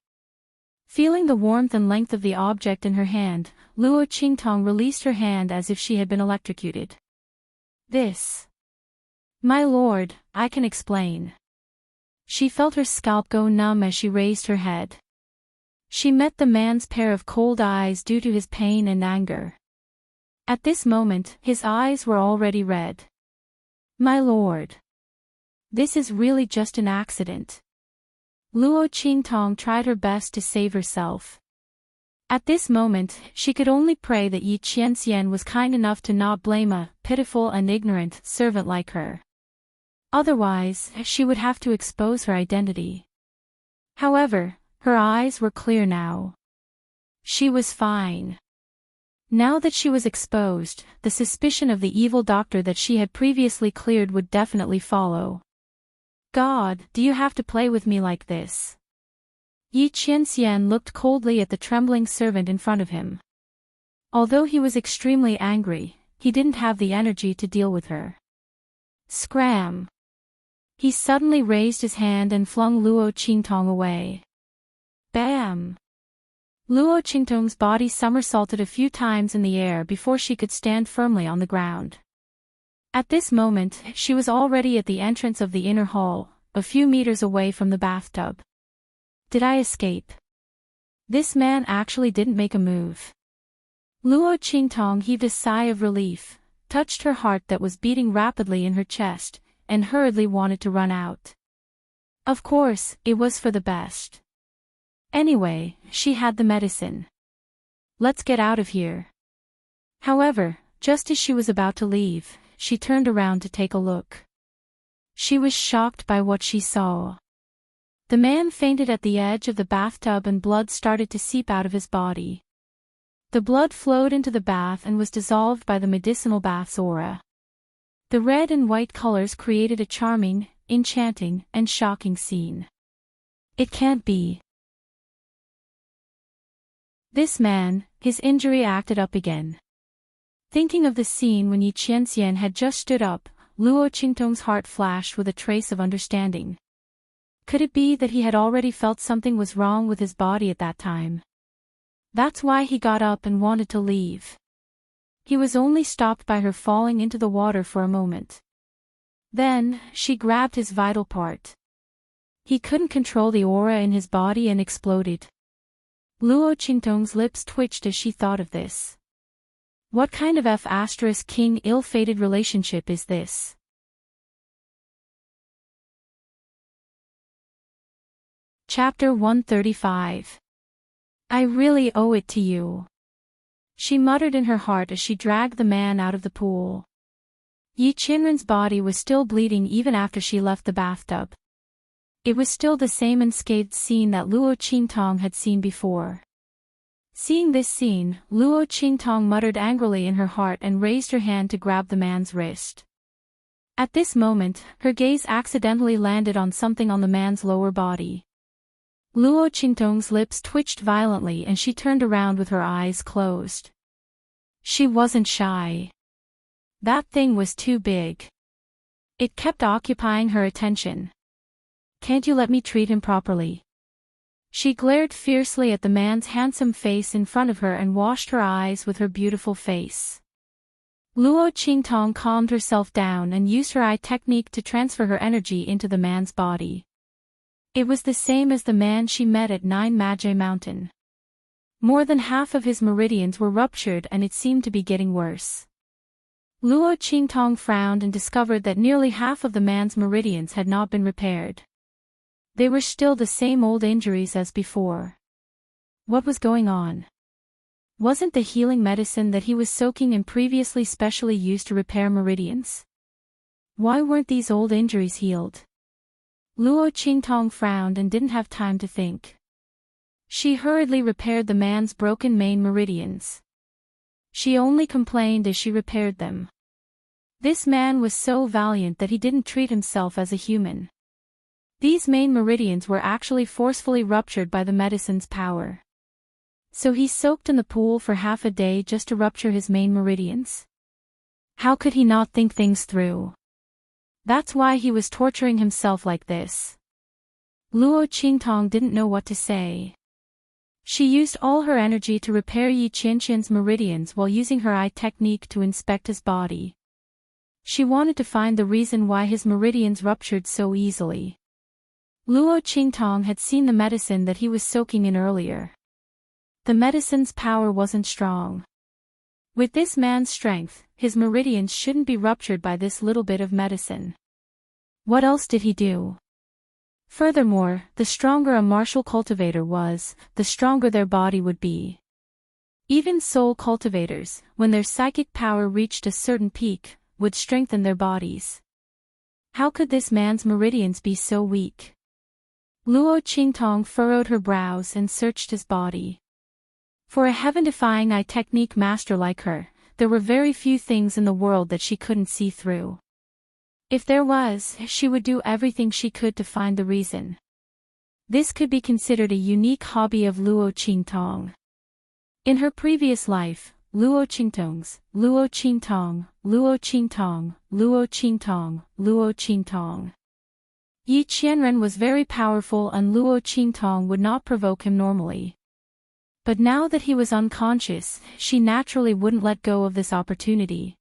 Feeling the warmth and length of the object in her hand, Luo Qingtong released her hand as if she had been electrocuted. This. My lord, I can explain. She felt her scalp go numb as she raised her head. She met the man's pair of cold eyes due to his pain and anger. At this moment, his eyes were already red. My lord. This is really just an accident. Luo Qingtong tried her best to save herself. At this moment, she could only pray that Yi Qianxian was kind enough to not blame a pitiful and ignorant servant like her. Otherwise, she would have to expose her identity. However, her eyes were clear now. She was fine. Now that she was exposed, the suspicion of the evil doctor that she had previously cleared would definitely follow. God, do you have to play with me like this? Yi Qianxian looked coldly at the trembling servant in front of him. Although he was extremely angry, he didn't have the energy to deal with her. Scram! He suddenly raised his hand and flung Luo Qingtong away. Bam! Luo Qingtong's body somersaulted a few times in the air before she could stand firmly on the ground. At this moment, she was already at the entrance of the inner hall, a few meters away from the bathtub. Did I escape? This man actually didn't make a move. Luo Qingtong heaved a sigh of relief, touched her heart that was beating rapidly in her chest, and hurriedly wanted to run out. Of course, it was for the best. Anyway, she had the medicine. Let's get out of here. However, just as she was about to leave, she turned around to take a look. She was shocked by what she saw. The man fainted at the edge of the bathtub and blood started to seep out of his body. The blood flowed into the bath and was dissolved by the medicinal bath's aura. The red and white colors created a charming, enchanting, and shocking scene. It can't be. This man, his injury acted up again. Thinking of the scene when Yi Qianxian had just stood up, Luo Qingtong's heart flashed with a trace of understanding. Could it be that he had already felt something was wrong with his body at that time? That's why he got up and wanted to leave. He was only stopped by her falling into the water for a moment. Then, she grabbed his vital part. He couldn't control the aura in his body and exploded. Luo Qingtong's lips twitched as she thought of this. What kind of F***king ill-fated relationship is this? Chapter 135. I really owe it to you. She muttered in her heart as she dragged the man out of the pool. Yi Qianren's body was still bleeding even after she left the bathtub. It was still the same unscathed scene that Luo Qingtong had seen before. Seeing this scene, Luo Qingtong muttered angrily in her heart and raised her hand to grab the man's wrist. At this moment, her gaze accidentally landed on something on the man's lower body. Luo Qingtong's lips twitched violently and she turned around with her eyes closed. She wasn't shy. That thing was too big. It kept occupying her attention. Can't you let me treat him properly? She glared fiercely at the man's handsome face in front of her and washed her eyes with her beautiful face. Luo Qingtong calmed herself down and used her eye technique to transfer her energy into the man's body. It was the same as the man she met at Nine Magi Mountain. More than half of his meridians were ruptured and it seemed to be getting worse. Luo Qingtong frowned and discovered that nearly half of the man's meridians had not been repaired. They were still the same old injuries as before. What was going on? Wasn't the healing medicine that he was soaking in previously specially used to repair meridians? Why weren't these old injuries healed? Luo Qingtong frowned and didn't have time to think. She hurriedly repaired the man's broken main meridians. She only complained as she repaired them. This man was so valiant that he didn't treat himself as a human. These main meridians were actually forcefully ruptured by the medicine's power. So he soaked in the pool for half a day just to rupture his main meridians? How could he not think things through? That's why he was torturing himself like this. Luo Qingtong didn't know what to say. She used all her energy to repair Yi Qianqian's meridians while using her eye technique to inspect his body. She wanted to find the reason why his meridians ruptured so easily. Luo Qingtong had seen the medicine that he was soaking in earlier. The medicine's power wasn't strong. With this man's strength, his meridians shouldn't be ruptured by this little bit of medicine. What else did he do? Furthermore, the stronger a martial cultivator was, the stronger their body would be. Even soul cultivators, when their psychic power reached a certain peak, would strengthen their bodies. How could this man's meridians be so weak? Luo Qingtong furrowed her brows and searched his body. For a heaven-defying eye technique master like her, there were very few things in the world that she couldn't see through. If there was, she would do everything she could to find the reason. This could be considered a unique hobby of Luo Qingtong. In her previous life, Luo Qingtong, Luo Qingtong. Yi Qianren was very powerful and Luo Qingtong would not provoke him normally. But now that he was unconscious, she naturally wouldn't let go of this opportunity.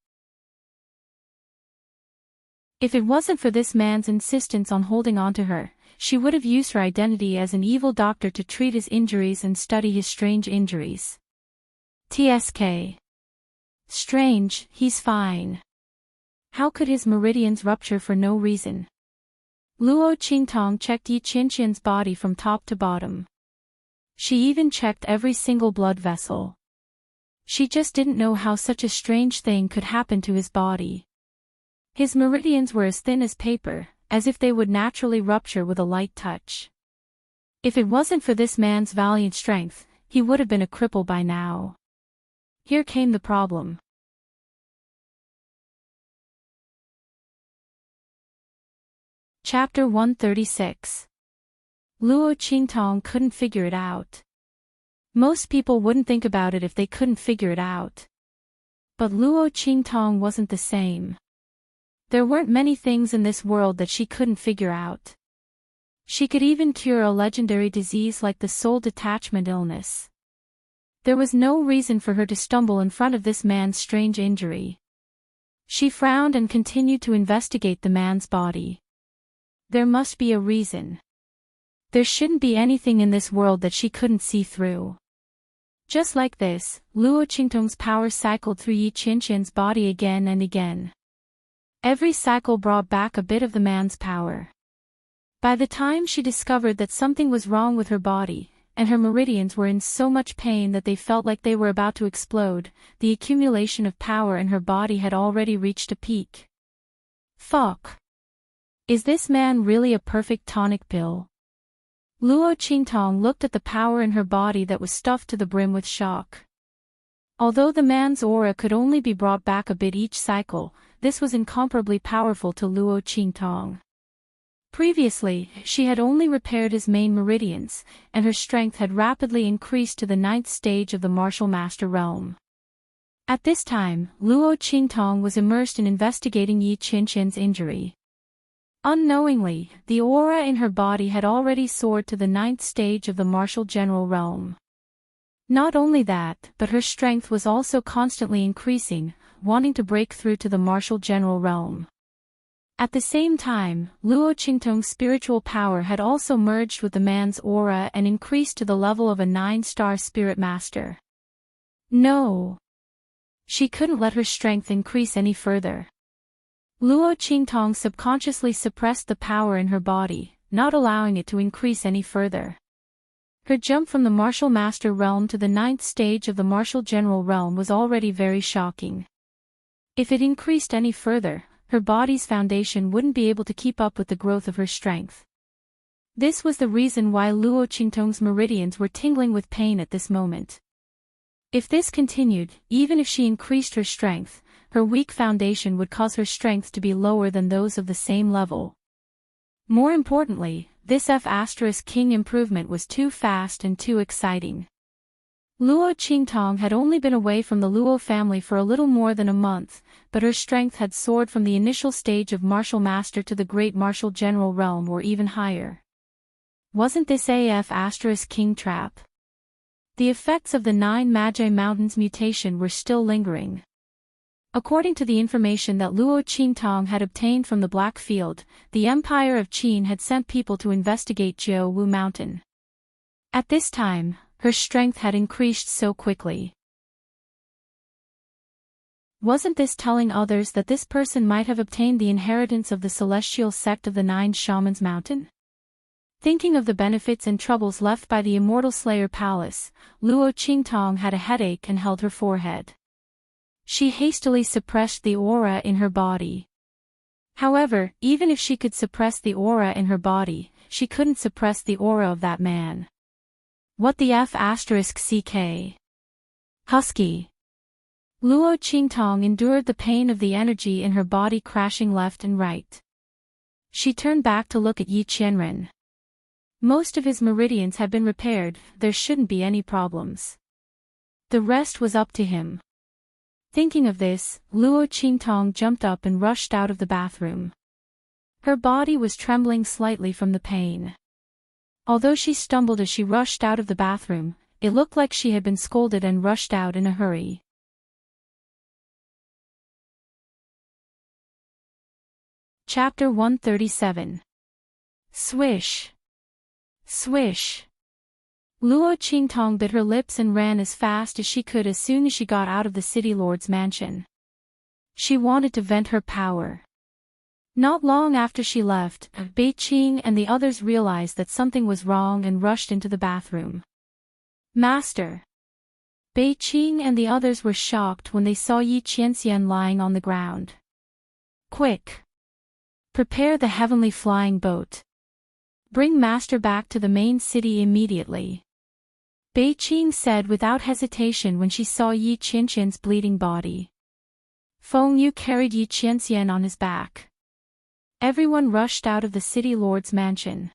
If it wasn't for this man's insistence on holding on to her, she would have used her identity as an evil doctor to treat his injuries and study his strange injuries. TSK. Strange, he's fine. How could his meridians rupture for no reason? Luo Qingtong checked Yi Qianqian's body from top to bottom. She even checked every single blood vessel. She just didn't know how such a strange thing could happen to his body. His meridians were as thin as paper, as if they would naturally rupture with a light touch. If it wasn't for this man's valiant strength, he would have been a cripple by now. Here came the problem. Chapter 136. Luo Qingtong couldn't figure it out. Most people wouldn't think about it if they couldn't figure it out. But Luo Qingtong wasn't the same. There weren't many things in this world that she couldn't figure out. She could even cure a legendary disease like the soul detachment illness. There was no reason for her to stumble in front of this man's strange injury. She frowned and continued to investigate the man's body. There must be a reason. There shouldn't be anything in this world that she couldn't see through. Just like this, Luo Qingtong's power cycled through Yi Qianqian's body again and again. Every cycle brought back a bit of the man's power. By the time she discovered that something was wrong with her body, and her meridians were in so much pain that they felt like they were about to explode, the accumulation of power in her body had already reached a peak. Fuck. Is this man really a perfect tonic pill? Luo Qingtong looked at the power in her body that was stuffed to the brim with shock. Although the man's aura could only be brought back a bit each cycle, this was incomparably powerful to Luo Qingtong. Previously, she had only repaired his main meridians, and her strength had rapidly increased to the 9th stage of the martial master realm. At this time, Luo Qingtong was immersed in investigating Yi Qianqian's injury. Unknowingly, the aura in her body had already soared to the 9th stage of the martial general realm. Not only that, but her strength was also constantly increasing, wanting to break through to the martial general realm. At the same time, Luo Qingtong's spiritual power had also merged with the man's aura and increased to the level of a 9-star spirit master. No! She couldn't let her strength increase any further. Luo Qingtong subconsciously suppressed the power in her body, not allowing it to increase any further. Her jump from the martial master realm to the 9th stage of the martial general realm was already very shocking. If it increased any further, her body's foundation wouldn't be able to keep up with the growth of her strength. This was the reason why Luo Qingtong's meridians were tingling with pain at this moment. If this continued, even if she increased her strength, her weak foundation would cause her strength to be lower than those of the same level. More importantly, this F*King improvement was too fast and too exciting. Luo Qingtong had only been away from the Luo family for a little more than a month, but her strength had soared from the initial stage of martial master to the great martial general realm or even higher. Wasn't this King trap? The effects of the 9 Magi Mountains mutation were still lingering. According to the information that Luo Qingtong had obtained from the Black Field, the Empire of Qin had sent people to investigate Jiao Wu Mountain. At this time, her strength had increased so quickly. Wasn't this telling others that this person might have obtained the inheritance of the celestial sect of the 9 Shamans Mountain? Thinking of the benefits and troubles left by the Immortal Slayer Palace, Luo Qingtong had a headache and held her forehead. She hastily suppressed the aura in her body. However, even if she could suppress the aura in her body, she couldn't suppress the aura of that man. What the F*CK? Husky. Luo Qingtong endured the pain of the energy in her body crashing left and right. She turned back to look at Yi Qianren. Most of his meridians had been repaired, there shouldn't be any problems. The rest was up to him. Thinking of this, Luo Qingtong jumped up and rushed out of the bathroom. Her body was trembling slightly from the pain. Although she stumbled as she rushed out of the bathroom, it looked like she had been scolded and rushed out in a hurry. Chapter 137. Swish! Swish! Luo Qingtong bit her lips and ran as fast as she could as soon as she got out of the city lord's mansion. She wanted to vent her power. Not long after she left, Beiqing and the others realized that something was wrong and rushed into the bathroom. Master! Beiqing and the others were shocked when they saw Yi Qianxian lying on the ground. Quick! Prepare the heavenly flying boat. Bring Master back to the main city immediately. Beiqing said without hesitation when she saw Yi Qianxian's bleeding body. Feng Yu carried Yi Qianxian on his back. Everyone rushed out of the city lord's mansion.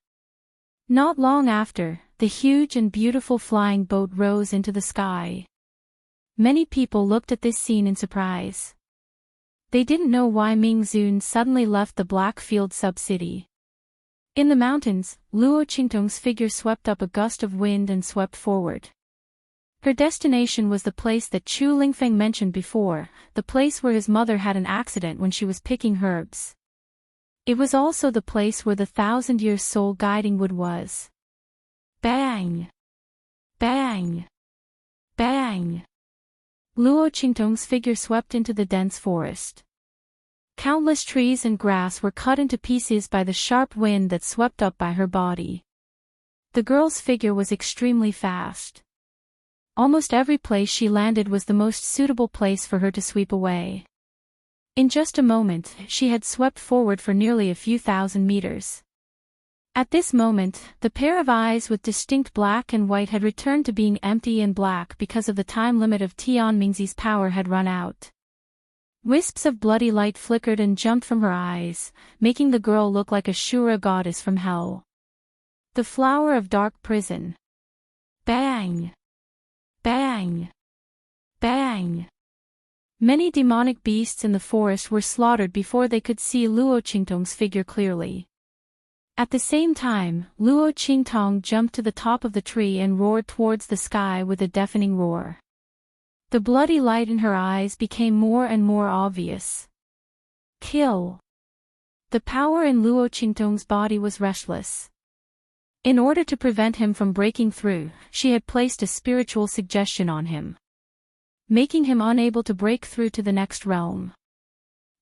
Not long after, the huge and beautiful flying boat rose into the sky. Many people looked at this scene in surprise. They didn't know why Ming Zun suddenly left the Blackfield sub-city. In the mountains, Luo Qingtong's figure swept up a gust of wind and swept forward. Her destination was the place that Chu Lingfeng mentioned before, the place where his mother had an accident when she was picking herbs. It was also the place where the 1,000-year soul guiding wood was. Bang! Bang! Bang! Luo Qingtong's figure swept into the dense forest. Countless trees and grass were cut into pieces by the sharp wind that swept up by her body. The girl's figure was extremely fast. Almost every place she landed was the most suitable place for her to sweep away. In just a moment, she had swept forward for nearly a few thousand meters. At this moment, the pair of eyes with distinct black and white had returned to being empty and black because of the time limit of Tian Mingzi's power had run out. Wisps of bloody light flickered and jumped from her eyes, making the girl look like a Shura goddess from hell. The flower of dark prison. Bang! Bang! Bang! Many demonic beasts in the forest were slaughtered before they could see Luo Qingtong's figure clearly. At the same time, Luo Qingtong jumped to the top of the tree and roared towards the sky with a deafening roar. The bloody light in her eyes became more and more obvious. Kill! The power in Luo Qingtong's body was restless. In order to prevent him from breaking through, she had placed a spiritual suggestion on him, making him unable to break through to the next realm.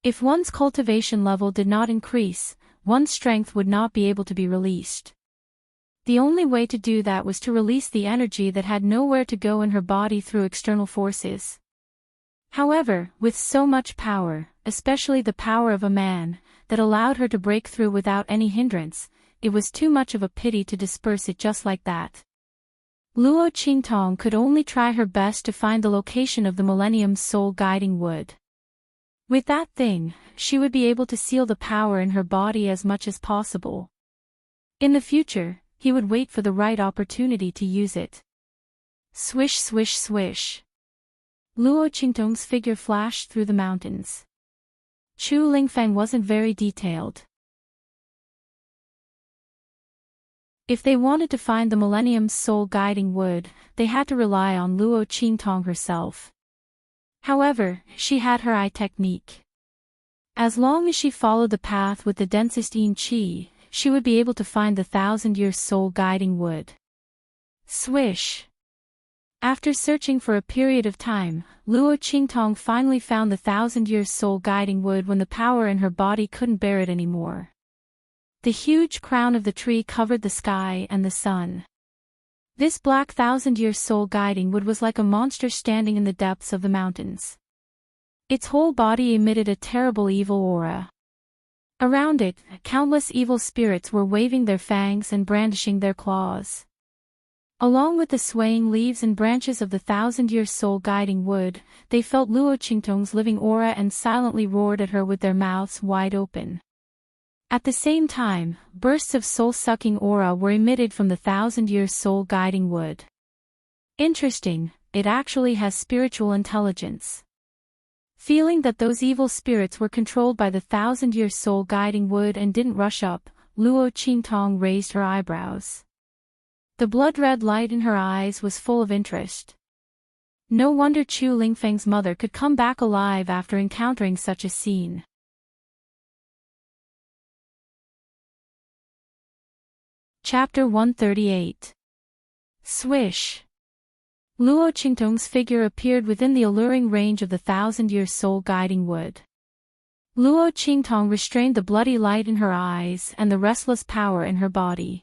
If one's cultivation level did not increase, one's strength would not be able to be released. The only way to do that was to release the energy that had nowhere to go in her body through external forces. However, with so much power, especially the power of a man, that allowed her to break through without any hindrance, it was too much of a pity to disperse it just like that. Luo Qingtong could only try her best to find the location of the Millennium's soul guiding wood. With that thing, she would be able to seal the power in her body as much as possible. In the future, he would wait for the right opportunity to use it. Swish swish swish. Luo Qingtong's figure flashed through the mountains. Chu Lingfeng wasn't very detailed. If they wanted to find the Millennium's soul guiding wood, they had to rely on Luo Qingtong herself. However, she had her eye technique. As long as she followed the path with the densest yin qi, she would be able to find the 1,000-year soul guiding wood. Swish! After searching for a period of time, Luo Qingtong finally found the 1,000-year soul guiding wood when the power in her body couldn't bear it anymore. The huge crown of the tree covered the sky and the sun. This black 1,000-year soul guiding wood was like a monster standing in the depths of the mountains. Its whole body emitted a terrible evil aura. Around it, countless evil spirits were waving their fangs and brandishing their claws. Along with the swaying leaves and branches of the 1,000-year soul guiding wood, they felt Luo Qingtong's living aura and silently roared at her with their mouths wide open. At the same time, bursts of soul-sucking aura were emitted from the 1,000-year soul guiding wood. Interesting, it actually has spiritual intelligence. Feeling that those evil spirits were controlled by the 1,000-year soul guiding wood and didn't rush up, Luo Qingtong raised her eyebrows. The blood-red light in her eyes was full of interest. No wonder Chu Lingfeng's mother could come back alive after encountering such a scene. Chapter 138. Swish! Luo Qingtong's figure appeared within the alluring range of the 1,000-year soul guiding wood. Luo Qingtong restrained the bloody light in her eyes and the restless power in her body.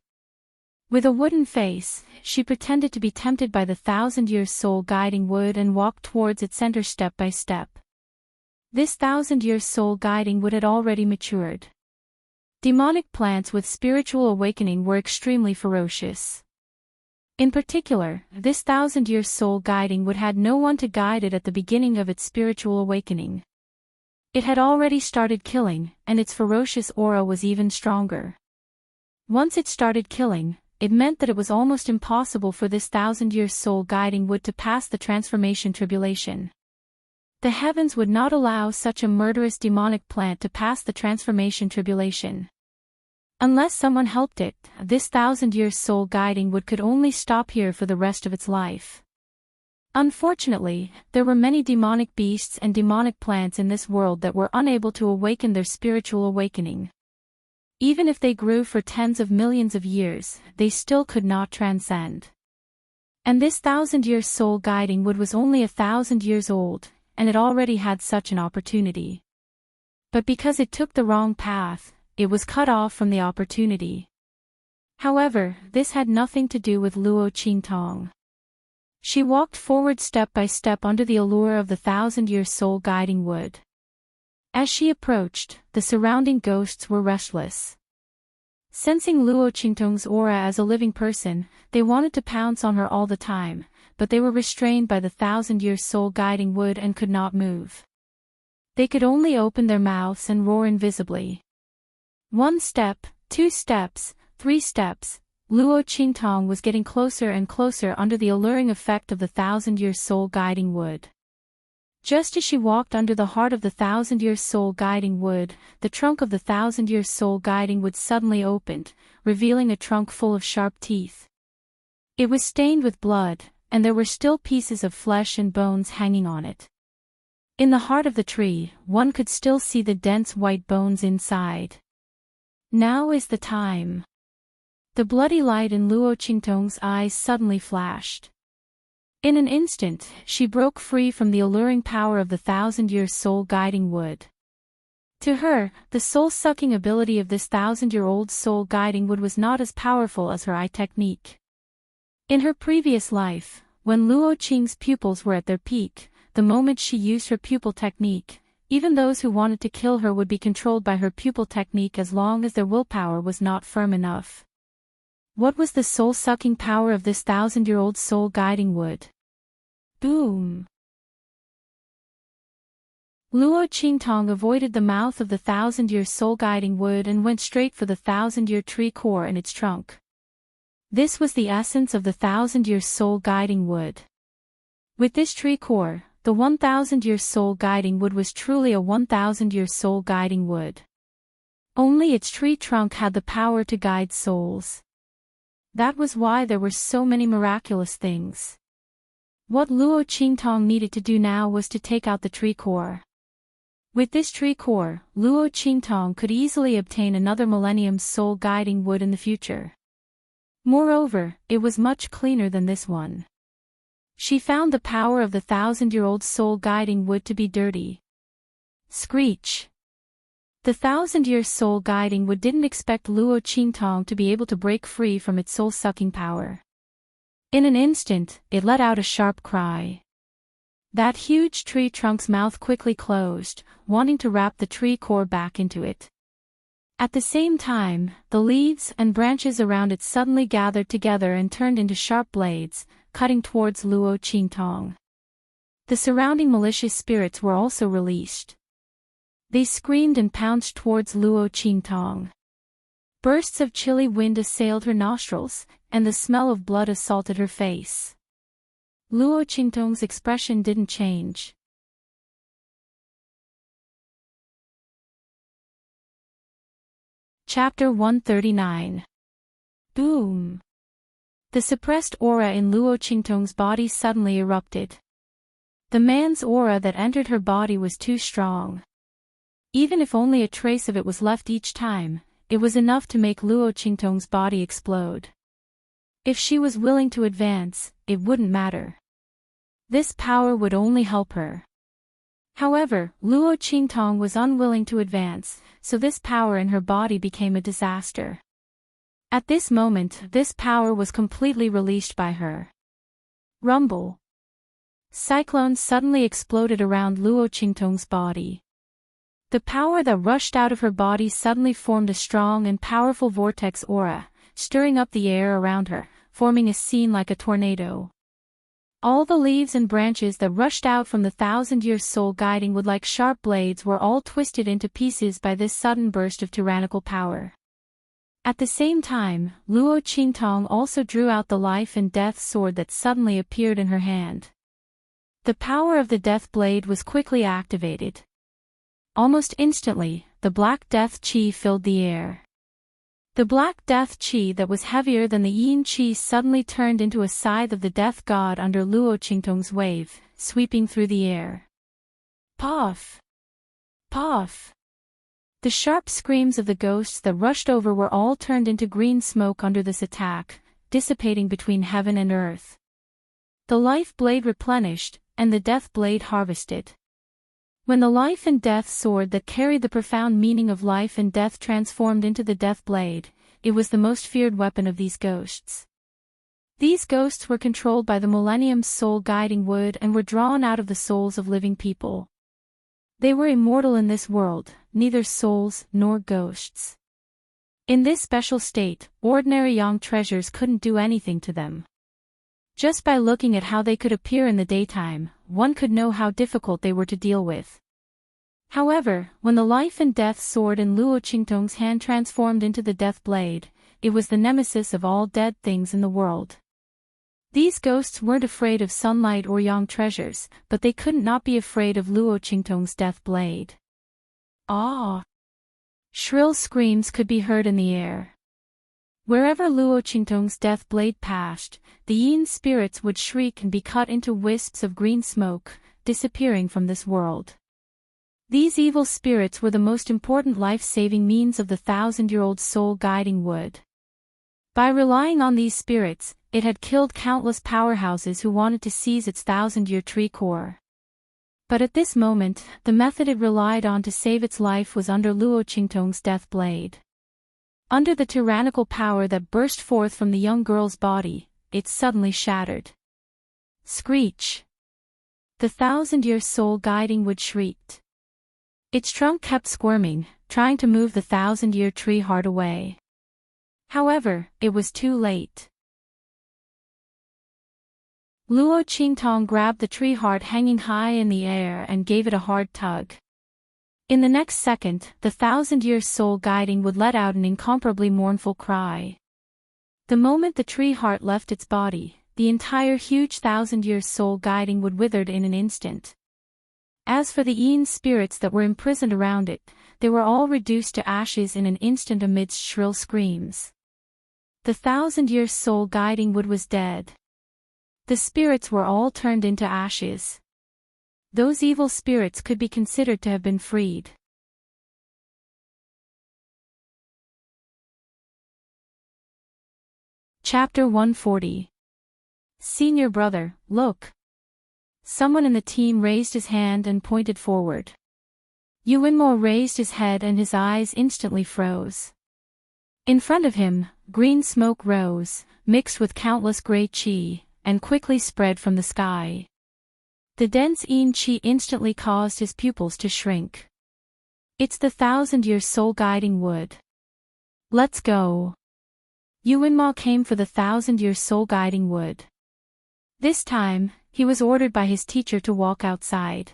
With a wooden face, she pretended to be tempted by the 1,000-year soul guiding wood and walked towards its center step by step. This 1,000-year soul guiding wood had already matured. Demonic plants with spiritual awakening were extremely ferocious. In particular, this 1,000-year soul guiding wood had no one to guide it at the beginning of its spiritual awakening. It had already started killing, and its ferocious aura was even stronger. Once it started killing, it meant that it was almost impossible for this 1,000-year soul guiding wood to pass the transformation tribulation. The heavens would not allow such a murderous demonic plant to pass the transformation tribulation. Unless someone helped it, this 1,000-year soul guiding wood could only stop here for the rest of its life. Unfortunately, there were many demonic beasts and demonic plants in this world that were unable to awaken their spiritual awakening. Even if they grew for tens of millions of years, they still could not transcend. And this 1,000-year soul guiding wood was only 1,000 years old, and it already had such an opportunity. But because it took the wrong path, it was cut off from the opportunity. However, this had nothing to do with Luo Qingtong. She walked forward step by step under the allure of the 1,000-year soul guiding wood. As she approached, the surrounding ghosts were restless. Sensing Luo Qingtong's aura as a living person, they wanted to pounce on her all the time, but they were restrained by the 1,000-year soul-guiding wood and could not move. They could only open their mouths and roar invisibly. 1 step, 2 steps, 3 steps, Luo Qingtong was getting closer and closer under the alluring effect of the 1,000-year soul-guiding wood. Just as she walked under the heart of the 1,000-year soul-guiding wood, the trunk of the 1,000-year soul-guiding wood suddenly opened, revealing a trunk full of sharp teeth. It was stained with blood, and there were still pieces of flesh and bones hanging on it. In the heart of the tree, one could still see the dense white bones inside. Now is the time. The bloody light in Luo Qingtong's eyes suddenly flashed. In an instant, she broke free from the alluring power of the 1,000-year soul-guiding wood. To her, the soul-sucking ability of this 1,000-year-old soul-guiding wood was not as powerful as her eye technique. In her previous life, when Luo Qing's pupils were at their peak, the moment she used her pupil technique, even those who wanted to kill her would be controlled by her pupil technique as long as their willpower was not firm enough. What was the soul-sucking power of this 1,000-year-old soul-guiding wood? Boom! Luo Qingtong avoided the mouth of the 1,000-year soul-guiding wood and went straight for the 1,000-year tree core and its trunk. This was the essence of the 1,000-year soul-guiding wood. With this tree core, the 1,000-year soul-guiding wood was truly a 1,000-year soul-guiding wood. Only its tree trunk had the power to guide souls. That was why there were so many miraculous things. What Luo Qingtong needed to do now was to take out the tree core. With this tree core, Luo Qingtong could easily obtain another millennium's soul-guiding wood in the future. Moreover, it was much cleaner than this one. She found the power of the 1,000-year-old soul-guiding wood to be dirty. Screech! The 1,000-year soul-guiding wood didn't expect Luo Qingtong to be able to break free from its soul-sucking power. In an instant, it let out a sharp cry. That huge tree trunk's mouth quickly closed, wanting to wrap the tree core back into it. At the same time, the leaves and branches around it suddenly gathered together and turned into sharp blades, cutting towards Luo Qingtong. The surrounding malicious spirits were also released. They screamed and pounced towards Luo Qingtong. Bursts of chilly wind assailed her nostrils, and the smell of blood assaulted her face. Luo Qingtong's expression didn't change. Chapter 139. Boom! The suppressed aura in Luo Qingtong's body suddenly erupted. The man's aura that entered her body was too strong. Even if only a trace of it was left each time, it was enough to make Luo Qingtong's body explode. If she was willing to advance, it wouldn't matter. This power would only help her. However, Luo Qingtong was unwilling to advance, so this power in her body became a disaster. At this moment, this power was completely released by her. Rumble! Cyclones suddenly exploded around Luo Qingtong's body. The power that rushed out of her body suddenly formed a strong and powerful vortex aura, stirring up the air around her, forming a scene like a tornado. All the leaves and branches that rushed out from the 1,000-year soul-guiding wood like sharp blades were all twisted into pieces by this sudden burst of tyrannical power. At the same time, Luo Qingtong also drew out the life and death sword that suddenly appeared in her hand. The power of the death blade was quickly activated. Almost instantly, the black death chi filled the air. The black death chi that was heavier than the yin chi suddenly turned into a scythe of the death god under Luo Qingtong's wave, sweeping through the air. Puff! Puff! The sharp screams of the ghosts that rushed over were all turned into green smoke under this attack, dissipating between heaven and earth. The life blade replenished, and the death blade harvested. When the life and death sword that carried the profound meaning of life and death transformed into the death blade, it was the most feared weapon of these ghosts. These ghosts were controlled by the Millennium's soul-guiding wood and were drawn out of the souls of living people. They were immortal in this world, neither souls nor ghosts. In this special state, ordinary young treasures couldn't do anything to them. Just by looking at how they could appear in the daytime, one could know how difficult they were to deal with. However, when the life and death sword in Luo Qingtong's hand transformed into the death blade, it was the nemesis of all dead things in the world. These ghosts weren't afraid of sunlight or young treasures, but they couldn't not be afraid of Luo Qingtong's death blade. Ah! Shrill screams could be heard in the air. Wherever Luo Qingtong's death blade passed, the yin spirits would shriek and be cut into wisps of green smoke, disappearing from this world. These evil spirits were the most important life-saving means of the thousand-year-old soul-guiding wood. By relying on these spirits, it had killed countless powerhouses who wanted to seize its thousand-year tree core. But at this moment, the method it relied on to save its life was under Luo Qingtong's death blade. Under the tyrannical power that burst forth from the young girl's body, it suddenly shattered. Screech! The thousand-year soul-guiding wood shrieked. Its trunk kept squirming, trying to move the thousand-year tree heart away. However, it was too late. Luo Qingtong grabbed the tree heart hanging high in the air and gave it a hard tug. In the next second, the thousand-year soul-guiding would let out an incomparably mournful cry. The moment the tree heart left its body, the entire huge thousand-year soul-guiding would withered in an instant. As for the yin spirits that were imprisoned around it, they were all reduced to ashes in an instant amidst shrill screams. The thousand-year soul-guiding wood was dead. The spirits were all turned into ashes. Those evil spirits could be considered to have been freed. Chapter 140. Senior brother, look. Someone in the team raised his hand and pointed forward. Yuanmo raised his head and his eyes instantly froze. In front of him, green smoke rose, mixed with countless gray qi, and quickly spread from the sky. The dense yin qi instantly caused his pupils to shrink. It's the thousand-year soul-guiding wood. Let's go. Yuanmo came for the thousand-year soul-guiding wood. This time, he was ordered by his teacher to walk outside.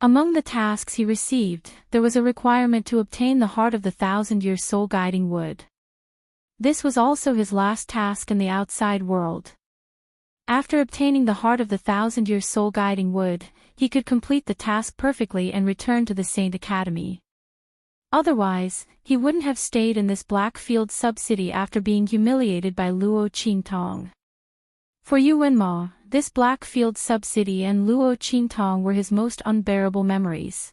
Among the tasks he received, there was a requirement to obtain the heart of the thousand-year soul-guiding wood. This was also his last task in the outside world. After obtaining the heart of the thousand-year soul-guiding wood, he could complete the task perfectly and return to the Saint Academy. Otherwise, he wouldn't have stayed in this Blackfield sub-city after being humiliated by Luo Qingtong. For Yuanmo, this Blackfield sub-city and Luo Qingtong were his most unbearable memories.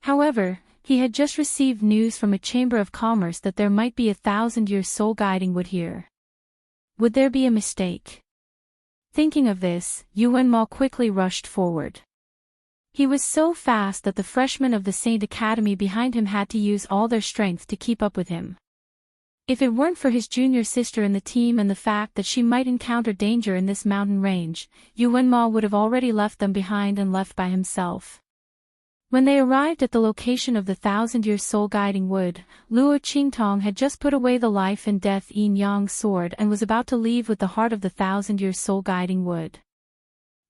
However, he had just received news from a chamber of commerce that there might be a thousand-year soul-guiding wood here. Would there be a mistake? Thinking of this, Yuanmo quickly rushed forward. He was so fast that the freshmen of the Saint Academy behind him had to use all their strength to keep up with him. If it weren't for his junior sister in the team and the fact that she might encounter danger in this mountain range, Yuanmo would have already left them behind and left by himself. When they arrived at the location of the thousand-year soul-guiding wood, Luo Qingtong had just put away the life and death yin-yang sword and was about to leave with the heart of the thousand-year soul-guiding wood.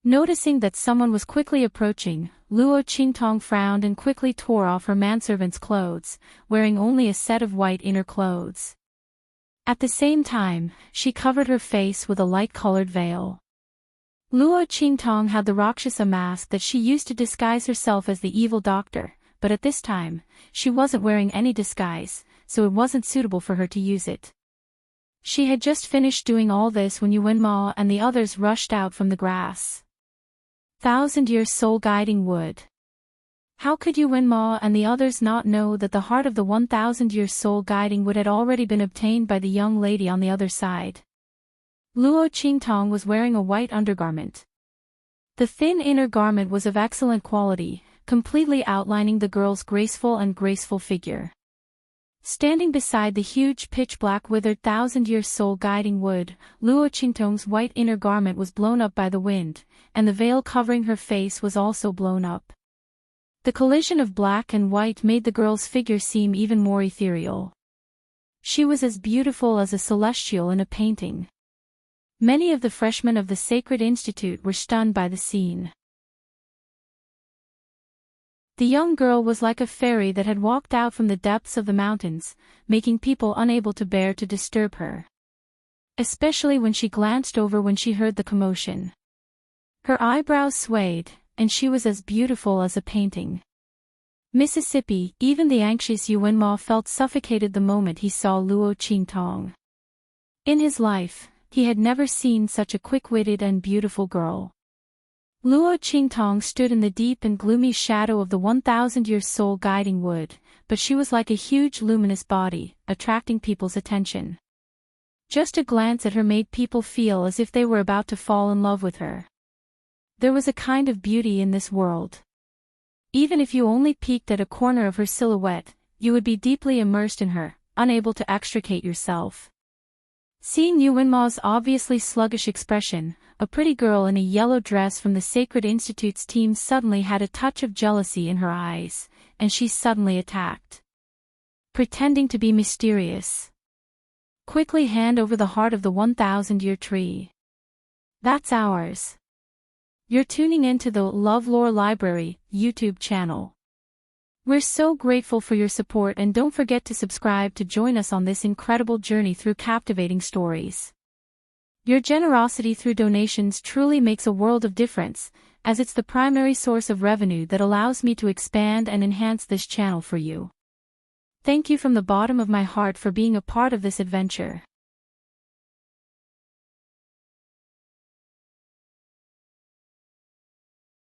Noticing that someone was quickly approaching, Luo Qingtong frowned and quickly tore off her manservant's clothes, wearing only a set of white inner clothes. At the same time, she covered her face with a light-colored veil. Luo Qingtong had the Rakshasa mask that she used to disguise herself as the evil doctor, but at this time, she wasn't wearing any disguise, so it wasn't suitable for her to use it. She had just finished doing all this when Yuanmo and the others rushed out from the grass. Thousand-year soul-guiding wood. How could Yuanmo and the others not know that the heart of the 1,000-year soul-guiding wood had already been obtained by the young lady on the other side? Luo Qingtong was wearing a white undergarment. The thin inner garment was of excellent quality, completely outlining the girl's graceful figure. Standing beside the huge pitch-black withered thousand-year soul-guiding wood, Luo Qingtong's white inner garment was blown up by the wind, and the veil covering her face was also blown up. The collision of black and white made the girl's figure seem even more ethereal. She was as beautiful as a celestial in a painting. Many of the freshmen of the Sacred Institute were stunned by the scene. The young girl was like a fairy that had walked out from the depths of the mountains, making people unable to bear to disturb her. Especially when she glanced over when she heard the commotion. Her eyebrows swayed, and she was as beautiful as a painting. Mississippi, even the anxious Yuanma felt suffocated the moment he saw Luo Qingtong. In his life, he had never seen such a quick-witted and beautiful girl. Luo Qingtong stood in the deep and gloomy shadow of the 1,000-year soul guiding wood, but she was like a huge luminous body, attracting people's attention. Just a glance at her made people feel as if they were about to fall in love with her. There was a kind of beauty in this world. Even if you only peeked at a corner of her silhouette, you would be deeply immersed in her, unable to extricate yourself. Seeing Yuanma's obviously sluggish expression, a pretty girl in a yellow dress from the Sacred Institute's team suddenly had a touch of jealousy in her eyes, and she suddenly attacked. Pretending to be mysterious. Quickly hand over the heart of the 1,000-year tree. That's ours. You're tuning into the LoveLore Library YouTube channel. We're so grateful for your support, and don't forget to subscribe to join us on this incredible journey through captivating stories. Your generosity through donations truly makes a world of difference, as it's the primary source of revenue that allows me to expand and enhance this channel for you. Thank you from the bottom of my heart for being a part of this adventure.